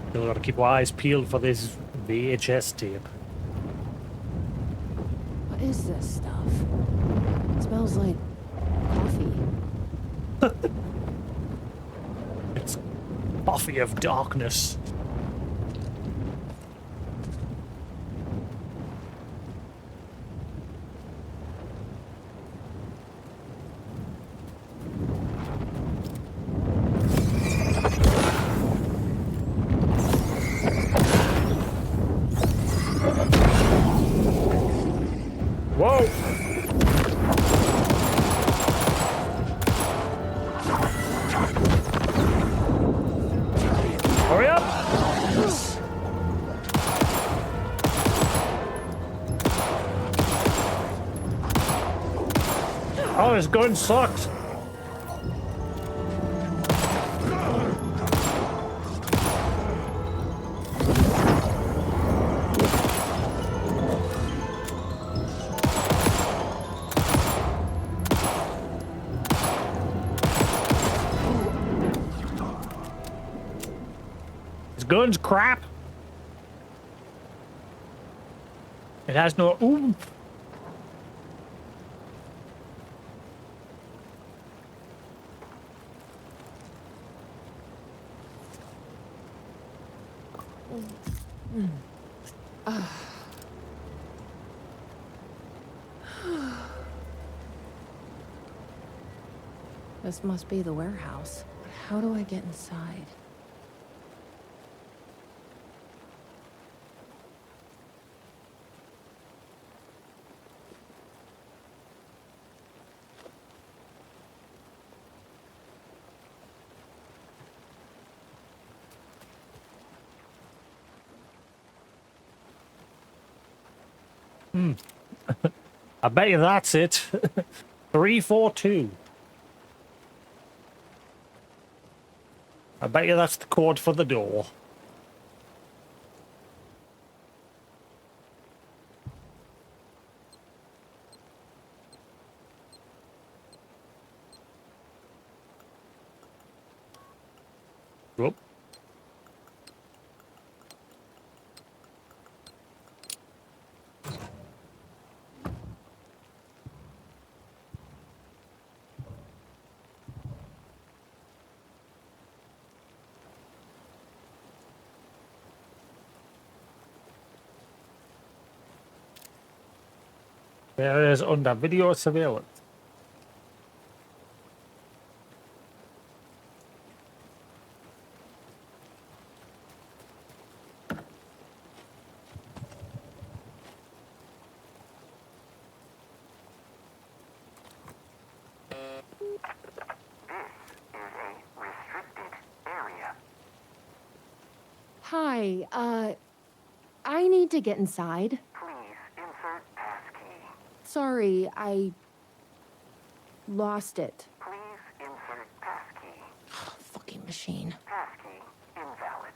Still gotta keep our eyes peeled for this VHS tape. What is this stuff? It smells like coffee. It's coffee of darkness. Whoa! Hurry up! Oh, this gun sucks. Gun's crap. It has no oomph. This must be the warehouse. But how do I get inside? I bet you that's it. 342. I bet you that's the code for the door. Whoop. There it is under video surveillance. Hi, I need to get inside. Please insert passkey. Sorry, I lost it. Please insert passkey. Fucking machine. Passkey invalid.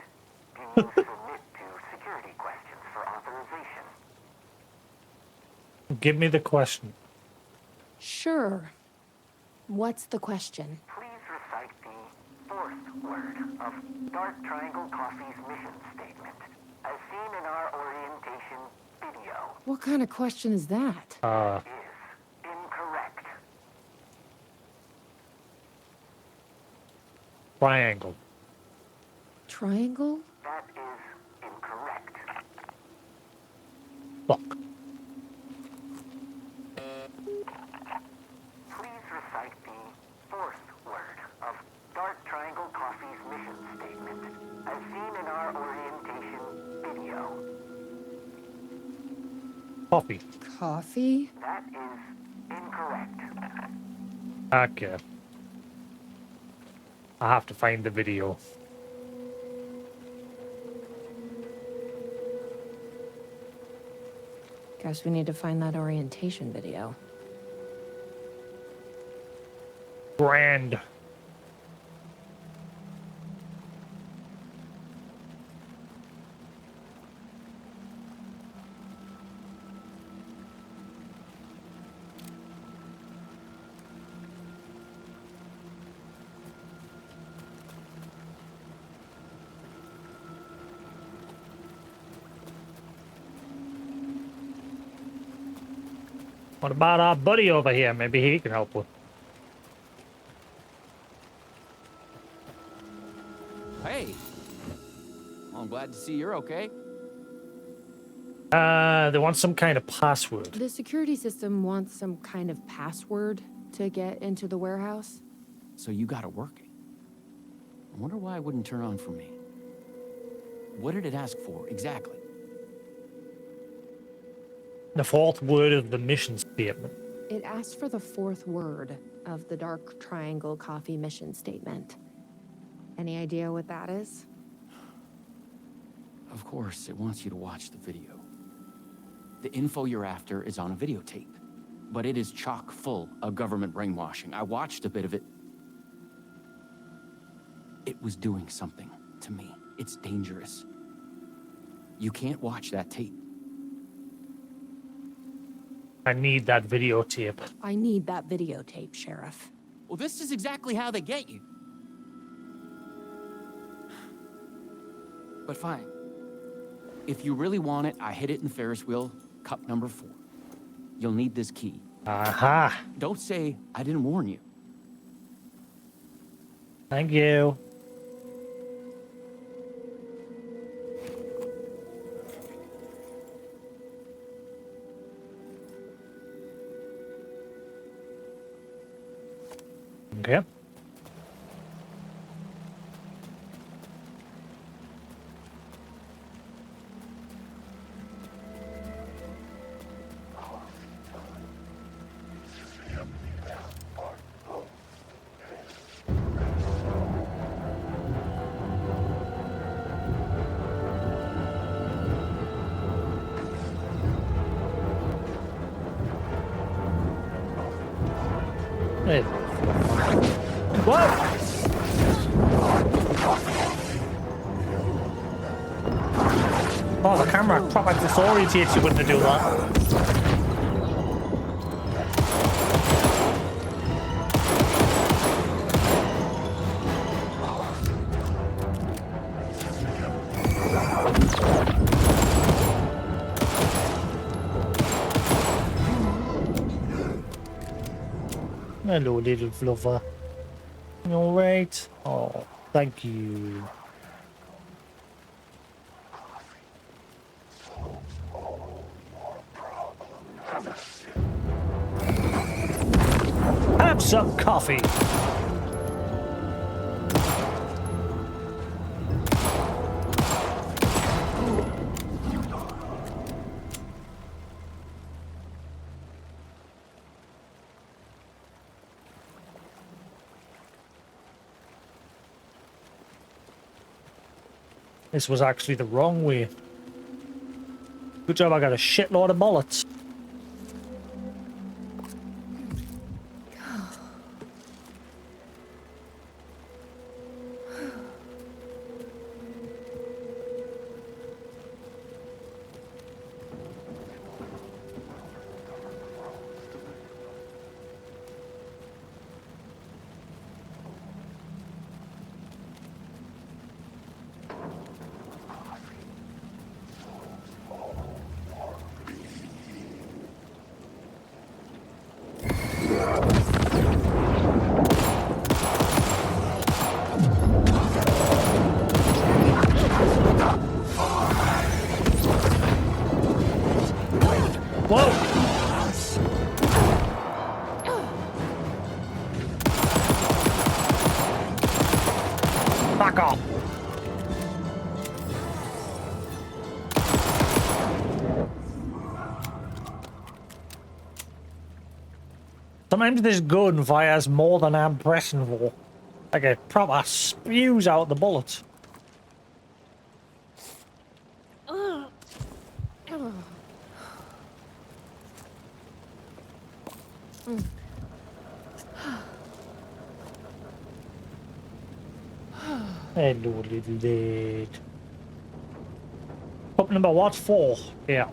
Do you submit to security questions for authorization? Give me the question. Sure. What's the question? Please recite the fourth word of Dark Triangle Coffee's mission statement, as seen in our orientation video. What kind of question is that? Is incorrect. Triangle. Triangle? That is incorrect. Fuck. Please recite the fourth word of Dark Triangle Coffee's mission statement, as seen in our orientation video. Coffee. Coffee? That is incorrect. Okay. I have to find the video. Guess we need to find that orientation video. Grand. What about our buddy over here? Maybe he can help with. Hey. Well, I'm glad to see you're okay. They want some kind of password. The security system wants some kind of password to get into the warehouse. So you got it working. I wonder why it wouldn't turn on for me. What did it ask for, exactly? The fourth word of the mission statement. It asked for the fourth word of the Dark Triangle Coffee mission statement. Any idea what that is? Of course, it wants you to watch the video. The info you're after is on a videotape, but it is chock full of government brainwashing. I watched a bit of it. It was doing something to me. It's dangerous. You can't watch that tape. I need that videotape. I need that videotape, Sheriff. Well, this is exactly how they get you. But fine. If you really want it, I hid it in the Ferris wheel, cup number 4. You'll need this key. Aha. Don't say I didn't warn you. Thank you. Okay. Hey. What? Oh, the camera proper disorientates you when they do that. Hello, little fluffer. You alright? Oh, thank you. Have some coffee. This was actually the wrong way. Good job I got a shitload of bullets. Whoa! Back off! Sometimes this gun fires more than I'm pressing for. Like it proper spews out the bullets. Hello, little dad. Pop number what? 4. Yeah.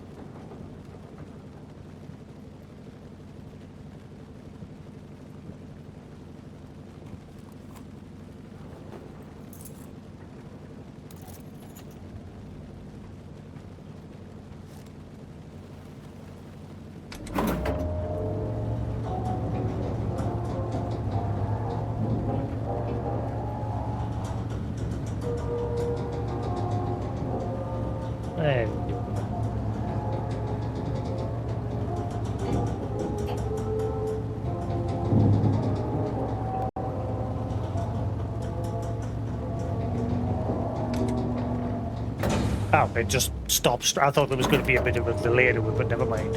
Oh, it just stops. I thought there was going to be a bit of a delay to it, but never mind.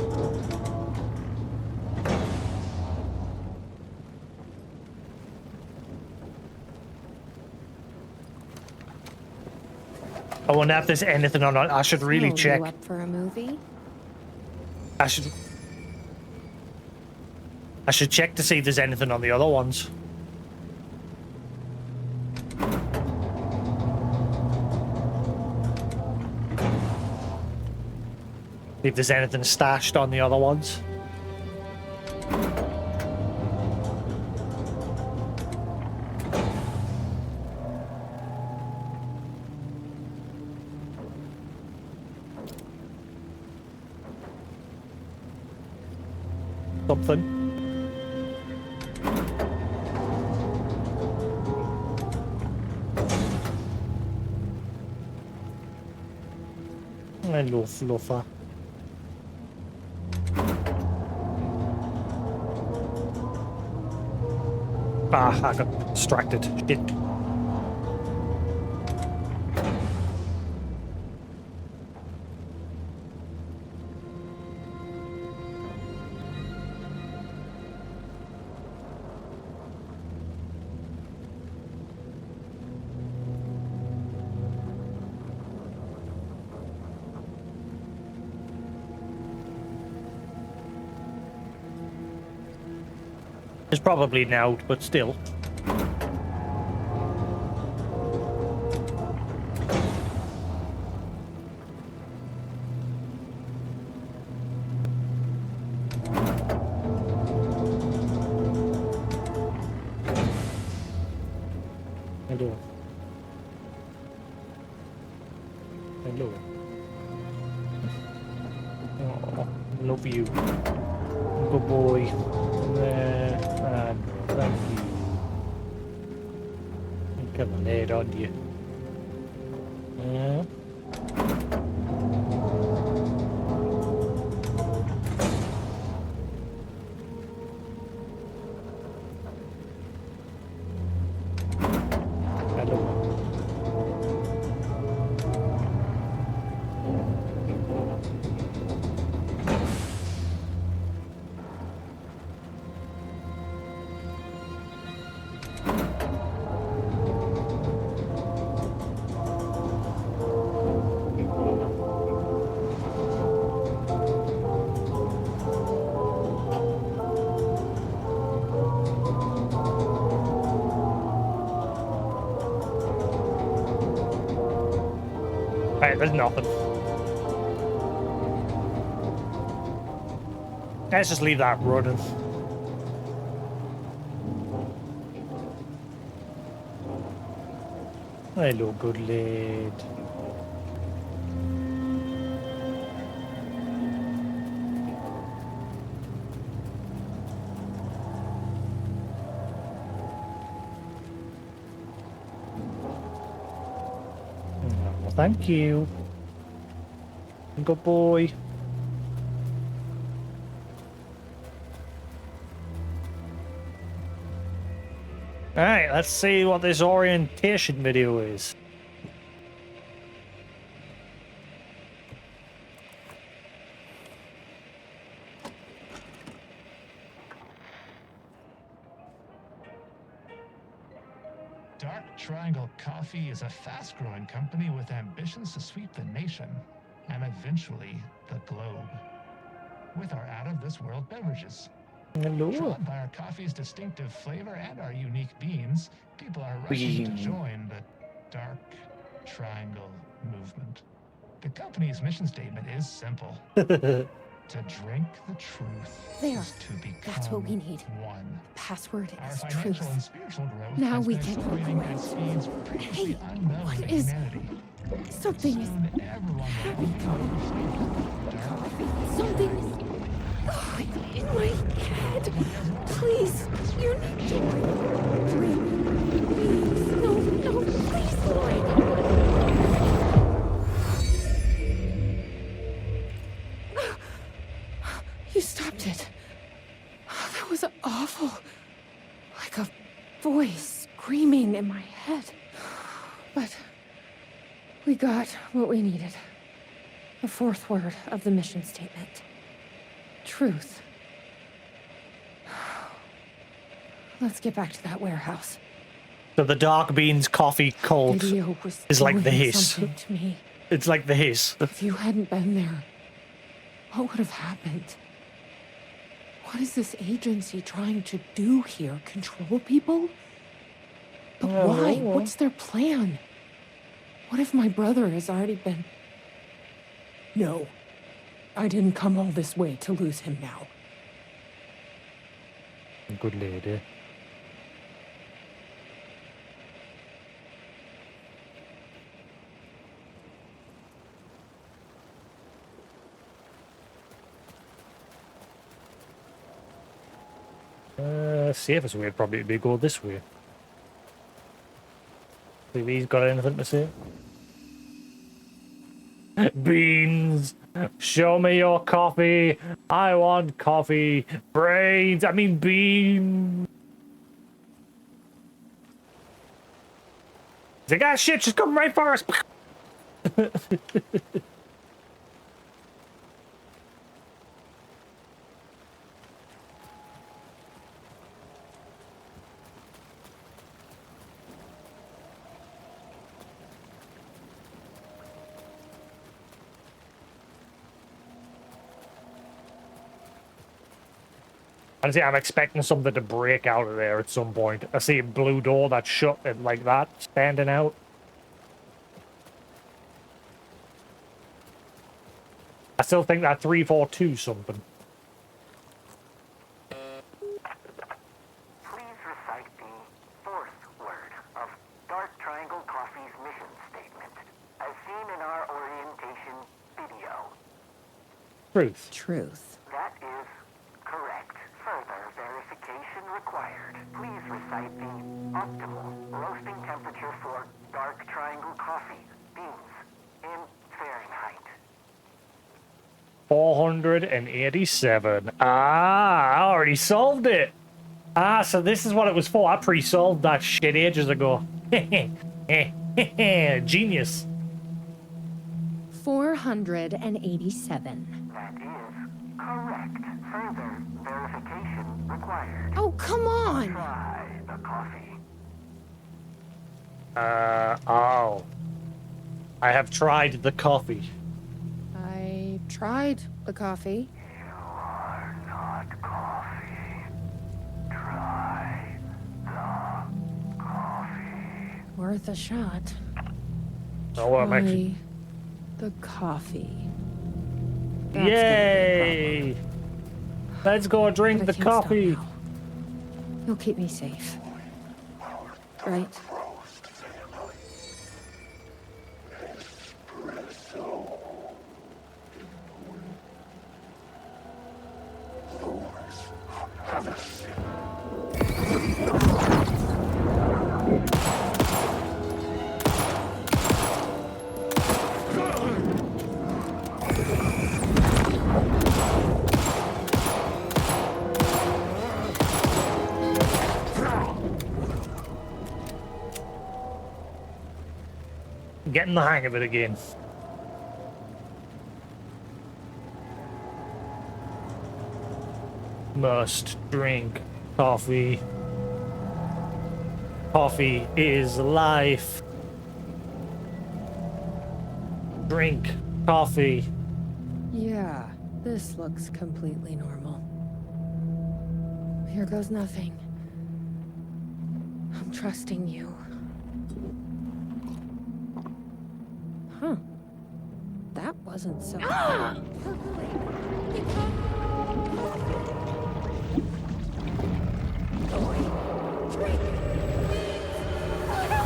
I wonder if there's anything on it. I should really check. You up for a movie? I should check to see if there's anything on the other ones. If there's anything stashed on the other ones. Something. Hello, fluffer. Ah, I got distracted. Shit. It's probably an out, but still. Hello. Hello. Oh, love you. Good boy. And thank you. Come on, lay it on you. Yeah. Right, there's nothing. Let's just leave that running. Hello, good lad. Oh, thank you. Good boy. Alright, let's see what this orientation video is. Dark Triangle Coffee is a fast-growing company with ambitions to sweep the nation and eventually the globe with our out-of-this-world beverages. Hello. Drawn by our coffee's distinctive flavor and our unique beans, people are rushing to join the Dark Triangle movement. The company's mission statement is simple. To drink the truth There. is to become That's what we need. one. Password Our is financial truth. and spiritual growth Now has we been can accelerating at operate. speeds previously Hey, unknown what to is- humanity. Something is Soon everyone will be something is in my head. Please, you need to drink. Please, no, please, Lord. You stopped it. That was awful. Like a voice screaming in my head. But we got what we needed. The fourth word of the mission statement. Truth. Let's get back to that warehouse. So the Dark Beans coffee cult Video was is like the doing hiss. something to me. It's like the hiss. If you hadn't been there, what would have happened? What is this agency trying to do here? Control people? But why? What's their plan? What if my brother has already been... No. I didn't come all this way to lose him now. Good lady. Safest way would probably be go this way. See if he's got anything to say. Beans! Show me your coffee! I want coffee! Brains! I mean beans! He's like, ah shit, she's coming right for us! Honestly, I'm expecting something to break out of there at some point. I see a blue door that's shut and like that, standing out. I still think that 342 something. Please recite the fourth word of Dark Triangle Coffee's mission statement, as seen in our orientation video. Truth. Truth. That is correct. Further verification required. Please recite the optimal roasting temperature for Dark Triangle Coffee beans in Fahrenheit. 487. Ah, I already solved it. Ah, so this is what it was for. I pre-solved that shit ages ago. Genius. 487. That is correct. Further verification required. Oh, come on! Try the coffee. Oh. I have tried the coffee. I tried the coffee. You are not coffee. Try the coffee. Worth a shot. Oh, what makes Try the coffee. That's Yay! Let's go drink But I the can't stop coffee. now. You'll keep me safe. Right? Getting the hang of it again. Must drink coffee. Coffee is life. Drink coffee. Yeah, this looks completely normal. Here goes nothing. I'm trusting you. Huh. That wasn't so...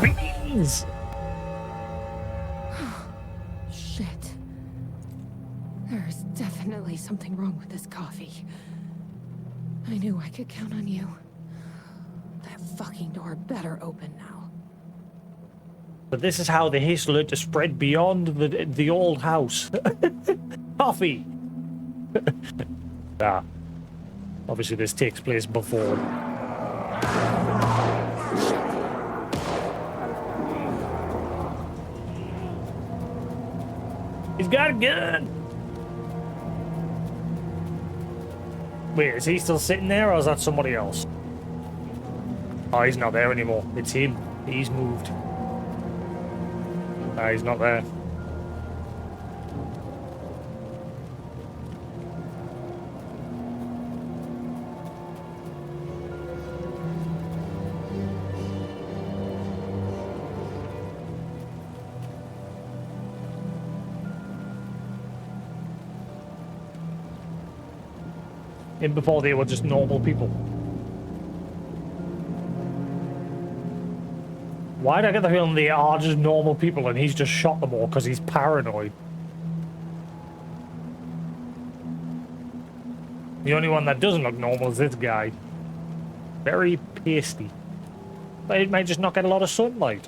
Beans! Shit. There's definitely something wrong with this coffee. I knew I could count on you. That fucking door better open now. But this is how the history learned to spread beyond the old house. Coffee! Ah. Obviously this takes place before. He's got a gun! Wait, is he still sitting there or is that somebody else? Oh, he's not there anymore. It's him. He's moved. Ah, he's not there. And before they were just normal people. Why do I get the feeling they are just normal people and he's just shot them all because he's paranoid? The only one that doesn't look normal is this guy. Very pasty. But it might just not get a lot of sunlight.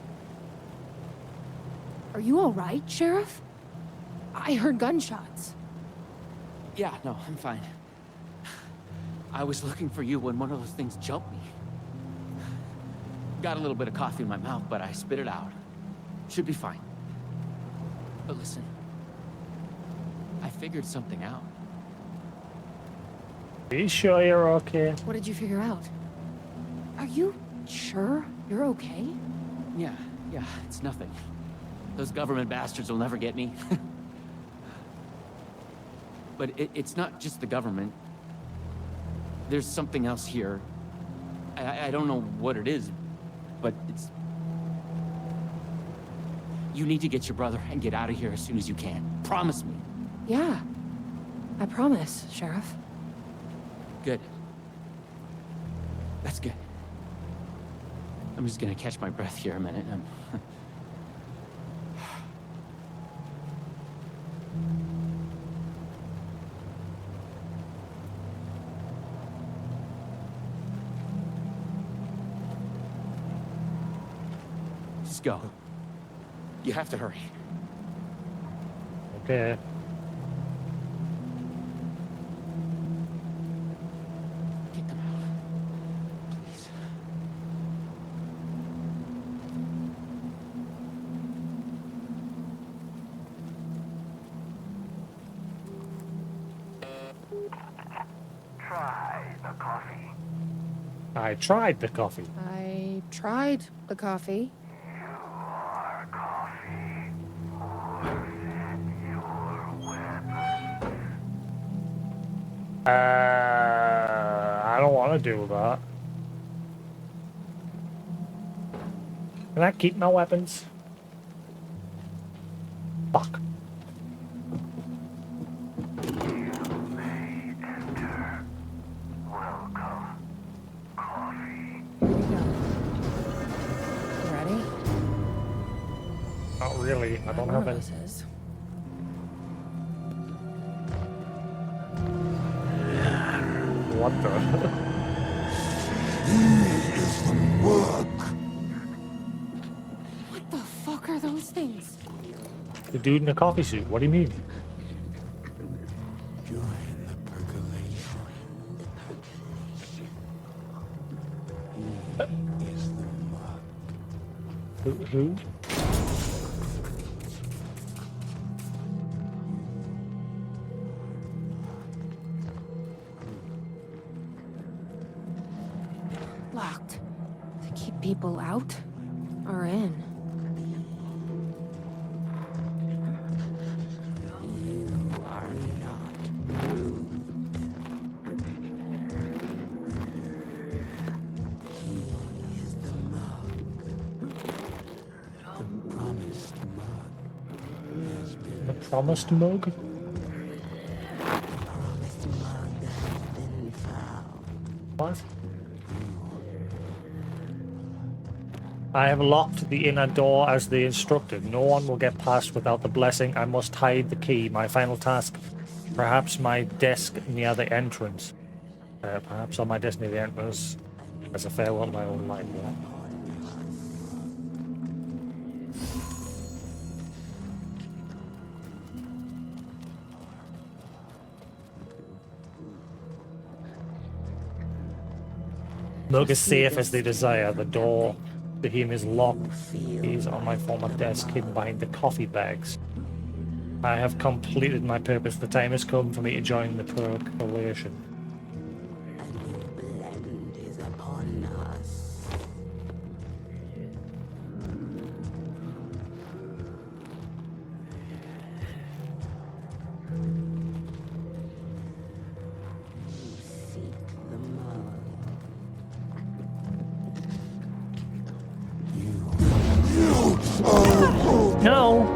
Are you all right, Sheriff? I heard gunshots. Yeah, no, I'm fine. I was looking for you when one of those things jumped me. Got a little bit of coffee in my mouth, but I spit it out. Should be fine. But listen, I figured something out. Are you sure you're okay? What did you figure out? Are you sure you're okay? Yeah, it's nothing. Those government bastards will never get me. But it's not just the government. There's something else here. I don't know what it is, but it's... You need to get your brother and get out of here as soon as you can. Promise me. Yeah, I promise, Sheriff. Good. That's good. I'm just gonna catch my breath here a minute. Just go. You have to hurry. Okay. Get them out. Please. Try the coffee. I tried the coffee. I tried the coffee. Your coffee. Or is it your weapon? I don't want to do that. Can I keep my weapons? Fuck. You may enter. Welcome. Coffee. Here we go. You ready? Not really. I don't One have of any. us is. What the? What the fuck are those things? The dude in the coffee suit. What do you mean? Who? Locked. To keep people out or in. The promised mug? What? I have locked the inner door as they instructed. No one will get past without the blessing. I must hide the key. My final task. Perhaps my desk near the entrance. Perhaps on my desk near the entrance. As a farewell to my own life. Yeah. Look as safe as they desire. The door to him is locked. He is on my former desk, hidden behind the coffee bags. I have completed my purpose. The time has come for me to join the percolation. No!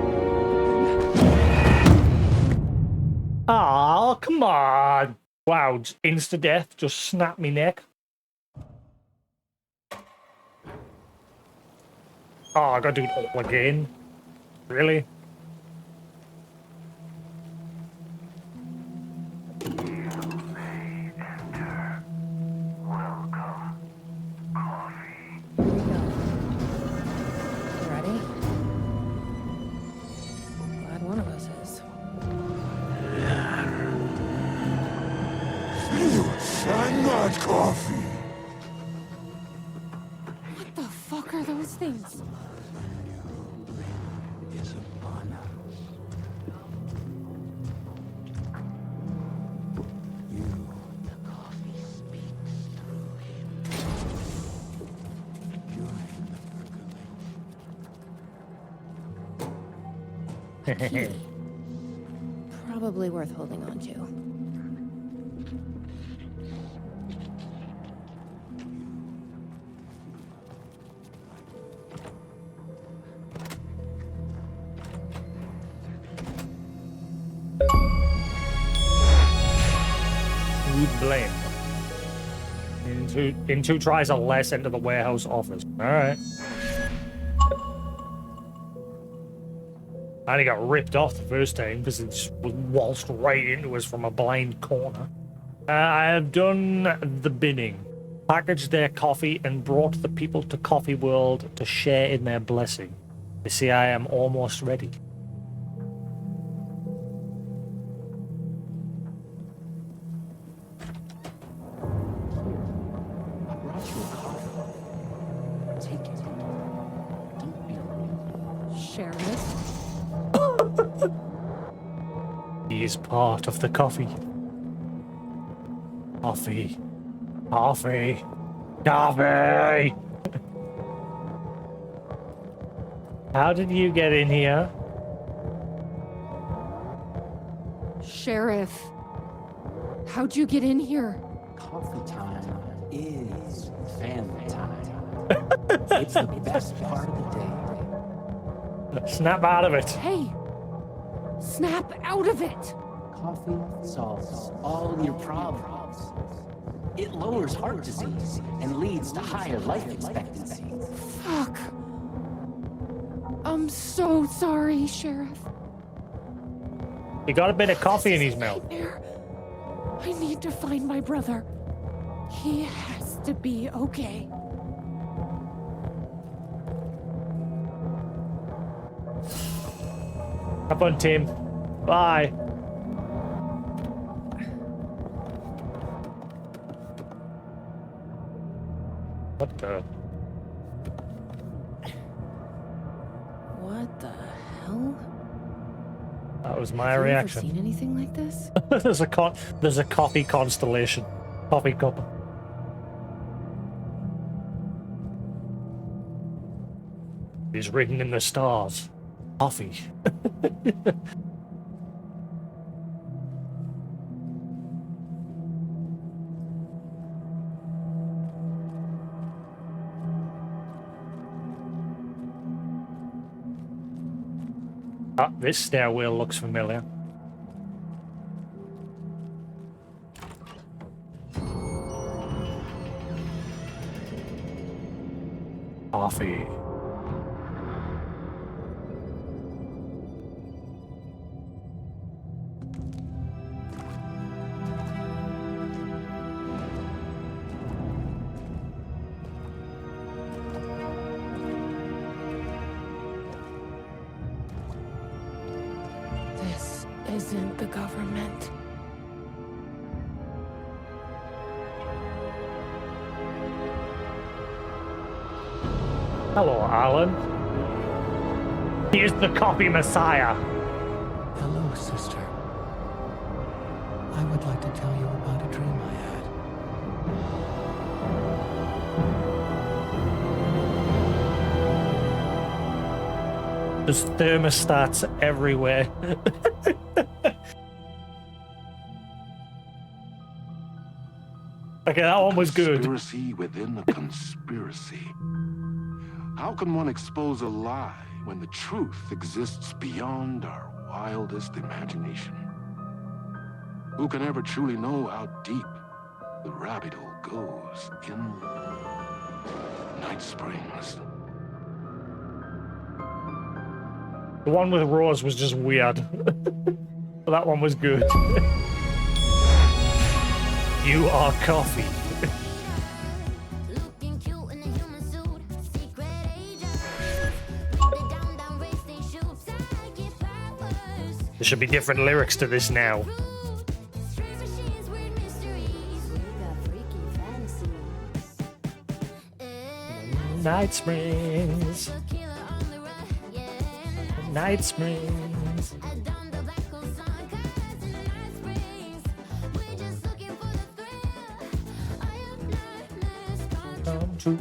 Ah, come on! Wow, insta-death, just snap me neck. Oh, I gotta do it all again? Really? Ready? Glad one of us is. I'm not coffee. What the fuck are those things? Key. Probably worth holding on to. food blend. In two tries or less, enter the warehouse office. Alright. I only got ripped off the first time because it just was waltzed right into us from a blind corner. I have done the binning. Packaged their coffee and brought the people to Coffee World to share in their blessing. You see, I am almost ready. I brought you a coffee. Take it. Don't be rude. Sheriff? He is part of the coffee. Coffee. Coffee. Coffee! How did you get in here? Sheriff. How'd you get in here? Coffee time is family time. It's the best part of the day. Snap out of it. Hey! Snap out of it! Coffee solves all your problems. It lowers heart disease and leads to higher life expectancy. Fuck. I'm so sorry, Sheriff. He got a bit of coffee in his mouth. I need to find my brother. He has to be okay. Have fun, Tim. Bye. What the? What the hell? That was my Have you reaction. ever seen anything like this? there's a coffee constellation. Coffee cup. It's written in the stars. Coffee. Ah, this stairwell looks familiar. Coffee. This isn't the government. Hello, Alan. He is the coffee messiah. Hello, sister. I would like to tell you about a dream I had. There's thermostats everywhere. Okay, that one was good. Conspiracy within a conspiracy. How can one expose a lie when the truth exists beyond our wildest imagination? Who can ever truly know how deep the rabbit hole goes in Night Springs? The one with Rose was just weird. But that one was good. You are coffee. There should be different lyrics to this now. Night Springs. Night Springs. Come true.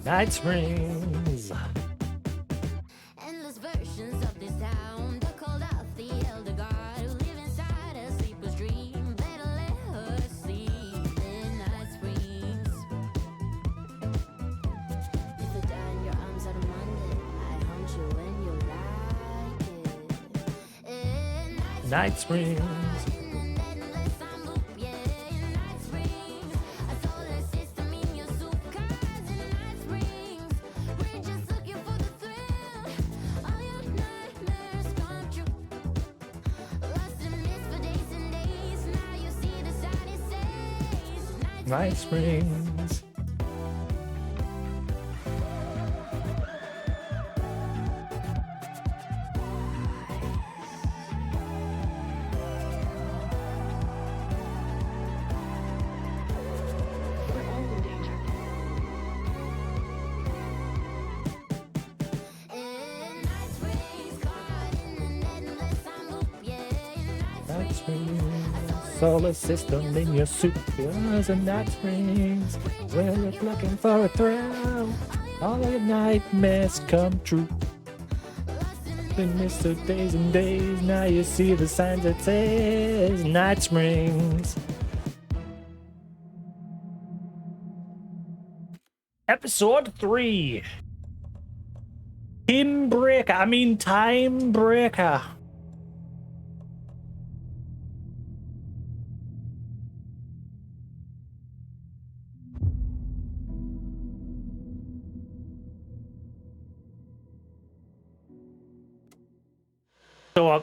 Night Springs. Endless versions of this town. They called out the elder god who live inside us. Sleep was dream. Better let her sleep in Night Springs. If you die in your arms out of Monday, I hunt you when you like it. Night Springs. Night Springs. Night Springs, solar system in your soup. Yours and Night Springs, where you're looking for a thrill. All of your nightmares come true. Been missed for days and days. Now you see the signs that says Night Springs. Episode 3. Time Breaker. So,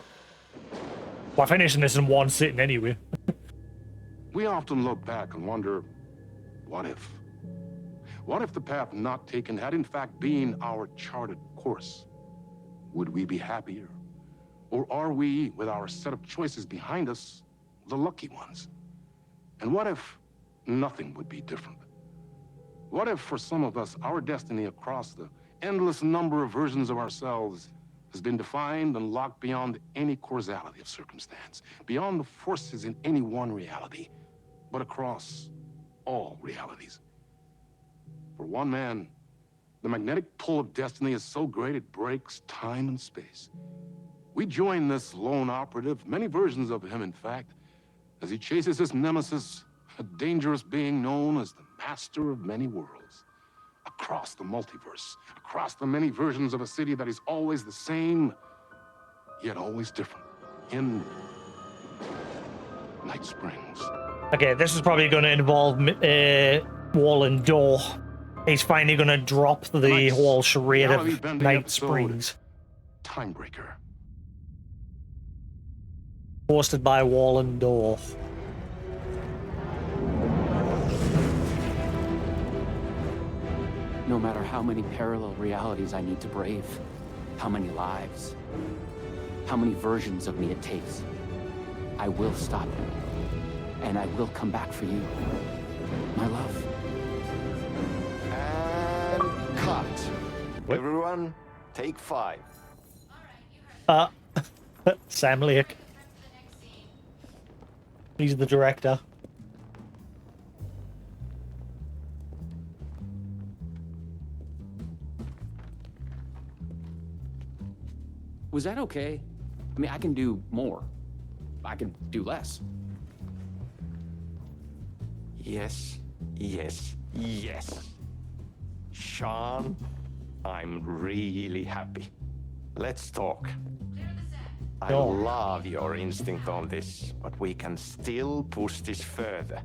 we're finishing this in one sitting anyway. We often look back and wonder, what if? What if the path not taken had in fact been our charted course? Would we be happier? Or are we, with our set of choices behind us, the lucky ones? And what if nothing would be different? What if, for some of us, our destiny across the endless number of versions of ourselves has been defined and locked beyond any causality of circumstance, beyond the forces in any one reality, but across all realities? For one man, the magnetic pull of destiny is so great it breaks time and space. We join this lone operative, many versions of him, in fact, as he chases his nemesis, a dangerous being known as the Master of Many Worlds. Across the multiverse, across the many versions of a city that is always the same, yet always different. In Night Springs. Okay, this is probably going to involve wall and door. He's finally going to drop the whole charade of Night Springs. Timebreaker. Hosted by Wall and Door. No matter how many parallel realities I need to brave, how many lives, how many versions of me it takes, I will stop it. And I will come back for you, my love. And cut. What? Everyone, take 5. Sam Lake. He's the director. Was that okay? I mean, I can do more. I can do less. Yes, yes, yes. Sean, I'm really happy. Let's talk. I love your instinct on this, but we can still push this further.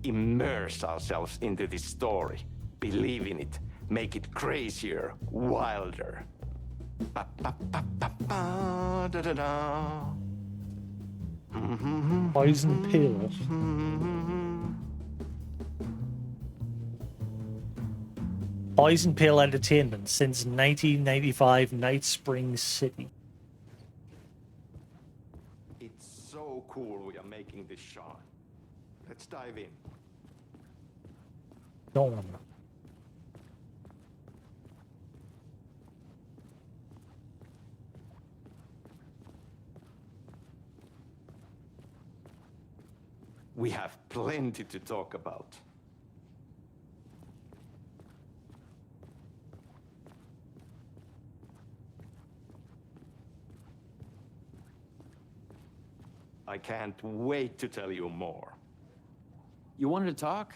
Immerse ourselves into this story. Believe in it. Make it crazier, wilder. Ba, ba, ba, ba, ba, da, da, da. Poison Pill. Poison Pill Entertainment since 1995, Night Springs City. It's so cool we are making this, Sean. Let's dive in. Dawn. We have plenty to talk about. I can't wait to tell you more. You wanted to talk?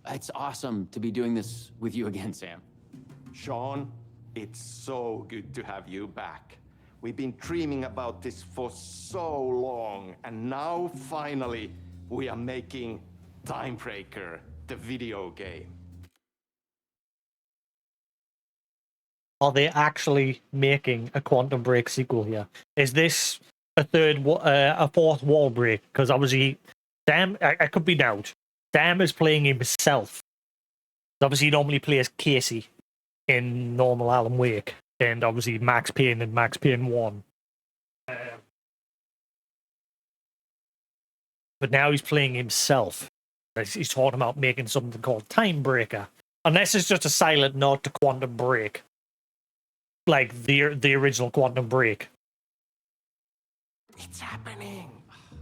It's awesome to be doing this with you again, Sam. Sean, it's so good to have you back. We've been dreaming about this for so long, and now finally we are making Timebreaker, the video game. Are they actually making a Quantum Break sequel here? Is this a fourth wall break? Because obviously, Sam, I could be doubt. Sam is playing himself. Obviously, he normally plays Casey in normal Alan Wake, and obviously Max Payne and Max Payne 1. But now he's playing himself. He's talking about making something called Timebreaker. Unless it's just a silent nod to Quantum Break. Like the original Quantum Break. It's happening.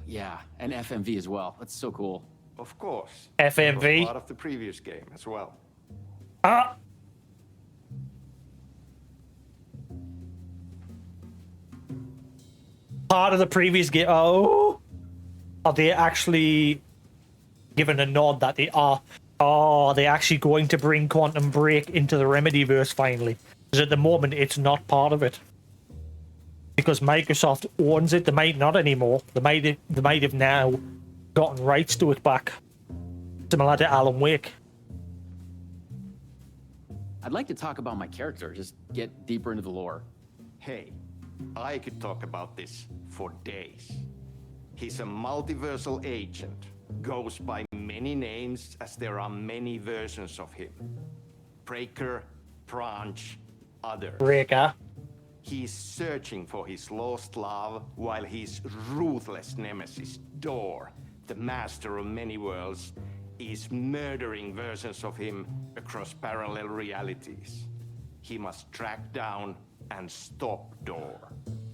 Yeah, and FMV as well. That's so cool. Of course. FMV? It was part of the previous game as well. Ah! Part of the previous game. Oh! Are they actually given a nod that they are? Oh, are they actually going to bring Quantum Break into the Remedyverse finally? Because at the moment, it's not part of it. Because Microsoft owns it. They might not anymore. They might have now gotten rights to it back. Similar to Alan Wake. I'd like to talk about my character, just get deeper into the lore. Hey, I could talk about this for days. He's a multiversal agent. Goes by many names as there are many versions of him. Breaker, Branch, others. Breaker. He's searching for his lost love while his ruthless nemesis, Door, the master of many worlds, is murdering versions of him across parallel realities. He must track down and stop Door.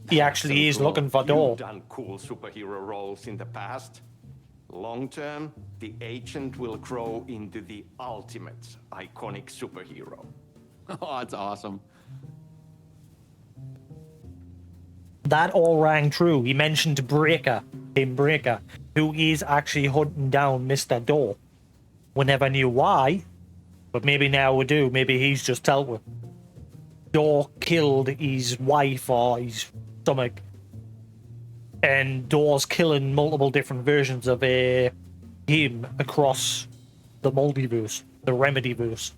He actually is looking for Door. You've done cool superhero roles in the past. Long term, the agent will grow into the ultimate iconic superhero. Oh, that's awesome. That all rang true. He mentioned Breaker, who is actually hunting down Mr. Door. We never knew why, but maybe now we do. Maybe he's just telling. Door killed his wife or his stomach, and Door's killing multiple different versions of him across the multiverse, the Remedyverse.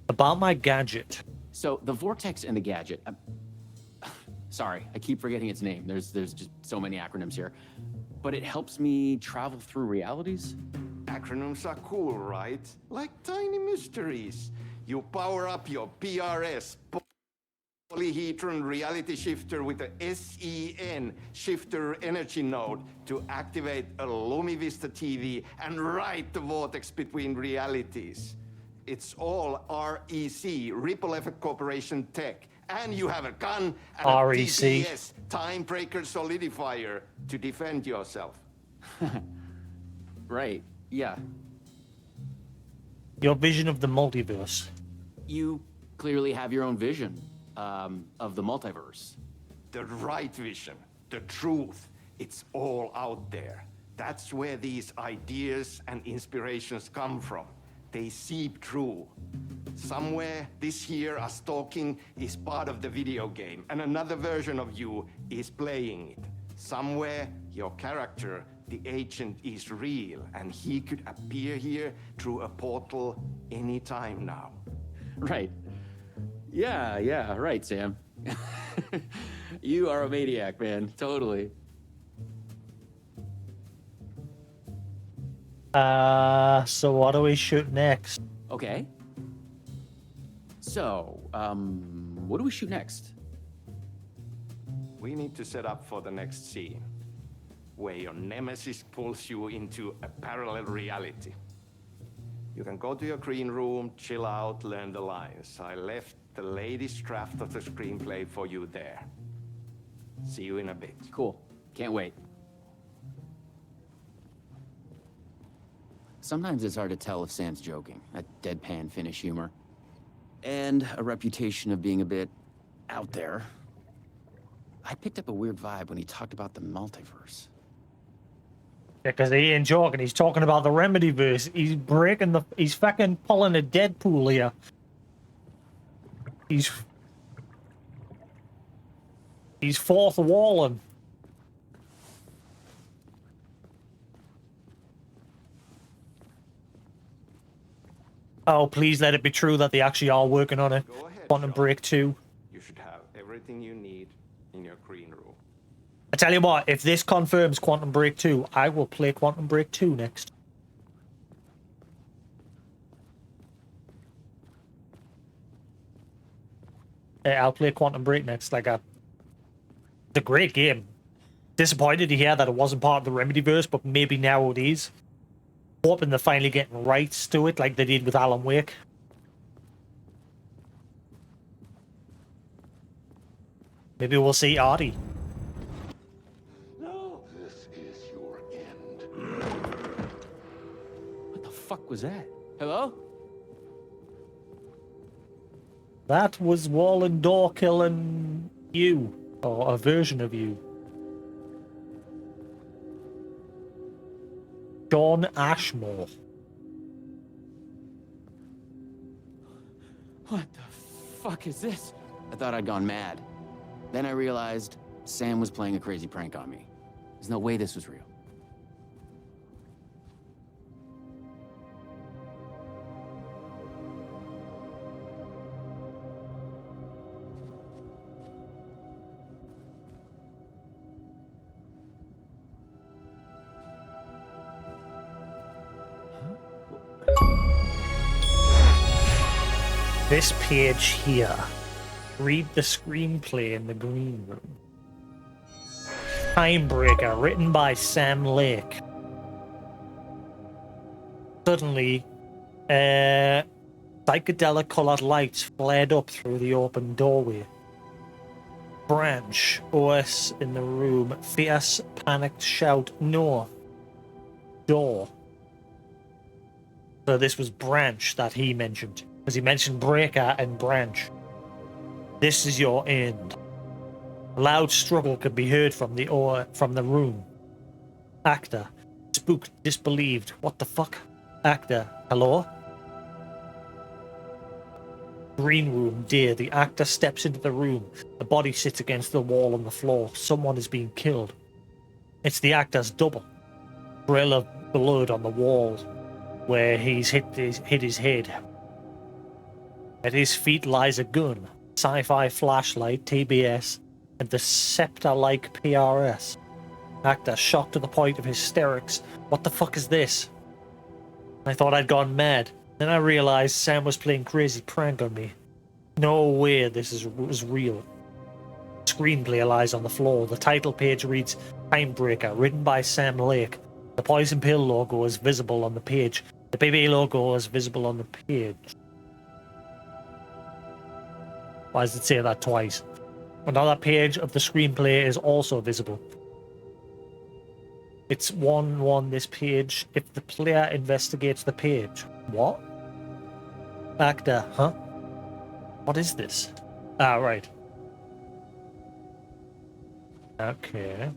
About my gadget. So the Vortex and the gadget. Sorry, I keep forgetting its name. There's just so many acronyms here. But it helps me travel through realities? Acronyms are cool, right? Like tiny mysteries. You power up your PRS, Polyhedron Reality Shifter, with a SEN Shifter Energy Node to activate a LumiVista TV and ride the vortex between realities. It's all REC, Ripple Effect Corporation tech. And you have a gun and a REC. TPS, Timebreaker Solidifier, to defend yourself. Right, yeah. Your vision of the multiverse. You clearly have your own vision of the multiverse. The right vision, the truth, it's all out there. That's where these ideas and inspirations come from. They seep through. Somewhere this here us talking is part of the video game, and another version of you is playing it. Somewhere your character, the agent, is real, and he could appear here through a portal anytime now. Right. Yeah, right, Sam. You are a maniac, man. Totally. So what do we shoot next? Okay. So, what do we shoot next? We need to set up for the next scene, where your nemesis pulls you into a parallel reality. You can go to your green room, chill out, learn the lines. I left the latest draft of the screenplay for you there. See you in a bit. Cool. Can't wait. Sometimes it's hard to tell if Sam's joking. That deadpan Finnish humor. And a reputation of being a bit out there. I picked up a weird vibe when he talked about the multiverse. Because he ain't joking. He's talking about the Remedyverse. He's fucking pulling a Deadpool here. He's fourth walling. Oh, please let it be true that they actually are working on it. Go ahead, Quantum Sean. Break 2. You should have everything you need in your green room. I tell you what, if this confirms Quantum Break 2, I will play Quantum Break 2 next. I'll play Quantum Break next. It's a great game. Disappointed to hear that it wasn't part of the Remedyverse, but maybe now it is. Hoping they're finally getting rights to it like they did with Alan Wake. Maybe we'll see Artie. No, this is your end. What the fuck was that? Hello? That was Wallen Door killing you. Or a version of you. John Ashmore. What the fuck is this? I thought I'd gone mad. Then I realized Sam was playing a crazy prank on me. There's no way this was real. This page here. Read the screenplay in the green room. Timebreaker, written by Sam Lake. Suddenly, psychedelic colored lights flared up through the open doorway. Branch, OS in the room. Fierce, panicked shout, no. Door. So this was Branch that he mentioned. Because he mentioned Breaker and Branch. This is your end. A loud struggle could be heard from the room. Actor. Spooked, disbelieved. What the fuck? Actor. Hello? Green room. Dear. The actor steps into the room. The body sits against the wall on the floor. Someone is being killed. It's the actor's double. Trail of blood on the wall where he's hit his head. At his feet lies a gun, sci-fi flashlight, TBS, and the scepter-like PRS. Actor shocked to the point of hysterics. What the fuck is this? I thought I'd gone mad. Then I realized Sam was playing crazy prank on me. No way this was real. Screenplay lies on the floor. The title page reads Timebreaker, written by Sam Lake. The poison pill logo is visible on the page. The BB logo is visible on the page. Why does it say that twice? Another page of the screenplay is also visible. It's 1-1 this page if the player investigates the page. What? Actor, huh? What is this? Ah, right. Okay.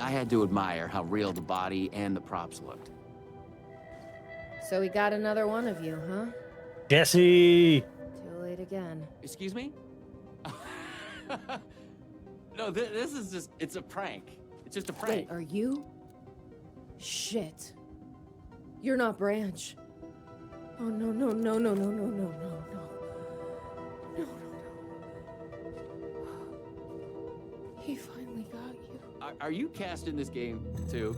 I had to admire how real the body and the props looked. So we got another one of you, huh? Jesse! Too late again. Excuse me? No, this is just, it's a prank. It's just a prank. Wait, are you? Shit. You're not Branch. Oh, no, no, no, no, no, no, no, no, no. No, no, no. He finally got you. Are you cast in this game, too?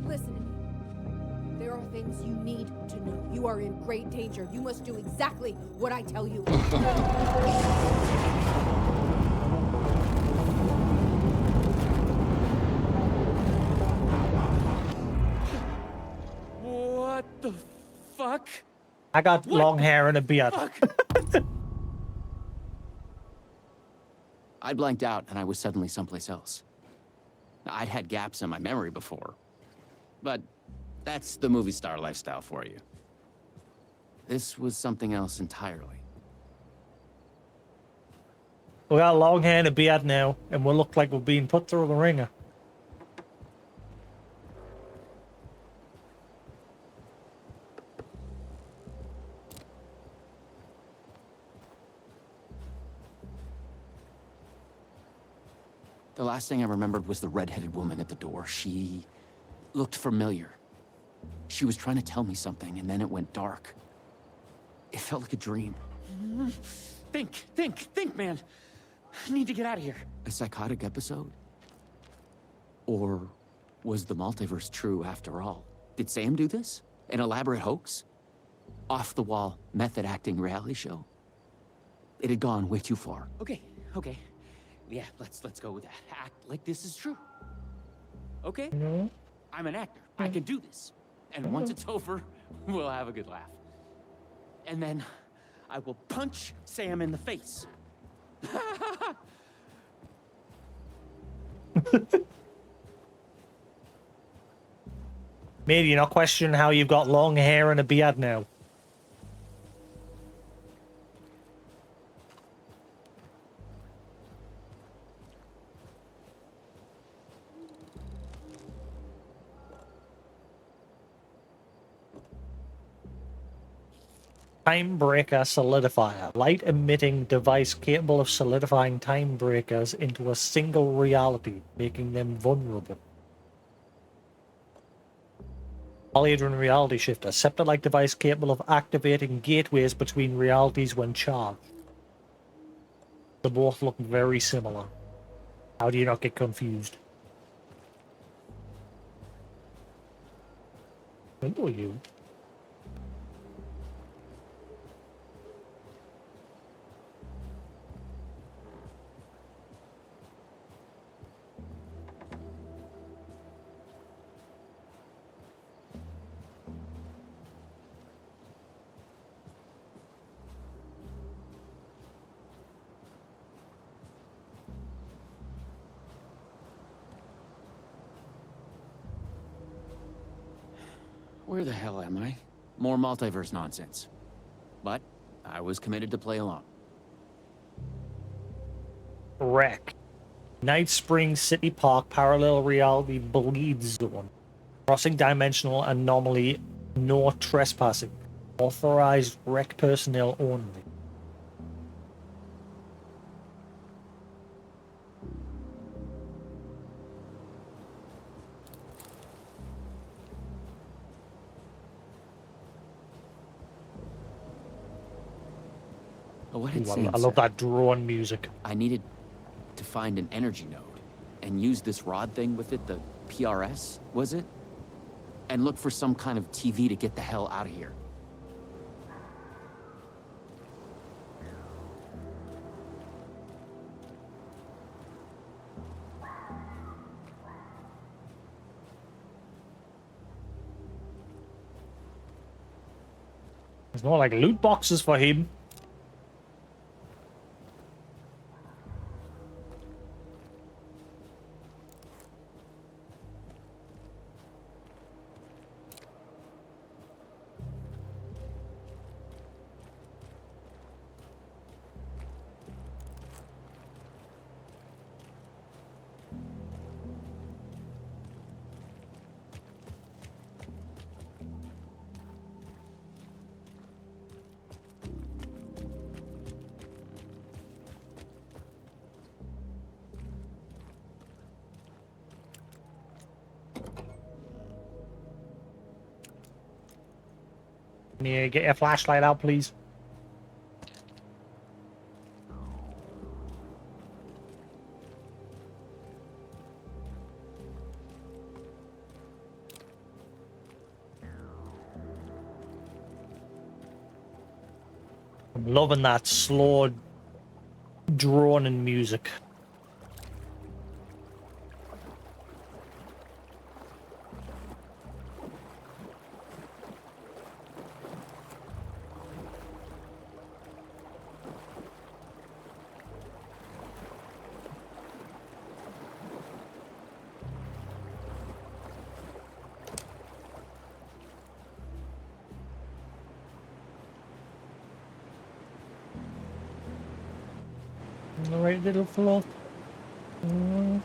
Listen to me. There are things you need to know. You are in great danger. You must do exactly what I tell you. What the fuck? I got long hair and a beard. I blanked out and I was suddenly someplace else. I'd had gaps in my memory before, but that's the movie star lifestyle for you. This was something else entirely. We got long hair and a beard now, and we look like we're being put through the ringer. last thing I remembered was the red-headed woman at the door. She looked familiar. She was trying to tell me something, and then it went dark. It felt like a dream. Think, man. I need to get out of here. A psychotic episode? Or was the multiverse true after all? Did Sam do this? An elaborate hoax? Off-the-wall, method-acting reality show? It had gone way too far. Okay. Yeah, let's go with that. Act like this is true. Okay? I'm an actor. I can do this. And once it's over, we'll have a good laugh. And then I will punch Sam in the face. Maybe you're not questioning how you've got long hair and a beard now. Time breaker solidifier. Light emitting device capable of solidifying time breakers into a single reality, making them vulnerable. Polyhedron reality shifter. Scepter-like device capable of activating gateways between realities when charged. They both look very similar. How do you not get confused? When were you? Where the hell am I? More multiverse nonsense. But I was committed to play along. Wreck. Night Springs City Park parallel reality bleed zone. Crossing dimensional anomaly. No trespassing. Authorized wreck personnel only. What did Ooh, Sam I love say? that drone music. I needed to find an energy node and use this rod thing with it, the PRS, was it? And look for some kind of TV to get the hell out of here. There's more like loot boxes for him. Can you get your flashlight out, please? I'm loving that slow droning music. Alright, little fluff. And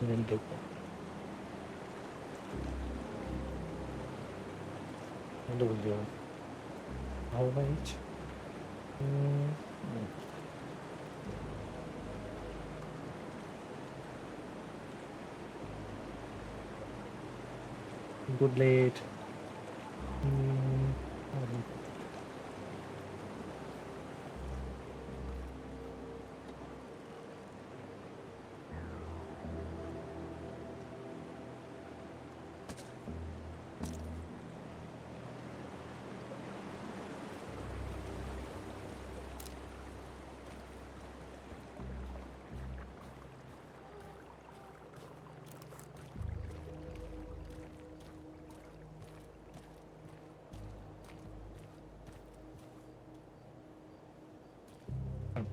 then do and we'll do. Oh wait. Good lad.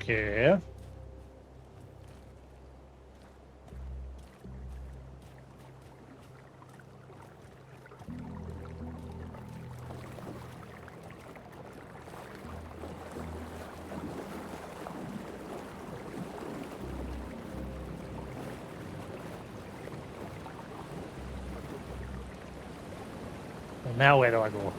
Okay. Well, now where do I go?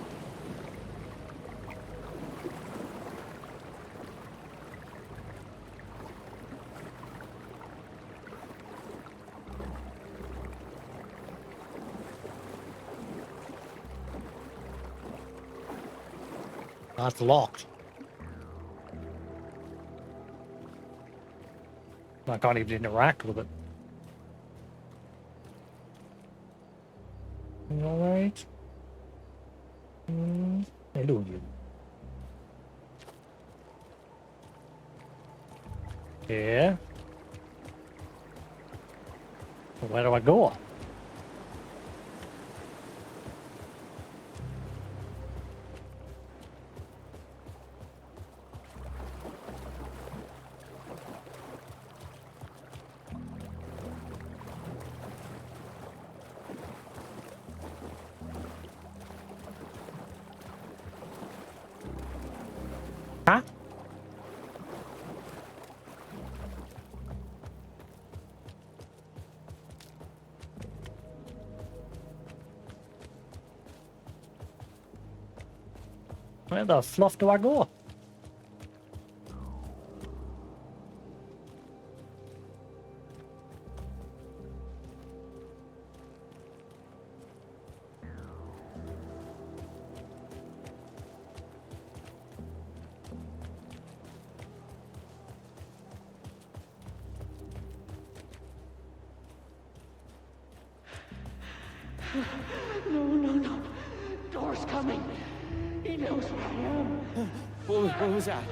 That's locked. I can't even interact with it. All right. Hello, you. Yeah. Where do I go? Huh? Where the fluff do I go? No. Door's coming. He knows where I am. What was that?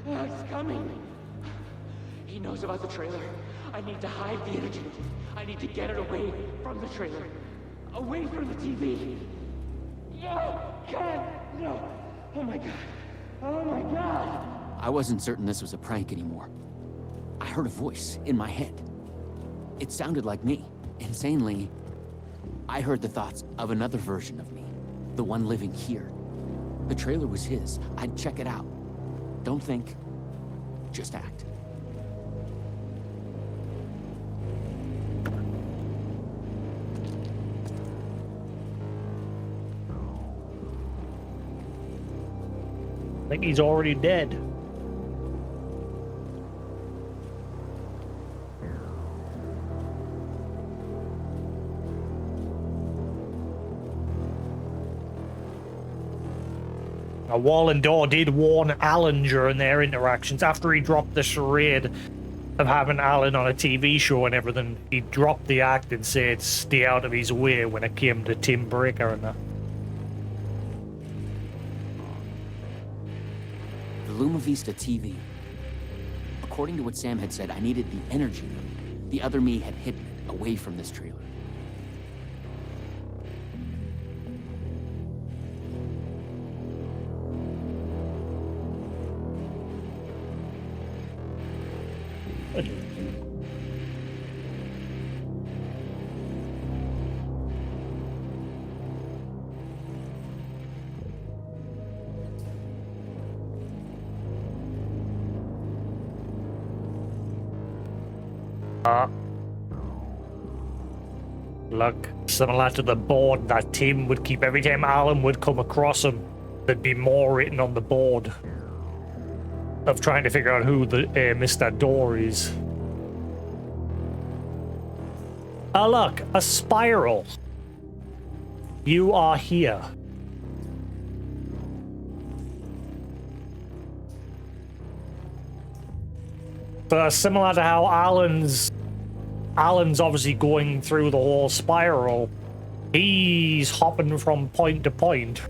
It's coming. He knows about the trailer. I need to hide the energy. I need to get it away from the trailer. Away from the TV. No! God! No! Oh my god. Oh my god! I wasn't certain this was a prank anymore. I heard a voice in my head. It sounded like me. Insanely, I heard the thoughts of another version of me. The one living here. The trailer was his. I'd check it out. Don't think, just act. I think he's already dead. Wall and Door did warn Alan during their interactions after he dropped the charade of having Alan on a TV show and everything. He dropped the act and said stay out of his way when it came to Tim Breaker and that. The Luma Vista TV. According to what Sam had said, I needed the energy the other me had hidden away from this trailer. Look, similar to the board that Tim would keep every time Alan would come across him, there'd be more written on the board of trying to figure out who the Mr. Door is. Oh look, a spiral. You are here. So similar to how Alan's obviously going through the whole spiral, he's hopping from point to point.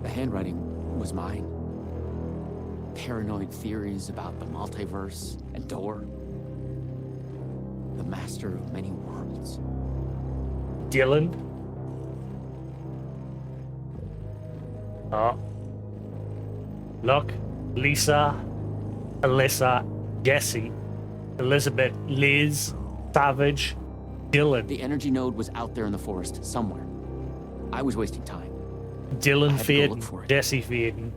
The handwriting was mine. Paranoid theories about the multiverse and Door. The master of many worlds. Dylan. Oh. Look. Lisa. Alyssa. Jesse. Elizabeth. Liz. Savage. Dylan. The energy node was out there in the forest somewhere. I was wasting time. Dylan I had to go look Faden. for it. Jesse Faden.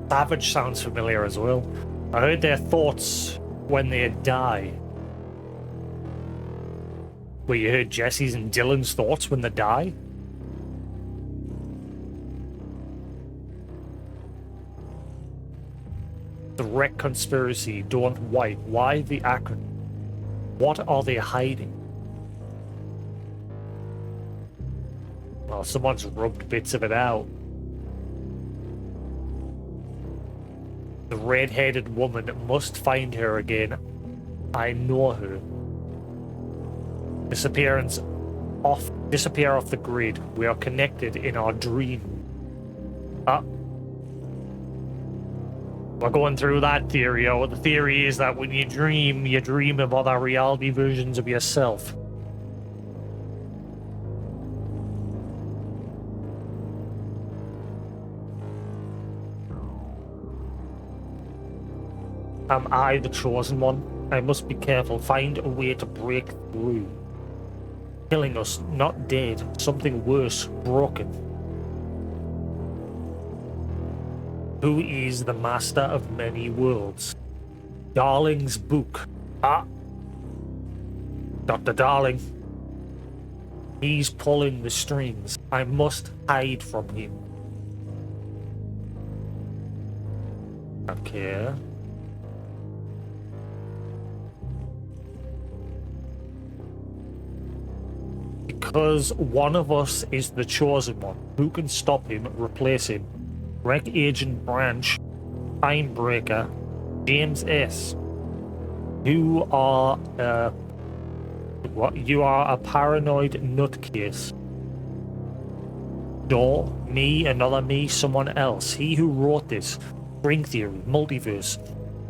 Savage sounds familiar as well. I heard their thoughts when they die. Where you heard Jesse's and Dylan's thoughts when they die? The Wreck Conspiracy, Don't Wipe. Why the acronym? What are they hiding? Well, someone's rubbed bits of it out. The red-headed woman, must find her again. I know her. Disappear off the grid. We are connected in our dream. We're going through that theory. The theory is that when you dream of other reality versions of yourself. Am I the chosen one? I must be careful. Find a way to break through. Killing us, not dead. Something worse, broken. Who is the master of many worlds? Darling's book. Dr. Darling. He's pulling the strings. I must hide from him. Okay. Because one of us is the chosen one. Who can stop him, replace him? Wreck Agent Branch, Timebreaker, James S. You are what? You are a paranoid nutcase. Door, me, another me, someone else. He who wrote this. String theory, multiverse.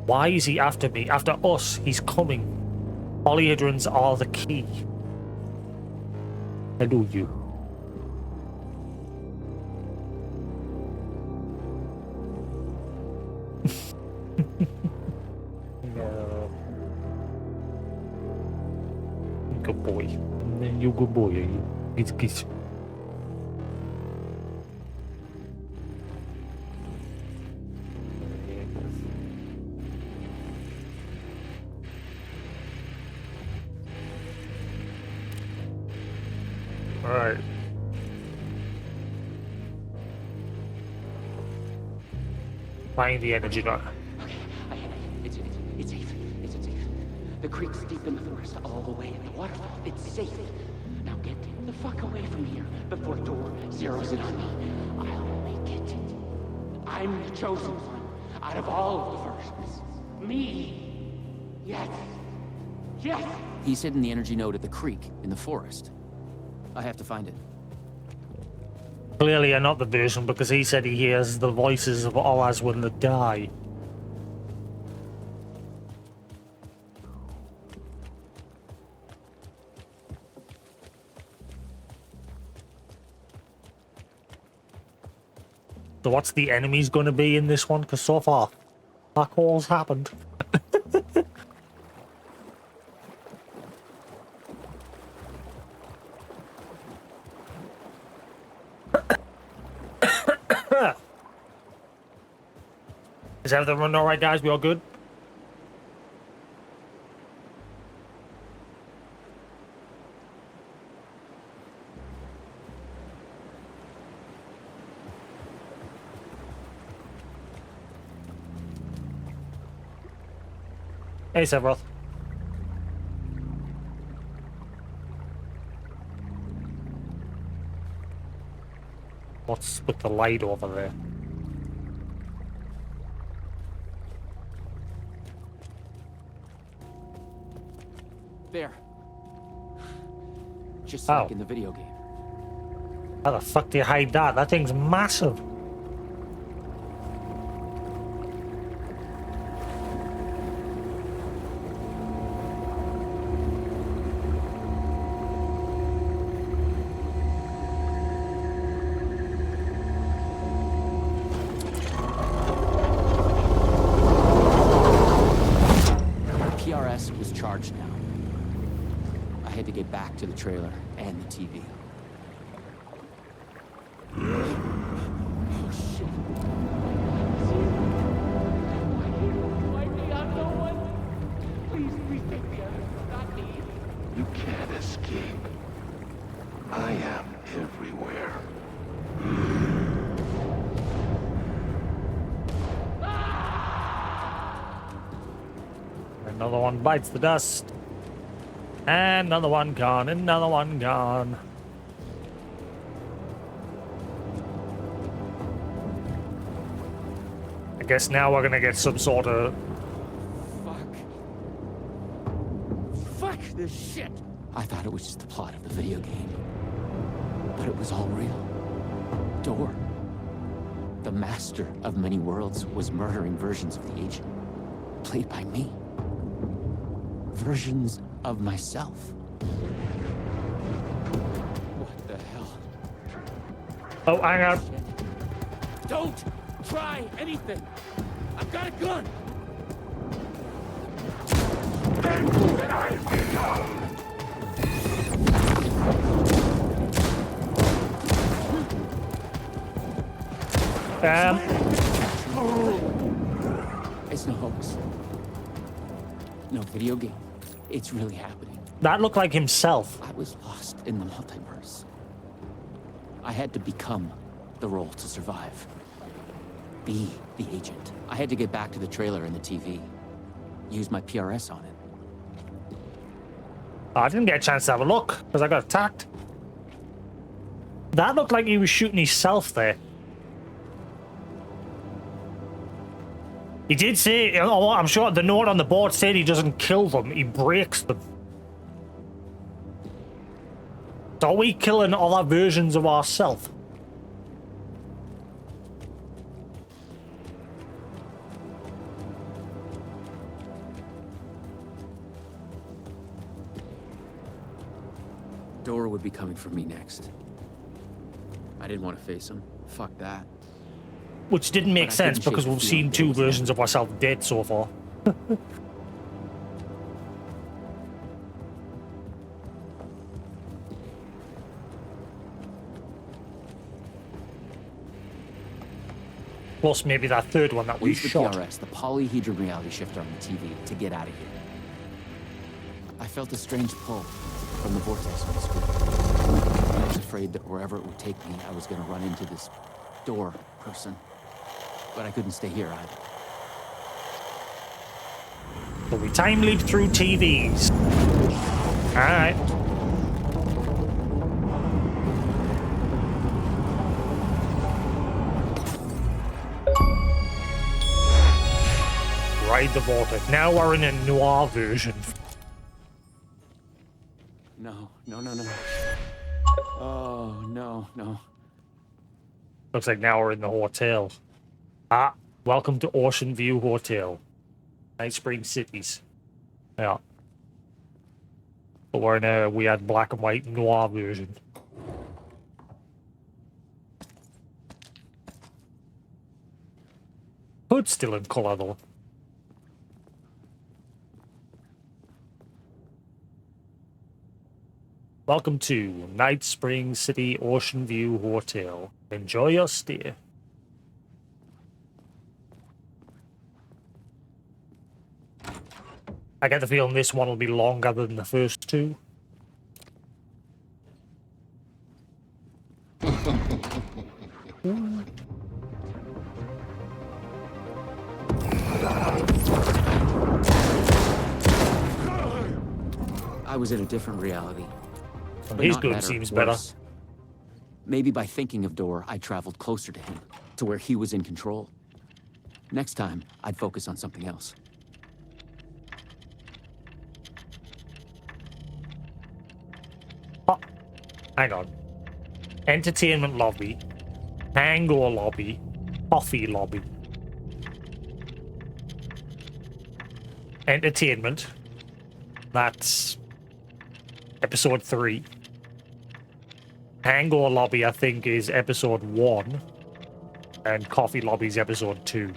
Why is he after me? After us, he's coming. Polyhedrons are the key. Hello, you. No. Good boy. You good boy, are you? It's Alright. Find the energy node. Okay, it's safe. It's safe. The creek's deep in the forest, all the way in the waterfall. It's safe. Now get the fuck away from here before Door zeroes in on me. I'll make it. I'm the chosen one out of all of the versions. Me. Yes. Yes. He's hidden the energy node at the creek in the forest. I have to find it. Clearly, not the version because he said he hears the voices of all us when they die. So what's the enemies going to be in this one? Because so far, fuck all's happened. Is everything running alright, guys? We all good? Hey, Sephiroth. What's with the light over there? There. Just Oh. like in the video game. How the fuck do you hide that? That thing's massive. PRS was charged now. I had to get back to the trailer and the TV. You can't escape. I am everywhere. Another one bites the dust. And another one gone, another one gone. I guess now we're gonna get some sort of... Fuck this shit! I thought it was just the plot of the video game. But it was all real. Door, the master of many worlds, was murdering versions of the agent. Played by me. Versions of myself. What the hell? Oh, hang on. Don't try anything. I've got a gun. It's no hoax. No video game. It's really happening. That looked like himself. I was lost in the multiverse. I had to become the role to survive. Be the agent. I had to get back to the trailer and the TV. Use my PRS on it. Oh, I didn't get a chance to have a look because I got attacked. That looked like he was shooting himself there. He did say, oh, I'm sure the note on the board said he doesn't kill them, he breaks them. So are we killing other versions of ourselves? Dora would be coming for me next. I didn't want to face him. Fuck that. Which didn't make But I sense couldn't because shake the we've feeling seen that two was versions of ourselves dead so far. Plus maybe that third one that we Use the shot. PRS, the polyhedron reality shifter on the TV, to get out of here. I felt a strange pull from the vortex on the screen. I was afraid that wherever it would take me, I was going to run into this door person. But I couldn't stay here either. So we time leap through TVs. Alright. Ride the vortex. Now we're in a noir version. No. Oh, no. Looks like now we're in the hotel. Ah, welcome to Ocean View Hotel. Night Spring Cities. Yeah. But we're in a weird black and white noir version. Hood's still in colour though. Welcome to Night Spring City Ocean View Hotel. Enjoy your stay. I get the feeling this one will be longer than the first two. was in a different reality. Well, But his not gun better, seems better. worse. Maybe by thinking of Door, I traveled closer to him, to where he was in control. Next time, I'd focus on something else. Oh, hang on. Entertainment lobby, tango lobby, coffee lobby. Entertainment. That's episode 3. Tango lobby, I think, is episode 1. And coffee lobby is episode 2.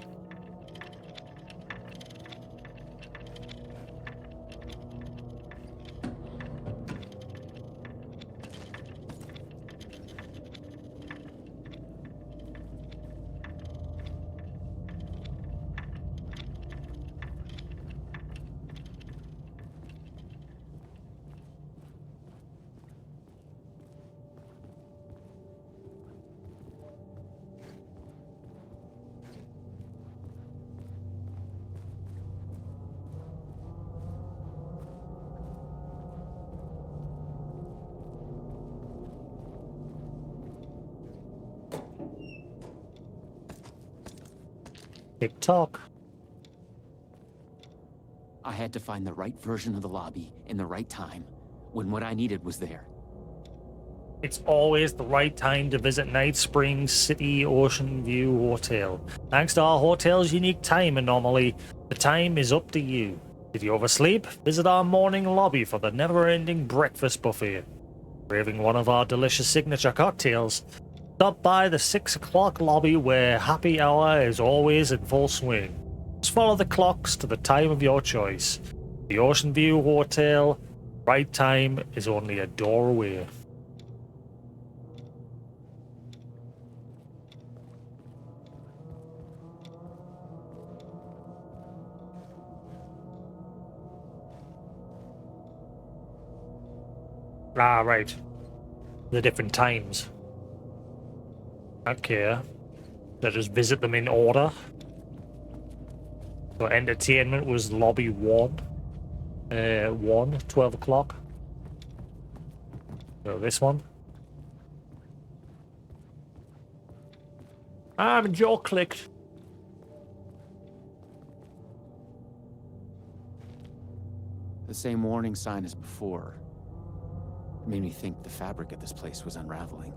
TikTok. I had to find the right version of the lobby in the right time, when what I needed was there. It's always the right time to visit Night Springs City Ocean View Hotel. Thanks to our hotel's unique time anomaly, the time is up to you. Did you oversleep? Visit our morning lobby for the never-ending breakfast buffet. Craving one of our delicious signature cocktails? Stop by the 6 o'clock lobby where happy hour is always in full swing. Just follow the clocks to the time of your choice. The Ocean View Hotel, right time is only a door away. Ah, right. The different times. Okay. So just visit them in order. So entertainment was lobby 1. 12 o'clock. So this one. Ah, my jaw clicked. The same warning sign as before. It made me think the fabric of this place was unraveling.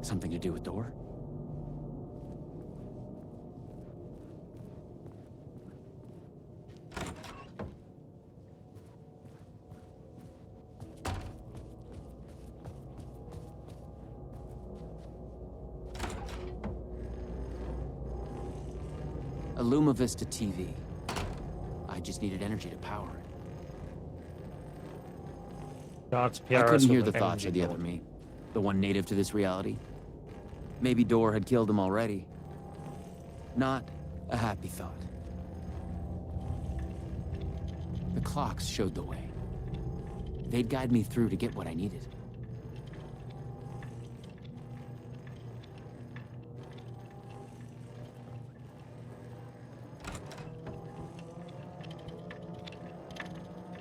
Something to do with Door? A Luma Vista TV. I just needed energy to power it. I couldn't hear the thoughts of the other me. The one native to this reality. Maybe Door had killed him already. Not a happy thought. The clocks showed the way. They'd guide me through to get what I needed.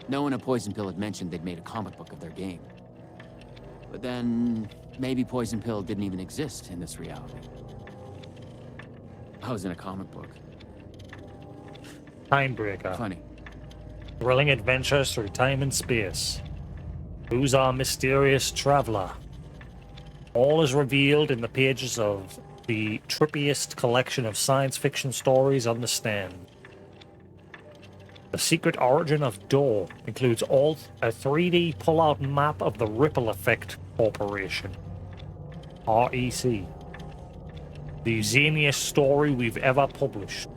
No one at Poison Pill had mentioned they'd made a comic book of their game. But then, maybe Poison Pill didn't even exist in this reality. I was in a comic book. Timebreaker. Funny. Thrilling adventures through time and space. Who's our mysterious traveler? All is revealed in the pages of the trippiest collection of science fiction stories on the stand. The secret origin of Door includes a 3D pull-out map of the Ripple Effect Corporation, REC. The zaniest story we've ever published.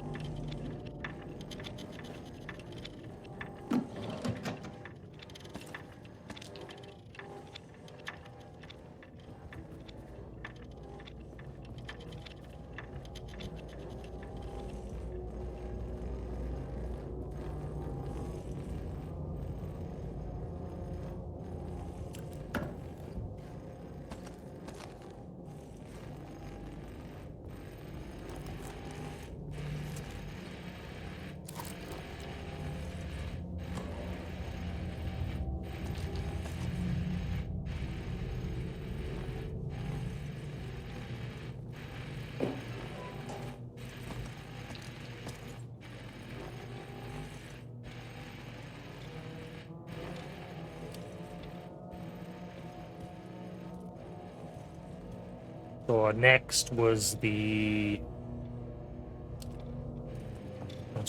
So next was the...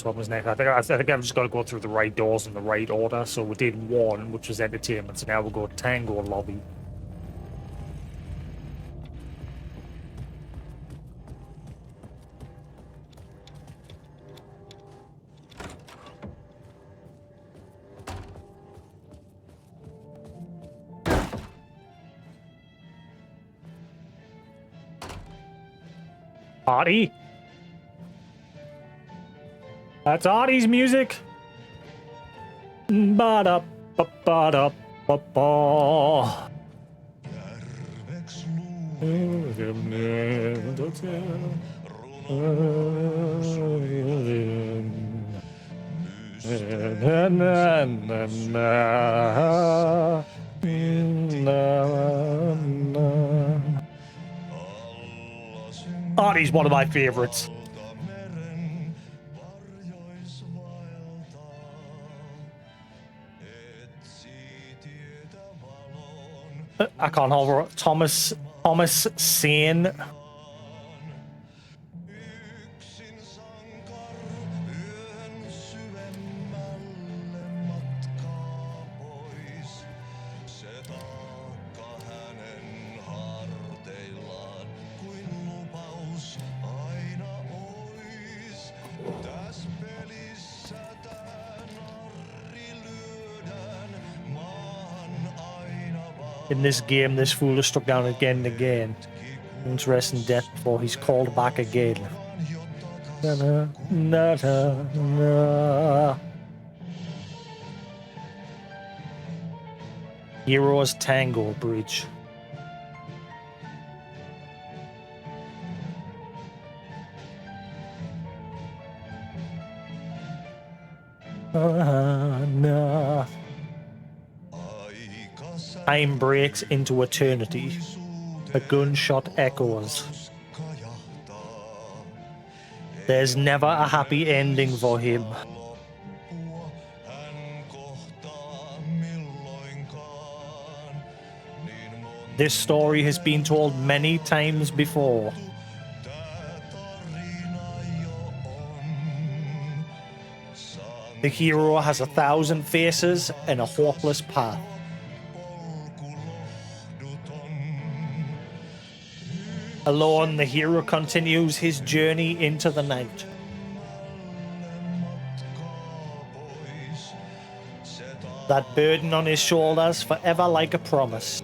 What was next? I think I've just got to go through the right doors in the right order. So we did 1, which was entertainment. So now we'll go Tango Lobby. Artie? That's Artie's music. Ba-da-ba-ba-da-ba-ba. Artie's one of my favorites. I can't hold her. Thomas Sane. In this game, this fool is struck down again and again. Once rest in death before he's called back again. Na, na, na, na. Heroes Tango Bridge. Nah. Time breaks into eternity. A gunshot echoes. There's never a happy ending for him. This story has been told many times before. The hero has 1,000 faces and a hopeless path. Alone, the hero continues his journey into the night. That burden on his shoulders forever like a promise.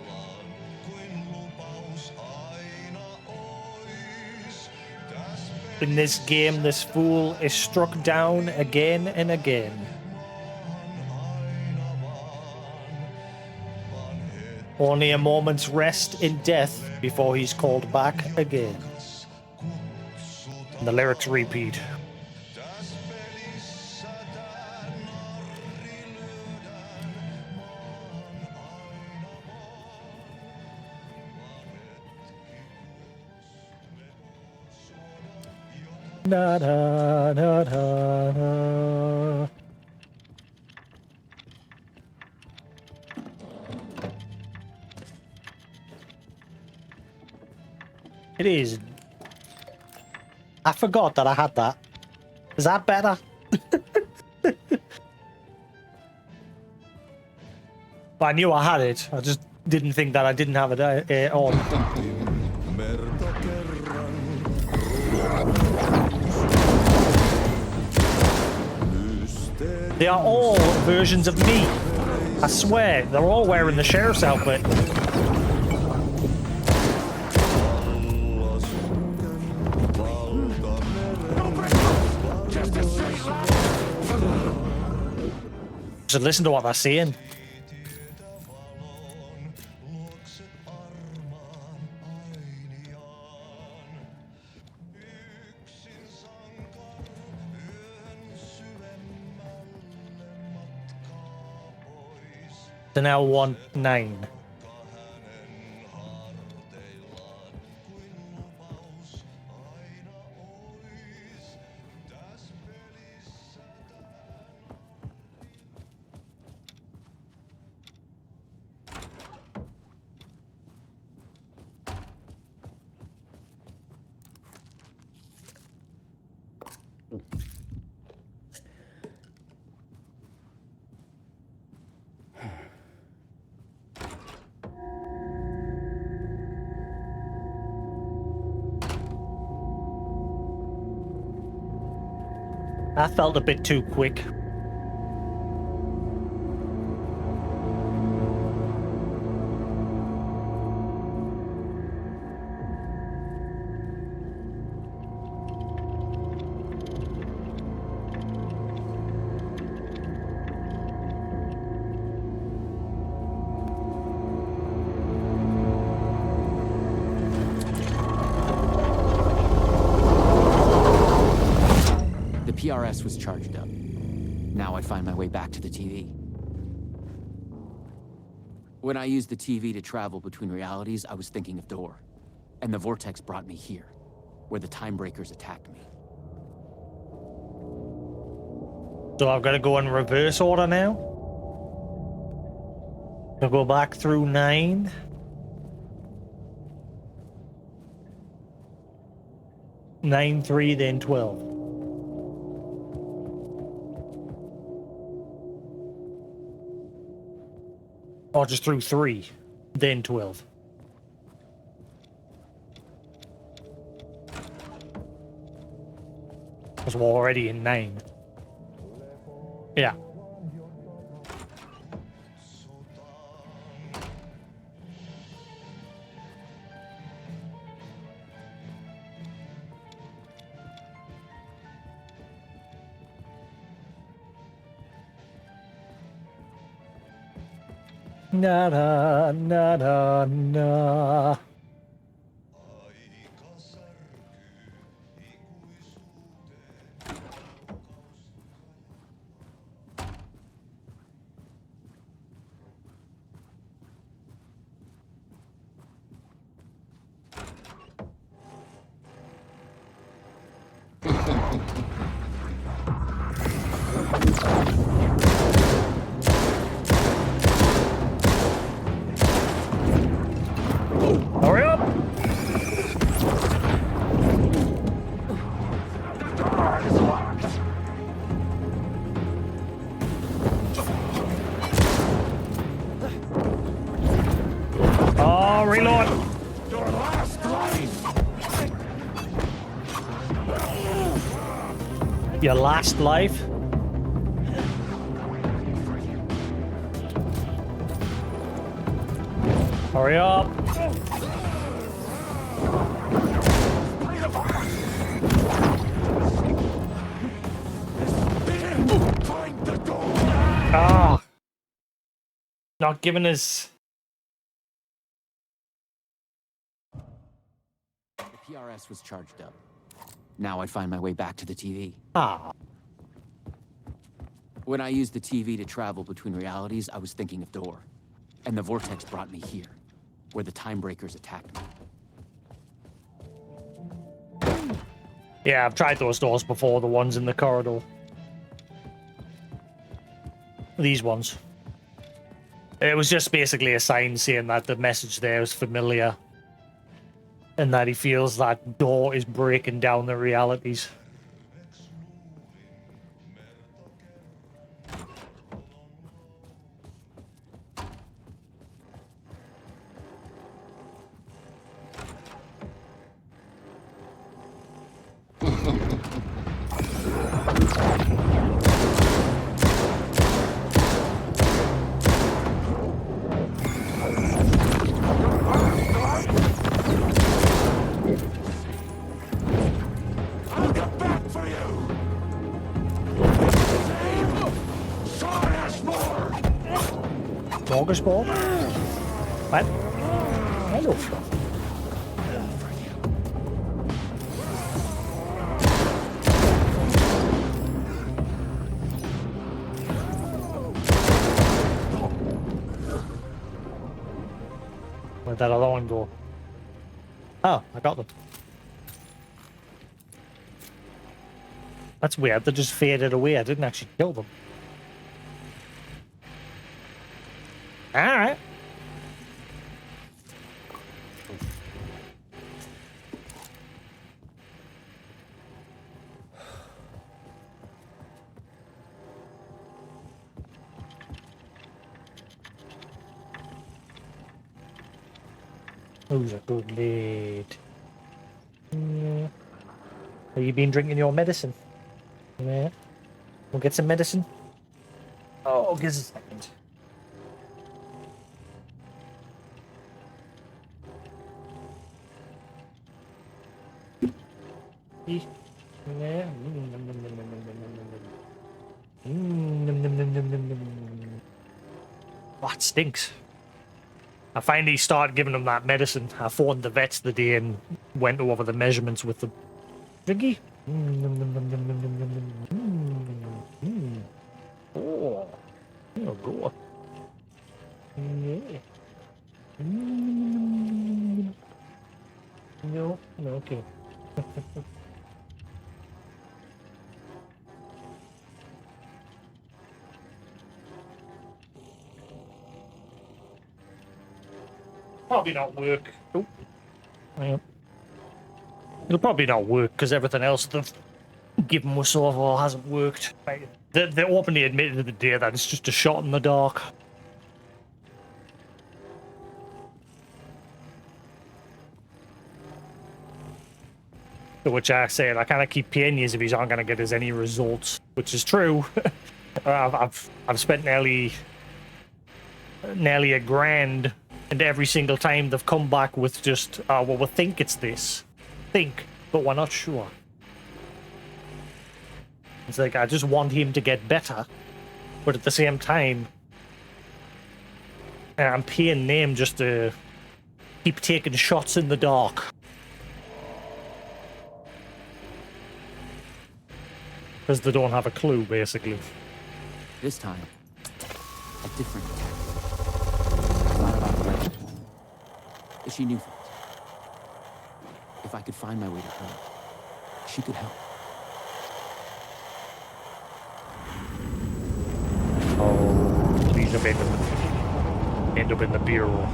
In this game, this fool is struck down again and again. Only a moment's rest in death before he's called back again. And the lyrics repeat. Da, da, da, da, da. It is. I forgot that I had that. Is that better? I knew I had it. I just didn't think that I didn't have it on. They are all versions of me. I swear, they're all wearing the sheriff's outfit. Just listen to what they're saying. They now want 9. That felt a bit too quick. PRS was charged up. Now I find my way back to the TV. When I used the TV to travel between realities, I was thinking of Door. And the vortex brought me here, where the time breakers attacked me. So I've got to go in reverse order now. I'll go back through 9. Nine, 3, then 12. Or just through 3, then 12. Because we're already in 9. Yeah. Na na na na na. Hurry up! Oh, reload! Your last life! Your last life? Hurry up! Ah! Not giving us. The PRS was charged up. Now I find my way back to the TV. Ah. When I used the TV to travel between realities, I was thinking of Door. And the vortex brought me here, where the time breakers attacked me. Yeah, I've tried those doors before, the ones in the corridor. These ones. It was just basically a sign saying that the message there is familiar. And that he feels that Door is breaking down the realities. I'll get back for you! Smorgasbord? What? Hello. Where'd that other one go? Oh, I got them. That's weird, they just faded away. I didn't actually kill them. Alright. Who's a good lad? Yeah. Have you been drinking your medicine? Yeah. We'll get some medicine. Oh, give us a second. Yeah. Oh, it stinks. I finally started giving them that medicine. I phoned the vets the day and went over the measurements with the Driggy. Oh, there we go. Yeah. No, okay. Probably not work. Oh, hang on. It'll probably not work because everything else they've given us so far hasn't worked. Like, they openly admitted the day that it's just a shot in the dark. To which I said, I kind of keep paying you if he's not going to get us any results, which is true. I've spent nearly $1,000, and every single time they've come back with just, oh, well, we think it's this. Think, but we're not sure. It's like, I just want him to get better, but at the same time, I'm paying them just to keep taking shots in the dark. Because they don't have a clue, basically. This time, a different tactic. I thought about Rachel. If she knew things. If I could find my way to her, she could help. Oh, please don't end up in the bureau.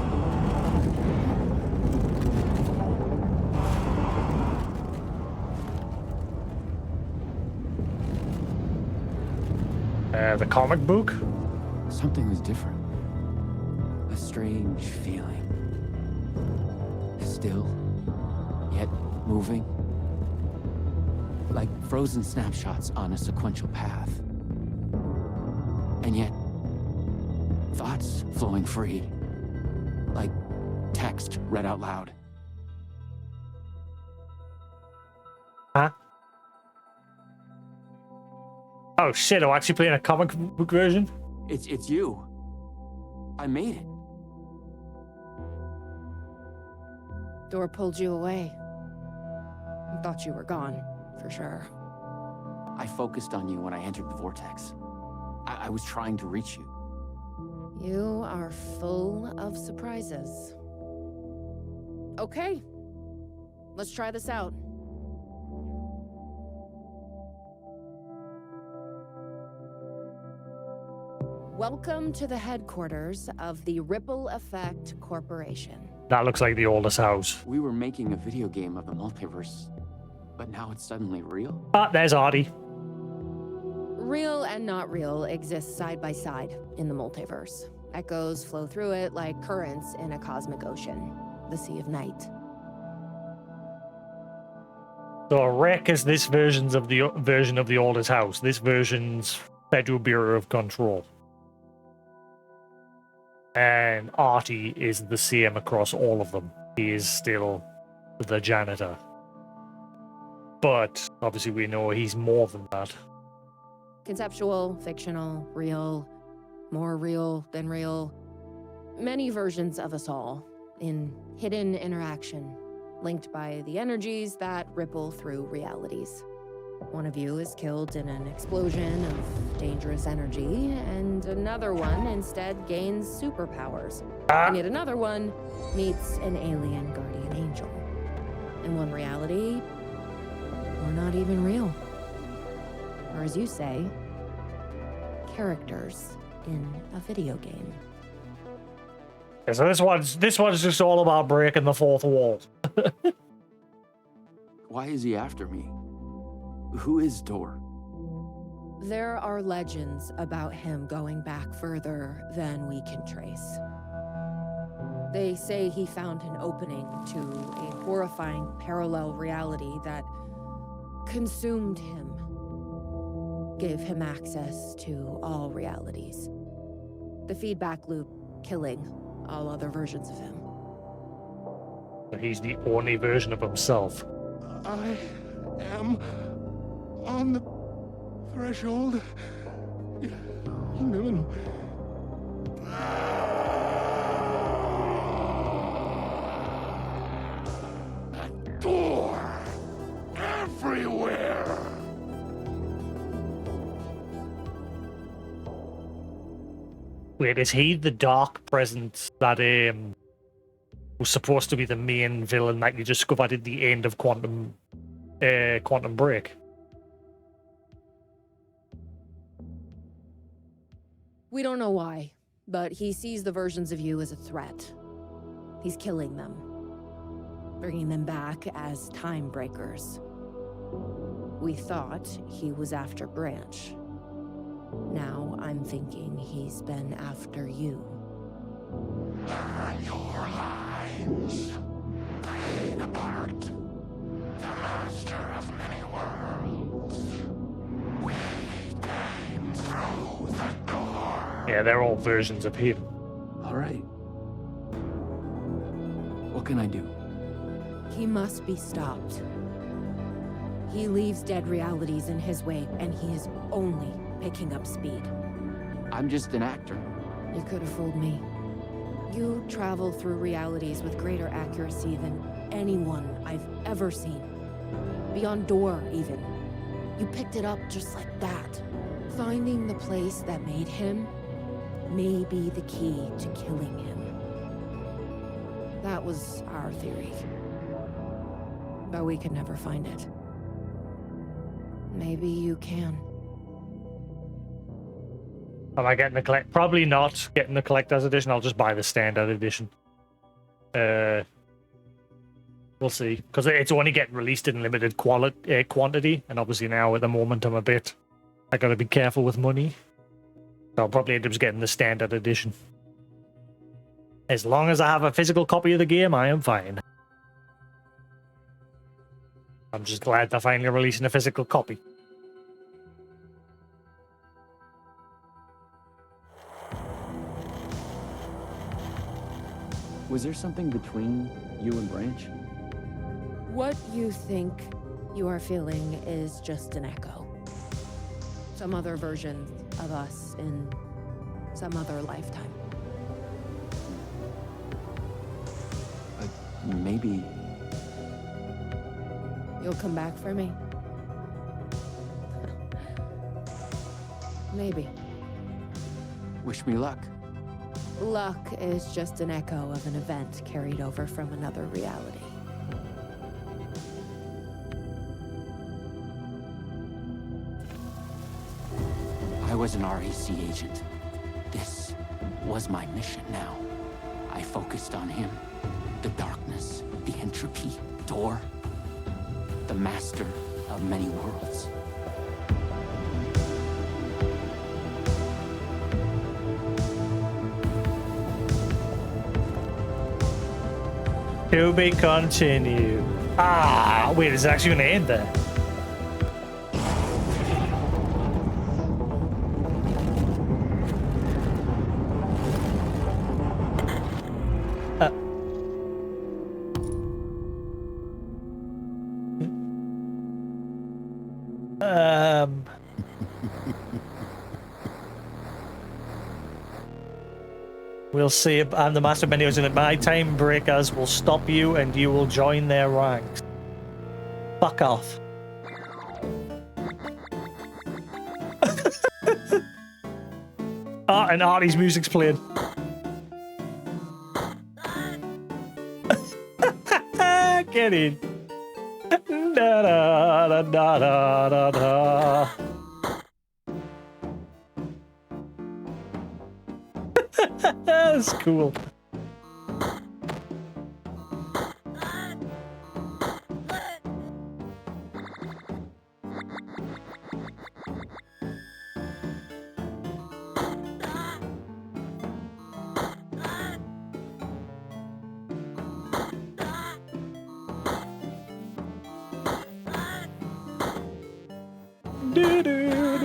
The comic book? Something was different. A strange feeling. Still, yet moving. Like frozen snapshots on a sequential path. And yet, thoughts flowing free. Like text read out loud. Huh? Oh shit, I'm actually playing a comic book version? It's you. I made it. Door pulled you away. I thought you were gone, for sure. I focused on you when I entered the vortex. I was trying to reach you. You are full of surprises. Okay, let's try this out. Welcome to the headquarters of the Ripple Effect Corporation. That looks like the oldest house. We were making a video game of the multiverse, but now it's suddenly real? Ah, there's Artie. Real and not real exist side by side in the multiverse. Echoes flow through it like currents in a cosmic ocean, the Sea of Night. So Rec is this version of the oldest house. This version's Federal Bureau of Control. And Artie is the same across all of them. He is still the janitor. But obviously we know he's more than that. Conceptual, fictional, real, more real than real. Many versions of us all, in hidden interaction, linked by the energies that ripple through realities. One of you is killed in an explosion of dangerous energy, and another one instead gains superpowers. And yet another one meets an alien guardian angel. In one reality, we're not even real. Or as you say, characters in a video game. Yeah, so this one's just all about breaking the fourth wall. Why is he after me? Who is Dor? There are legends about him going back further than we can trace. They say he found an opening to a horrifying parallel reality that consumed him. Give him access to all realities. The feedback loop killing all other versions of him. So he's the only version of himself. I am on the threshold. No. That door everywhere. Wait, is he the dark presence that was supposed to be the main villain that you discovered at the end of Quantum Break? We don't know why, but he sees the versions of you as a threat. He's killing them, bringing them back as time breakers. We thought he was after Branch. Now I'm thinking he's been after you. Your lines playing apart. The master of many worlds. We came through the door. Yeah, they're all versions of him. All right. What can I do? He must be stopped. He leaves dead realities in his wake, and he is only picking up speed. I'm just an actor. You could have fooled me. You travel through realities with greater accuracy than anyone I've ever seen. Beyond door, even. You picked it up just like that. Finding the place that made him may be the key to killing him. That was our theory. But we could never find it. Maybe you can. Am I getting the collect? Probably not getting the collector's edition. I'll just buy the standard edition. We'll see, because it's only getting released in limited quantity, and obviously now at the moment I gotta be careful with money. So I'll probably end up just getting the standard edition. As long as I have a physical copy of the game, I am fine. I'm just glad they're finally releasing a physical copy. Was there something between you and Branch? What you think you are feeling is just an echo. Some other version of us in some other lifetime. But maybe... You'll come back for me? Maybe. Wish me luck. Luck is just an echo of an event carried over from another reality. I was an REC agent. This was my mission now. I focused on him. The darkness, the entropy, door. The master of many worlds. To be continued. Ah, wait, is it actually going to end there? We'll see. I'm the master of many worlds, and at my time breakers will stop you and you will join their ranks. Fuck off. And Artie's music's playing. Get in. Da da da da da da. That's cool. Do do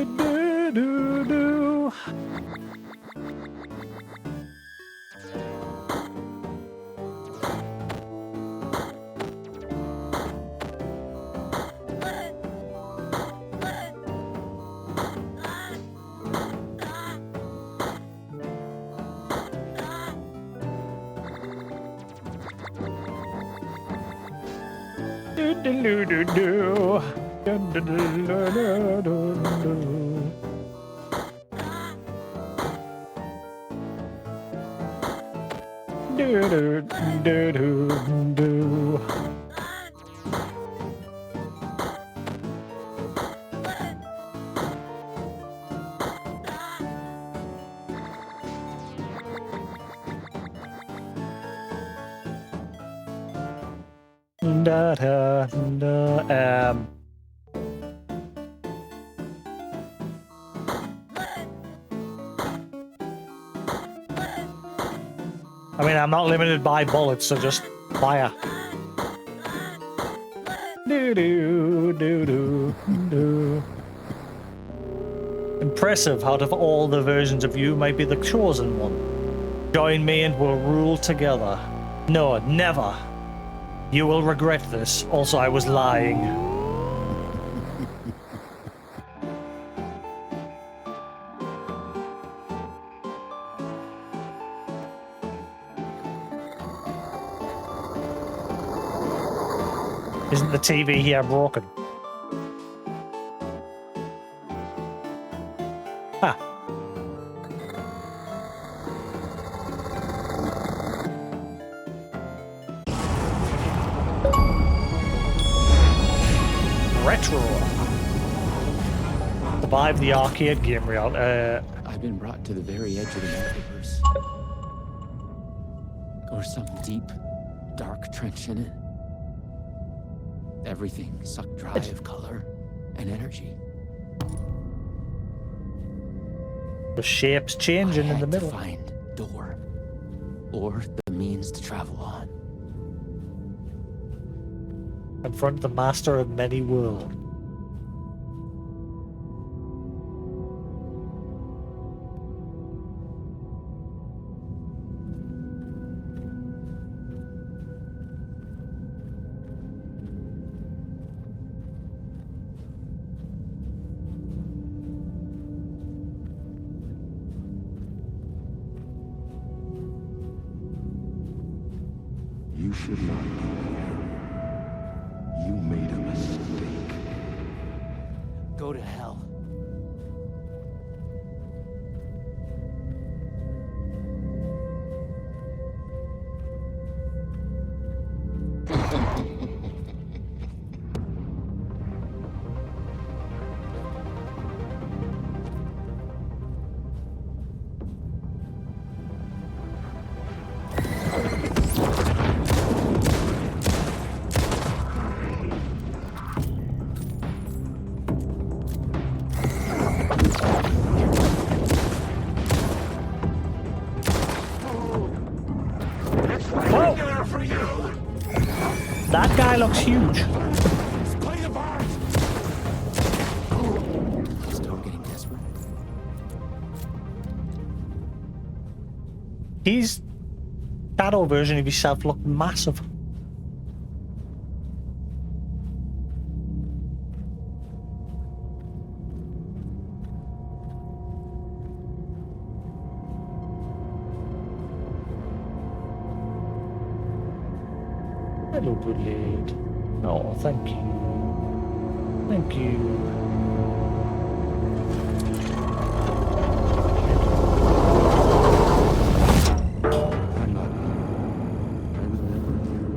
I mean, I'm not limited by bullets, so just fire. Impressive. Out of all the versions of you, might be the chosen one. Join me and we'll rule together. No, never. You will regret this. Also, I was lying. Isn't the TV here broken? Ah. Retro. Survive the arcade game route. I've been brought to the very edge of the multiverse. Or some deep, dark trench in it. Everything sucked dry of color and energy. The shape's changing in the middle. Find door, or the means to travel on. Confront the master of many worlds. You should not be here. You made a mistake. Go to hell. That guy looks huge. Still getting desperate. His shadow version of himself looked massive. Hello, Bullet. Oh, thank you. Thank you. I'm not. I was never here.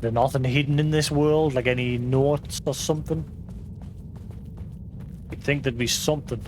There's nothing hidden in this world, like any notes or something. You'd think there'd be something.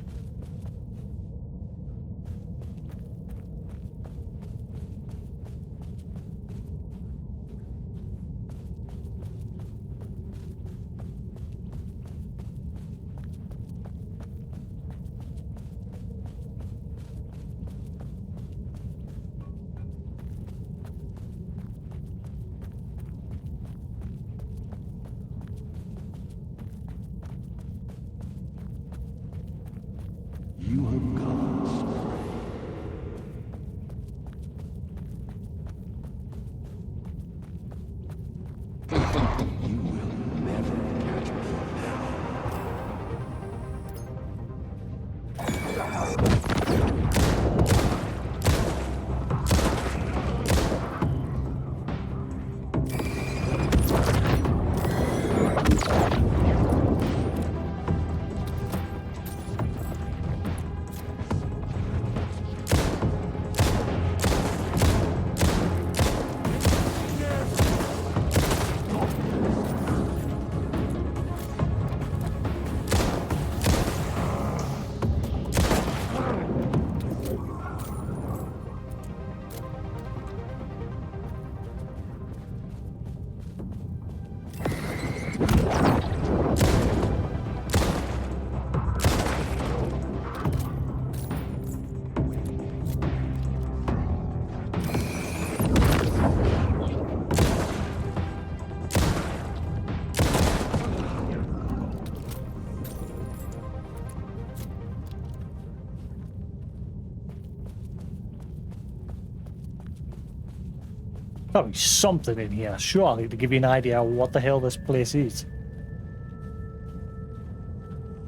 Probably something in here, surely, to give you an idea of what the hell this place is.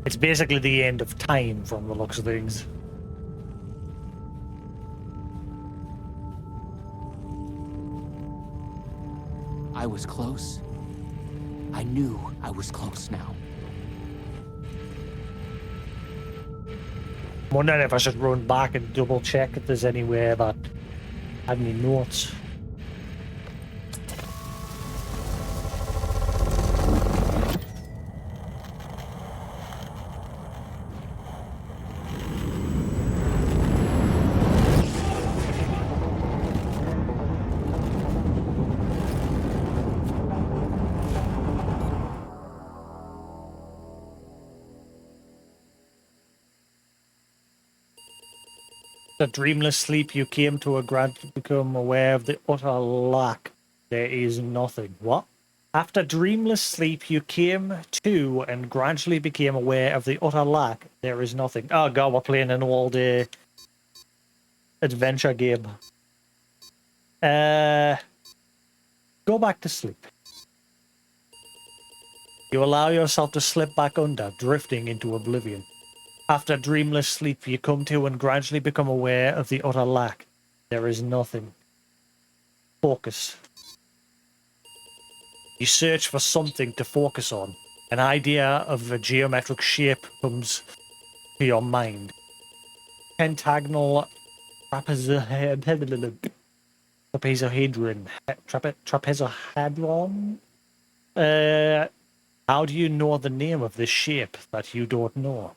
It's basically the end of time from the looks of things. I was close. I knew I was close now. I'm wondering if I should run back and double check if there's anywhere that had any notes. The dreamless sleep you came to a gradually become aware of the utter lack. There is nothing. What? After dreamless sleep you came to and gradually became aware of the utter lack. There is nothing. Oh god, we're playing an all-day adventure game. Go back to sleep. You allow yourself to slip back under, drifting into oblivion. After dreamless sleep, you come to and gradually become aware of the utter lack. There is nothing. Focus. You search for something to focus on. An idea of a geometric shape comes to your mind. Pentagonal trapezohedron. Trapezohedron? How do you know the name of this shape that you don't know?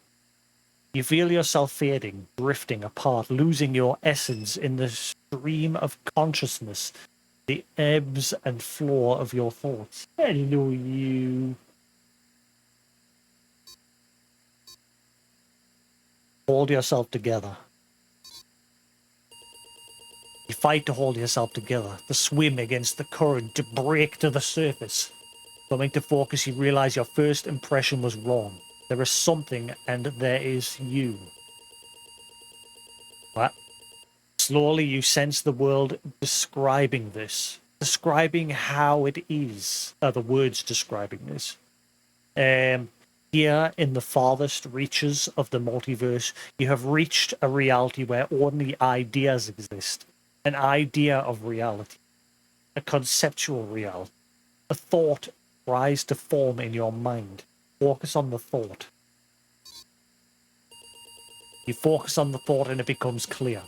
You feel yourself fading, drifting apart, losing your essence in the stream of consciousness, the ebbs and flow of your thoughts. Hello, you. Hold yourself together. You fight to hold yourself together, to swim against the current, to break to the surface. Coming to focus, you realize your first impression was wrong. There is something, and there is you. What? Slowly you sense the world describing this. Describing how it is. The words describing this. Here in the farthest reaches of the multiverse, you have reached a reality where only ideas exist. An idea of reality. A conceptual reality. A thought tries to form in your mind. Focus on the thought. You focus on the thought and it becomes clear.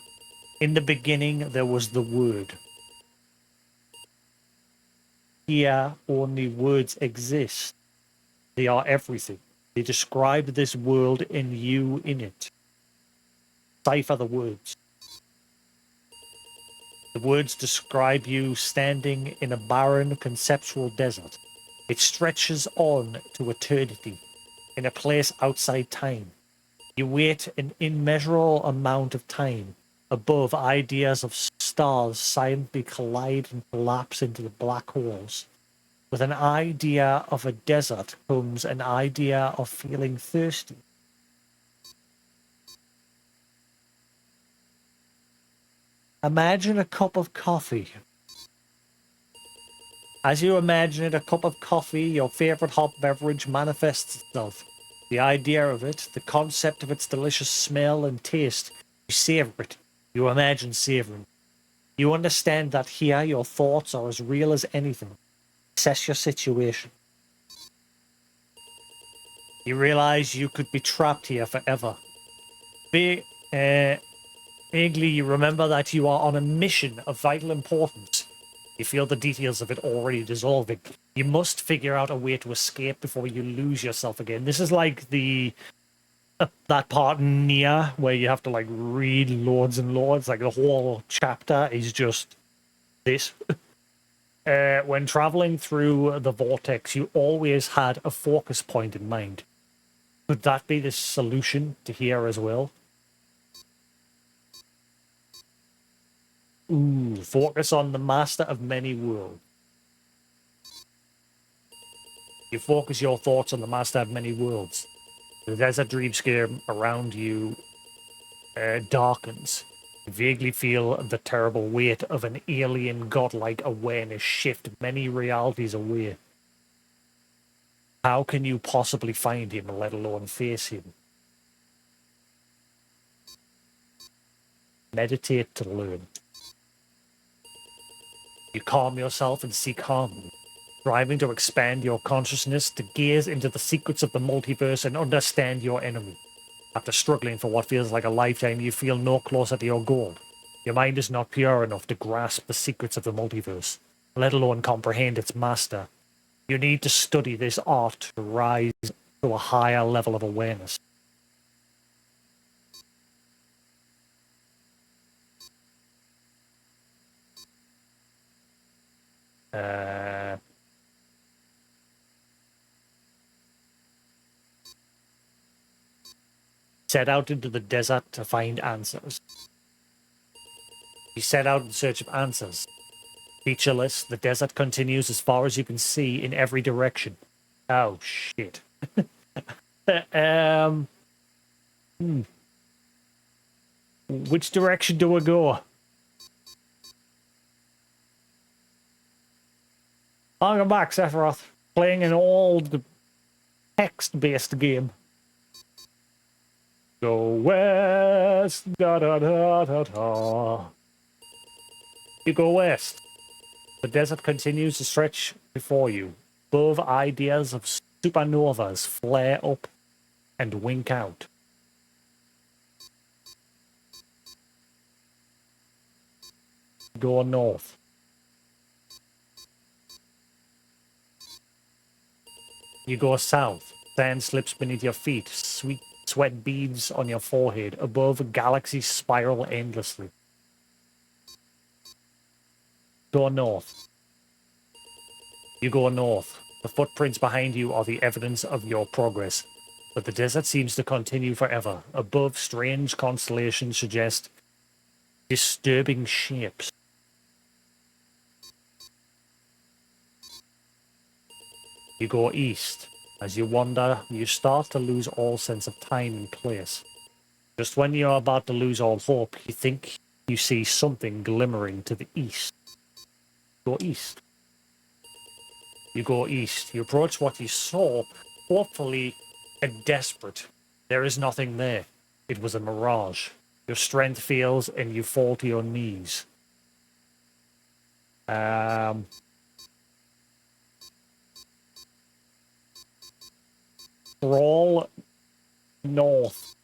In the beginning, there was the word. Here, only words exist. They are everything. They describe this world and you in it. Cipher the words. The words describe you standing in a barren conceptual desert. It stretches on to eternity, in a place outside time. You wait an immeasurable amount of time. Above, ideas of stars silently collide and collapse into the black holes. With an idea of a desert comes an idea of feeling thirsty. Imagine a cup of coffee. As you imagine it, a cup of coffee, your favorite hot beverage, manifests itself. The idea of it, the concept of its delicious smell and taste, you savor it. You imagine savoring. You understand that here your thoughts are as real as anything. Assess your situation. You realize you could be trapped here forever. Vaguely, you remember that you are on a mission of vital importance. You feel the details of it already dissolving. You must figure out a way to escape before you lose yourself again. This is like the that part in Nia where you have to like read loads and loads. Like the whole chapter is just this. When traveling through the vortex, you always had a focus point in mind. Could that be the solution to here as well? Ooh, focus on the master of many worlds. You focus your thoughts on the master of many worlds. The desert dreamscape around you darkens. You vaguely feel the terrible weight of an alien godlike awareness shift many realities away. How can you possibly find him, let alone face him? Meditate to learn. You calm yourself and seek harmony, striving to expand your consciousness, to gaze into the secrets of the multiverse and understand your enemy. After struggling for what feels like a lifetime, you feel no closer to your goal. Your mind is not pure enough to grasp the secrets of the multiverse, let alone comprehend its master. You need to study this art to rise to a higher level of awareness. Set out into the desert to find answers. You set out in search of answers. Featureless, the desert continues as far as you can see in every direction. Oh, shit. Which direction do we go? Welcome back, Sephiroth. Playing an old text-based game. Go west, da da da da da. You go west. The desert continues to stretch before you. Above, ideas of supernovas flare up and wink out. Go north. You go south. Sand slips beneath your feet. Sweet sweat beads on your forehead. Above, galaxies spiral endlessly. Go north. You go north. The footprints behind you are the evidence of your progress. But the desert seems to continue forever. Above, strange constellations suggest disturbing shapes. You go east. As you wander, you start to lose all sense of time and place. Just when you're about to lose all hope, you think you see something glimmering to the east. Go east. You go east. You approach what you saw, hopefully and desperate. There is nothing there. It was a mirage. Your strength fails and you fall to your knees. Crawl north.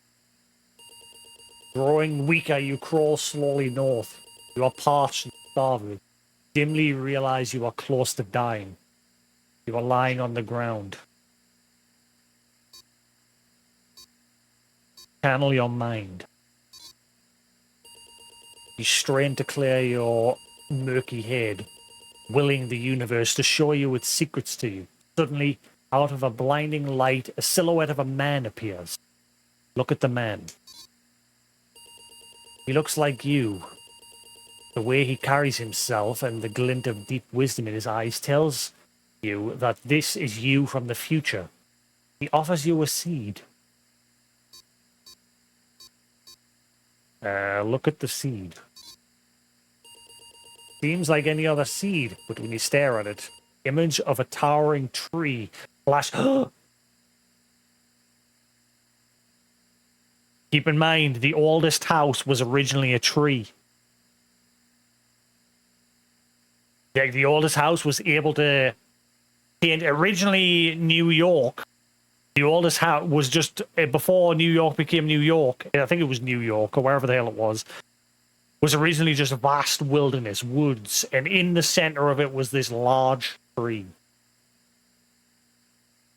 Growing weaker, you crawl slowly north. You are parched and starving. Dimly you realize you are close to dying. You are lying on the ground. Channel your mind. You strain to clear your murky head, willing the universe to show you its secrets to you. Suddenly, out of a blinding light, a silhouette of a man appears. Look at the man. He looks like you. The way he carries himself and the glint of deep wisdom in his eyes tells you that this is you from the future. He offers you a seed. Look at the seed. Seems like any other seed, but when you stare at it, image of a towering tree flash. Keep in mind, the oldest house was originally a tree. The oldest house was able to paint originally New York. The oldest house was just before New York became New York. I think it was New York or wherever the hell it was originally just a vast wilderness, woods, and in the center of it was this large tree.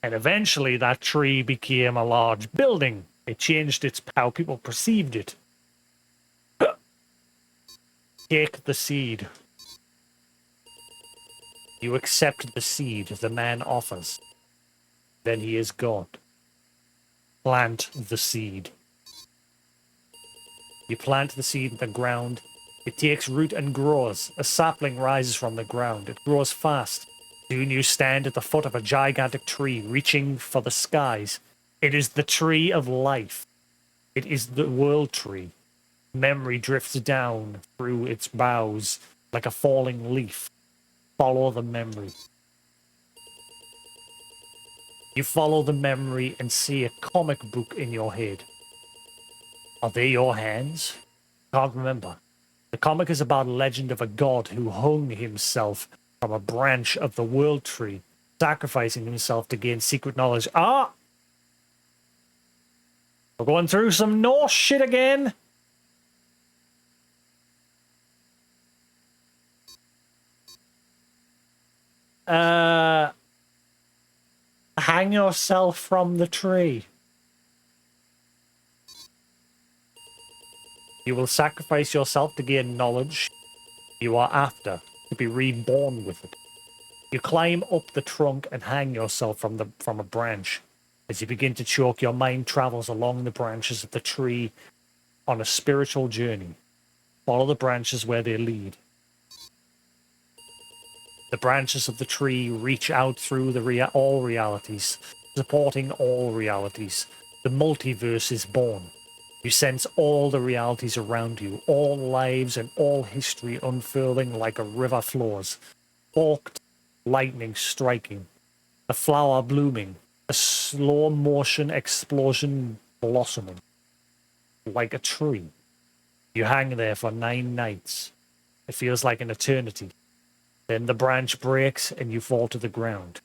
And eventually that tree became a large building. It changed how people perceived it. Take the seed. You accept the seed the man offers. Then he is God. Plant the seed. You plant the seed in the ground. It takes root and grows. A sapling rises from the ground. It grows fast. Soon you stand at the foot of a gigantic tree, reaching for the skies. It is the tree of life. It is the world tree. Memory drifts down through its boughs like a falling leaf. Follow the memory. You follow the memory and see a comic book in your head. Are they your hands? Can't remember. The comic is about a legend of a god who hung himself from a branch of the world tree, sacrificing himself to gain secret knowledge. Ah! We're going through some Norse shit again. Hang yourself from the tree. You will sacrifice yourself to gain knowledge you are after, to be reborn with it. You climb up the trunk and hang yourself from a branch. As you begin to choke, your mind travels along the branches of the tree on a spiritual journey. Follow the branches where they lead. The branches of the tree reach out through all realities, supporting all realities. The multiverse is born. You sense all the realities around you, all lives and all history unfurling like a river flows. Forked lightning striking, a flower blooming, a slow motion explosion blossoming. Like a tree. You hang there for 9 nights. It feels like an eternity. Then the branch breaks and you fall to the ground.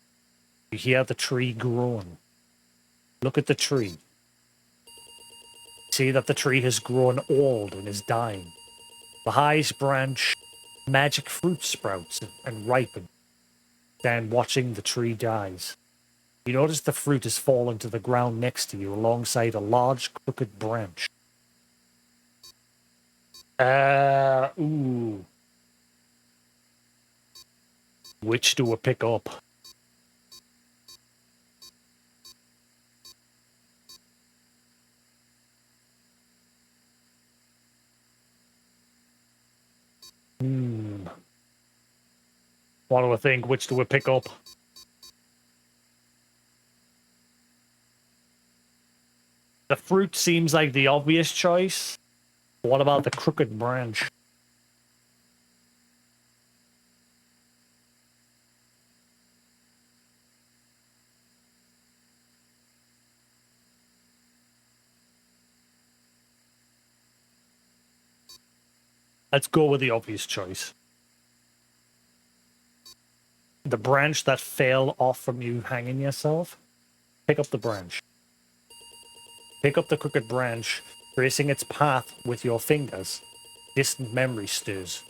You hear the tree groan. Look at the tree. See that the tree has grown old and is dying. The highest branch, magic fruit sprouts and ripen. Stand watching the tree dies. You notice the fruit has fallen to the ground next to you alongside a large crooked branch. Ooh. Which do we pick up? What do I think? Which do we pick up? The fruit seems like the obvious choice. What about the crooked branch? Let's go with the obvious choice. The branch that fell off from you hanging yourself. Pick up the branch. Pick up the crooked branch, tracing its path with your fingers. Distant memory stirs.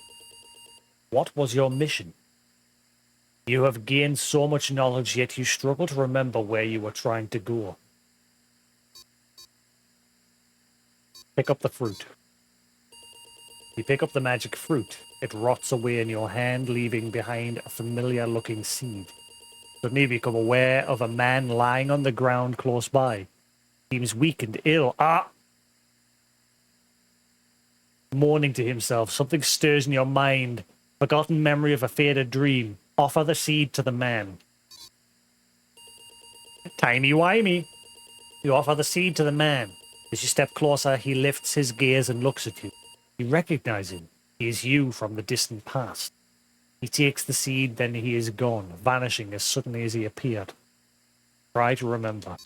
What was your mission? You have gained so much knowledge, yet you struggle to remember where you were trying to go. Pick up the fruit. You pick up the magic fruit. It rots away in your hand, leaving behind a familiar-looking seed. Suddenly you become aware of a man lying on the ground close by. Seems weak and ill. Mourning to himself, something stirs in your mind. Forgotten memory of a faded dream. Offer the seed to the man. Timey-wimey. You offer the seed to the man. As you step closer, he lifts his gaze and looks at you. You recognize him. He is you from the distant past. He takes the seed, then he is gone, vanishing as suddenly as he appeared. Try to remember.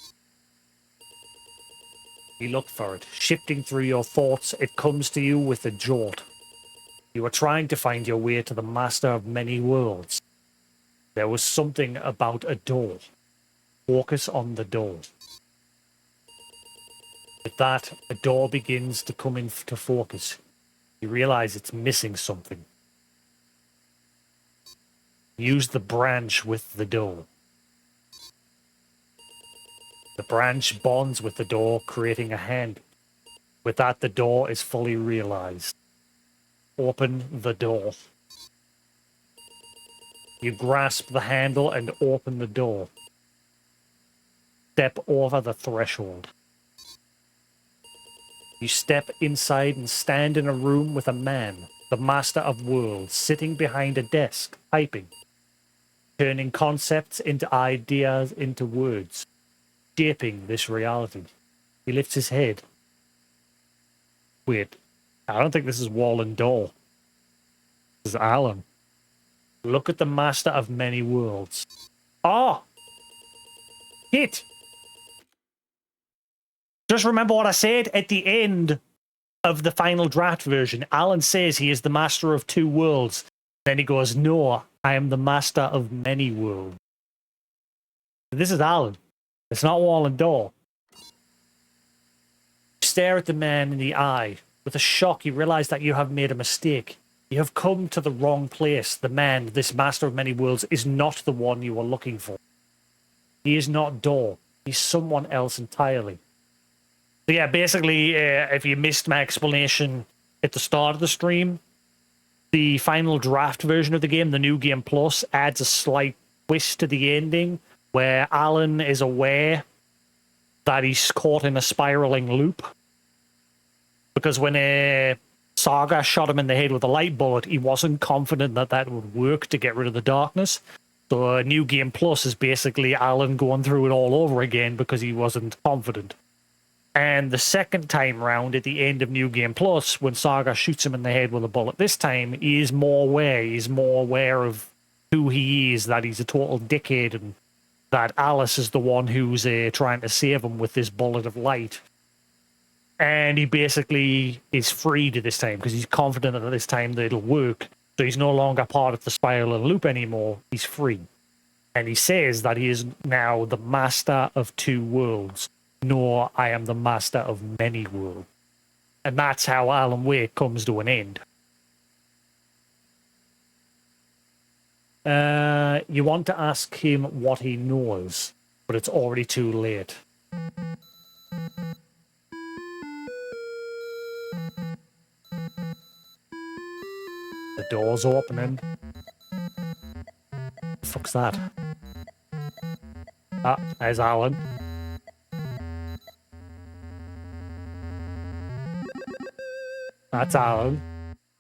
You look for it. Shifting through your thoughts, it comes to you with a jolt. You are trying to find your way to the master of many worlds. There was something about a door. Focus on the door. With that, a door begins to come into focus. You realize it's missing something. Use the branch with the door. The branch bonds with the door, creating a hand. With that, the door is fully realized. Open the door. You grasp the handle and open the door. Step over the threshold. You step inside and stand in a room with a man, the master of worlds, sitting behind a desk, typing, turning concepts into ideas into words, shaping this reality. He lifts his head. Wait, I don't think this is Wall and Door. This is Alan. Look at the master of many worlds. Oh! Hit! Just remember what I said at the end of the final draft version. Alan says he is the master of 2 worlds. Then he goes, no, I am the master of many worlds. This is Alan. It's not Wall and Door. Stare at the man in the eye. With a shock, you realize that you have made a mistake. You have come to the wrong place. The man, this master of many worlds, is not the one you are looking for. He is not Door. He's someone else entirely. So yeah, basically, if you missed my explanation at the start of the stream, the final draft version of the game, the New Game Plus, adds a slight twist to the ending where Alan is aware that he's caught in a spiraling loop. Because when Saga shot him in the head with a light bullet, he wasn't confident that that would work to get rid of the darkness. So New Game Plus is basically Alan going through it all over again because he wasn't confident. And the second time round, at the end of New Game Plus, when Saga shoots him in the head with a bullet this time, he is more aware. He's more aware of who he is, that he's a total dickhead, and that Alice is the one who's trying to save him with this bullet of light. And he basically is freed this time because he's confident that this time that it'll work. So he's no longer part of the spiral and loop anymore. He's free. And he says that he is now the master of 2 worlds. No, I am the master of many worlds. And that's how Alan Wake comes to an end. You want to ask him what he knows, but it's already too late. The door's opening. The fuck's that? Ah, there's Alan. That's Alan.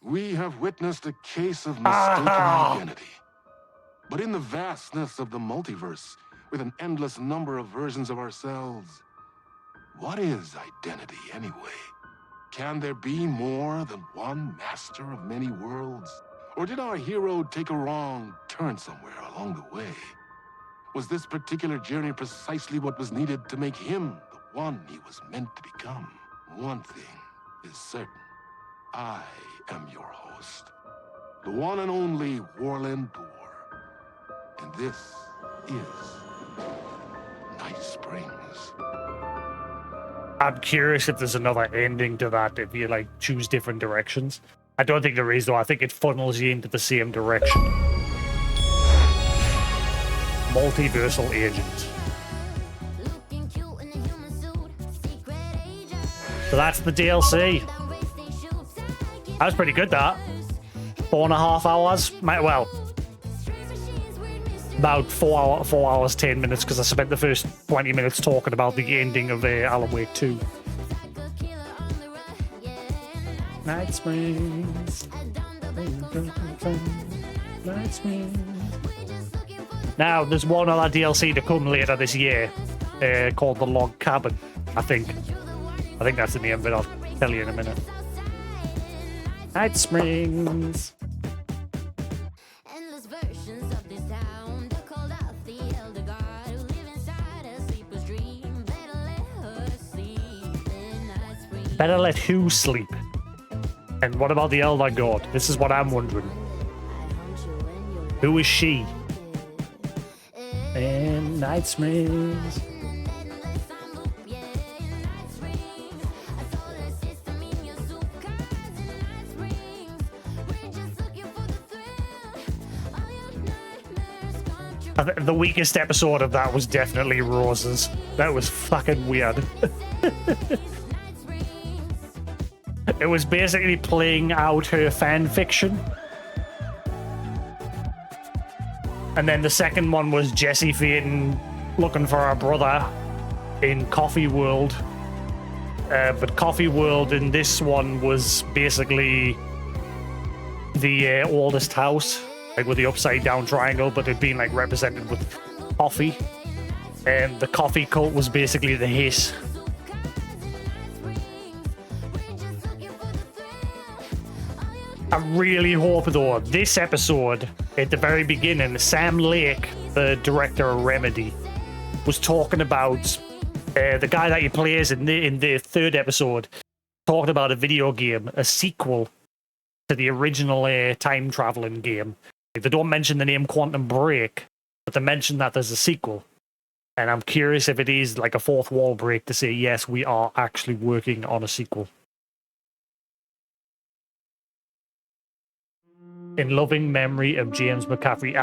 We have witnessed a case of mistaken identity. But in the vastness of the multiverse, with an endless number of versions of ourselves, what is identity anyway? Can there be more than one master of many worlds? Or did our hero take a wrong turn somewhere along the way? Was this particular journey precisely what was needed to make him the one he was meant to become? One thing is certain. I am your host, the one and only Warland Door. And this is Night Springs. I'm curious if there's another ending to that, if you like choose different directions. I don't think there is, though. I think it funnels you into the same direction. Multiversal agent. So that's the DLC. That was pretty good, that. 4.5 hours. Well, about 4 hours, 10 minutes, because I spent the first 20 minutes talking about the ending of Alan Wake 2. Night Springs. Night Springs. Now, there's one other DLC to come later this year called The Log Cabin, I think. I think that's the name of it. I'll tell you in a minute. Night Springs. Better let who sleep? And what about the Elder God? This is what I'm wondering. Who is she? And Night Springs. The weakest episode of that was definitely Rose's. That was fucking weird. It was basically playing out her fan fiction. And then the second one was Jesse Faden looking for her brother in Coffee World. But Coffee World in this one was basically the oldest house, like with the upside down triangle, but it'd been like represented with coffee. And the coffee cult was basically the hiss. I really hope, though, this episode, at the very beginning, Sam Lake, the director of Remedy, was talking about the guy that he plays in the third episode, talking about a video game, a sequel to the original time traveling game. They don't mention the name Quantum Break, but they mention that there's a sequel. And I'm curious if it is like a fourth wall break to say, yes, we are actually working on a sequel. In loving memory of James McCaffrey.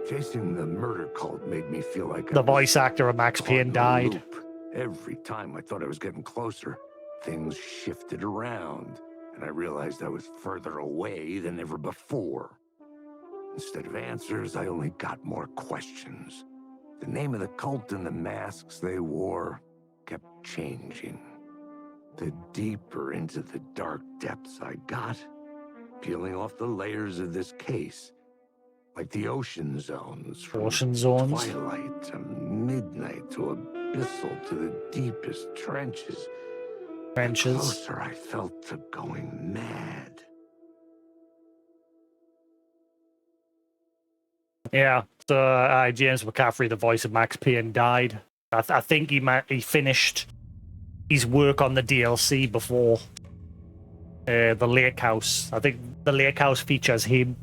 Chasing the murder cult made me feel like The voice actor of Max Payne died. Every time I thought I was getting closer, things shifted around, and I realized I was further away than ever before. Instead of answers, I only got more questions. The name of the cult and the masks they wore kept changing. The deeper into the dark depths I got, peeling off the layers of this case, like the ocean zones. From twilight to midnight to abyssal to the deepest trenches. The closer I felt to going mad. Yeah, so James McCaffrey, the voice of Max Payne, died. I think he finished his work on the DLC before the Lake House. I think the Lake House features him.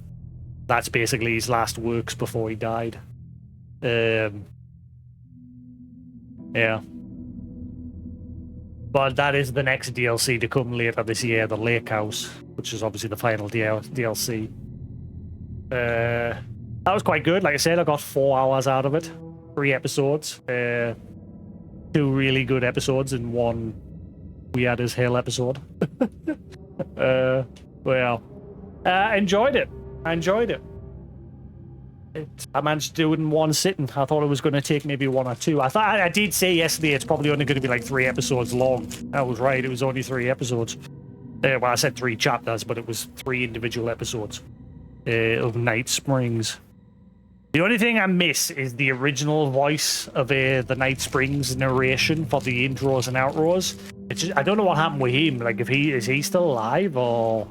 That's basically his last works before he died. Yeah. But that is the next DLC to come later this year, the Lake House, which is obviously the final DLC. That was quite good. Like I said, I got 4 hours out of it. 3 episodes. 2 really good episodes and 1 weird as hell episode. Enjoyed it. I enjoyed it. I managed to do it in 1 sitting. I thought it was going to take maybe 1 or 2. I did say yesterday it's probably only going to be like 3 episodes long. I was right. It was only 3 episodes. Well, I said 3 chapters, but it was 3 individual episodes of Night Springs. The only thing I miss is the original voice of the Night Springs narration for the intros and outros. I don't know what happened with him. Like, is he still alive, or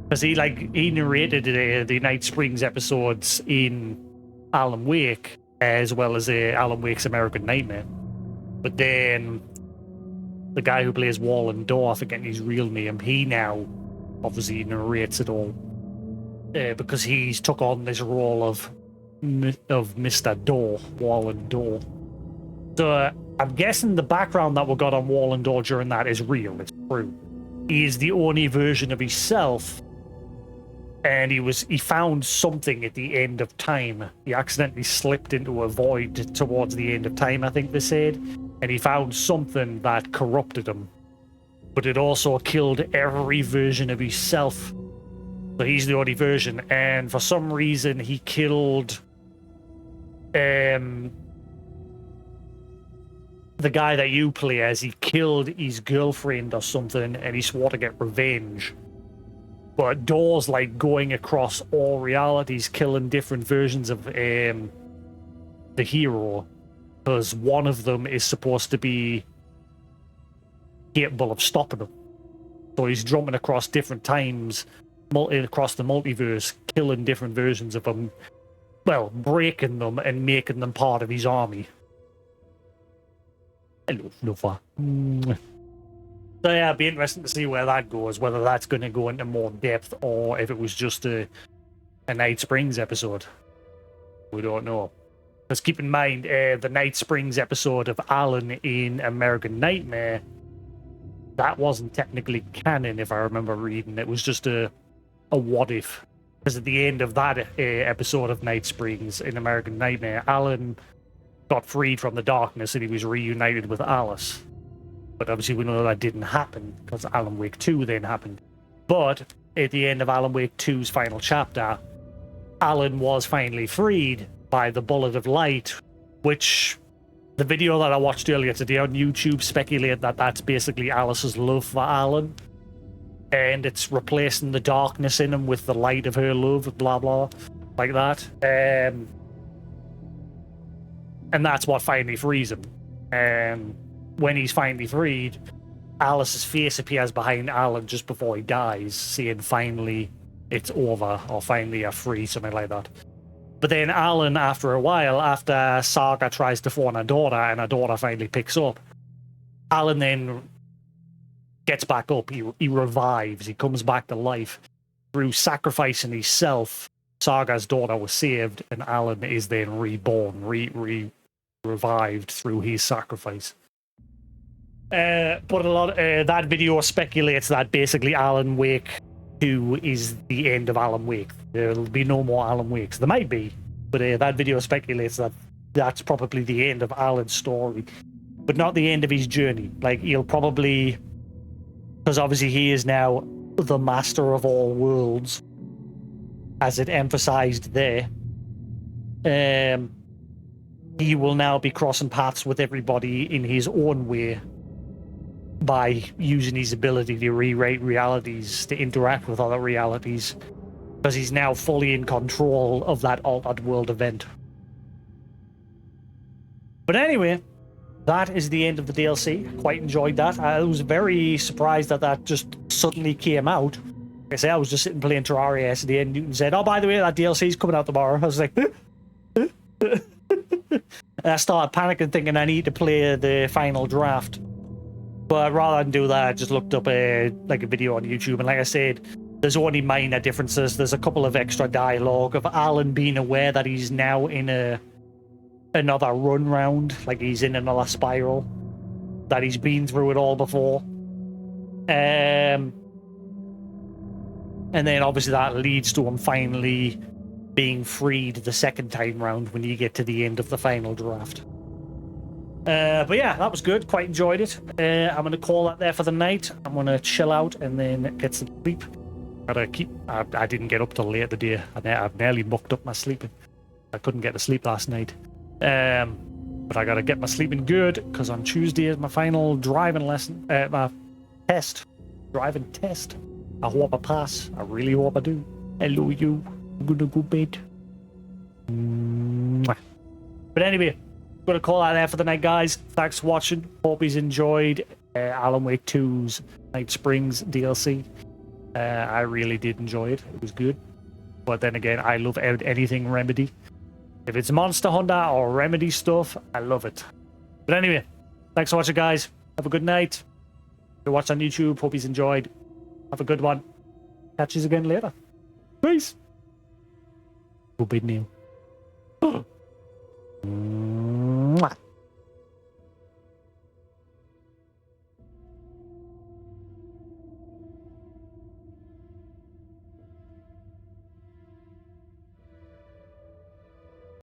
because he narrated the Night Springs episodes in Alan Wake as well as Alan Wake's American Nightmare. But then the guy who plays Wallen Dorr, I forget his real name, he now obviously narrates it all because he's took on this role of Mr. Dorr, Wallen Dorr. So I'm guessing the background that we got on Wallen Dorr during that is real. It's true. He is the only version of himself, and he found something at the end of time. He accidentally slipped into a void towards the end of time, I think they said, and he found something that corrupted him, but it also killed every version of himself. So he's the only version, and for some reason he killed the guy that you play as. He killed his girlfriend or something, and he swore to get revenge. But Dorr's like going across all realities, killing different versions of the hero, because one of them is supposed to be capable of stopping him. So he's jumping across different times, across the multiverse, killing different versions of them. Well, breaking them and making them part of his army. Hello, Fluffer. So yeah, it'd be interesting to see where that goes, whether that's going to go into more depth or if it was just a Night Springs episode. We don't know. Because keep in mind, the Night Springs episode of Alan in American Nightmare, that wasn't technically canon, if I remember reading. It was just a what if. Because at the end of that episode of Night Springs in American Nightmare, Alan got freed from the darkness and he was reunited with Alice. But obviously we know that didn't happen because Alan Wake 2 then happened. But at the end of Alan Wake 2's final chapter, Alan was finally freed by the Bullet of Light, which the video that I watched earlier today on YouTube speculated that that's basically Alice's love for Alan. And it's replacing the darkness in him with the light of her love, blah, blah, like that. And that's what finally frees him. When he's finally freed, Alice's face appears behind Alan just before he dies, saying finally it's over, or finally you're free, something like that. But then Alan, after a while, after Saga tries to phone her daughter and her daughter finally picks up, Alan then gets back up. He revives. He comes back to life through sacrificing himself. Saga's daughter was saved, and Alan is then reborn, revived through his sacrifice. But a lot that video speculates that basically Alan Wake 2 is the end of Alan Wake. There'll be no more Alan Wakes. There might be, but that video speculates that that's probably the end of Alan's story, but not the end of his journey. Like, he'll probably, because obviously he is now the master of all worlds, as it emphasized there. He will now be crossing paths with everybody in his own way by using his ability to rewrite realities, to interact with other realities, because he's now fully in control of that altered world event. But anyway, that is the end of the DLC. Quite enjoyed that. I was very surprised that that just suddenly came out. Like I say, I was just sitting playing Terraria yesterday, and Newton said, "Oh, by the way, that DLC is coming out tomorrow." I was like, and I started panicking, thinking I need to play the final draft. But rather than do that, I just looked up a video on YouTube, and like I said, there's only minor differences. There's a couple of extra dialogue of Alan being aware that he's now in another run round, like he's in another spiral, that he's been through it all before. And then obviously that leads to him finally being freed the second time round when you get to the end of the final draft. But yeah, that was good. Quite enjoyed it. I'm going to call that there for the night. I'm going to chill out and then get some sleep. I didn't get up till late today. I've nearly mucked up my sleeping. I couldn't get to sleep last night. But I got to get my sleeping good, because on Tuesday is my final driving lesson. My test. Driving test. I hope I pass. I really hope I do. Hello, you. I'm going to go bed. Mwah. But anyway, gonna call that there for the night, guys. Thanks for watching. Hope you enjoyed Alan Wake 2's Night Springs DLC. I really did enjoy it. It was good. But then again, I love anything Remedy. If it's Monster Hunter or Remedy stuff, I love it. But anyway, thanks for watching, guys. Have a good night. If you watched on YouTube, hope you enjoyed. Have a good one. Catch you again later. Peace. Good bit new.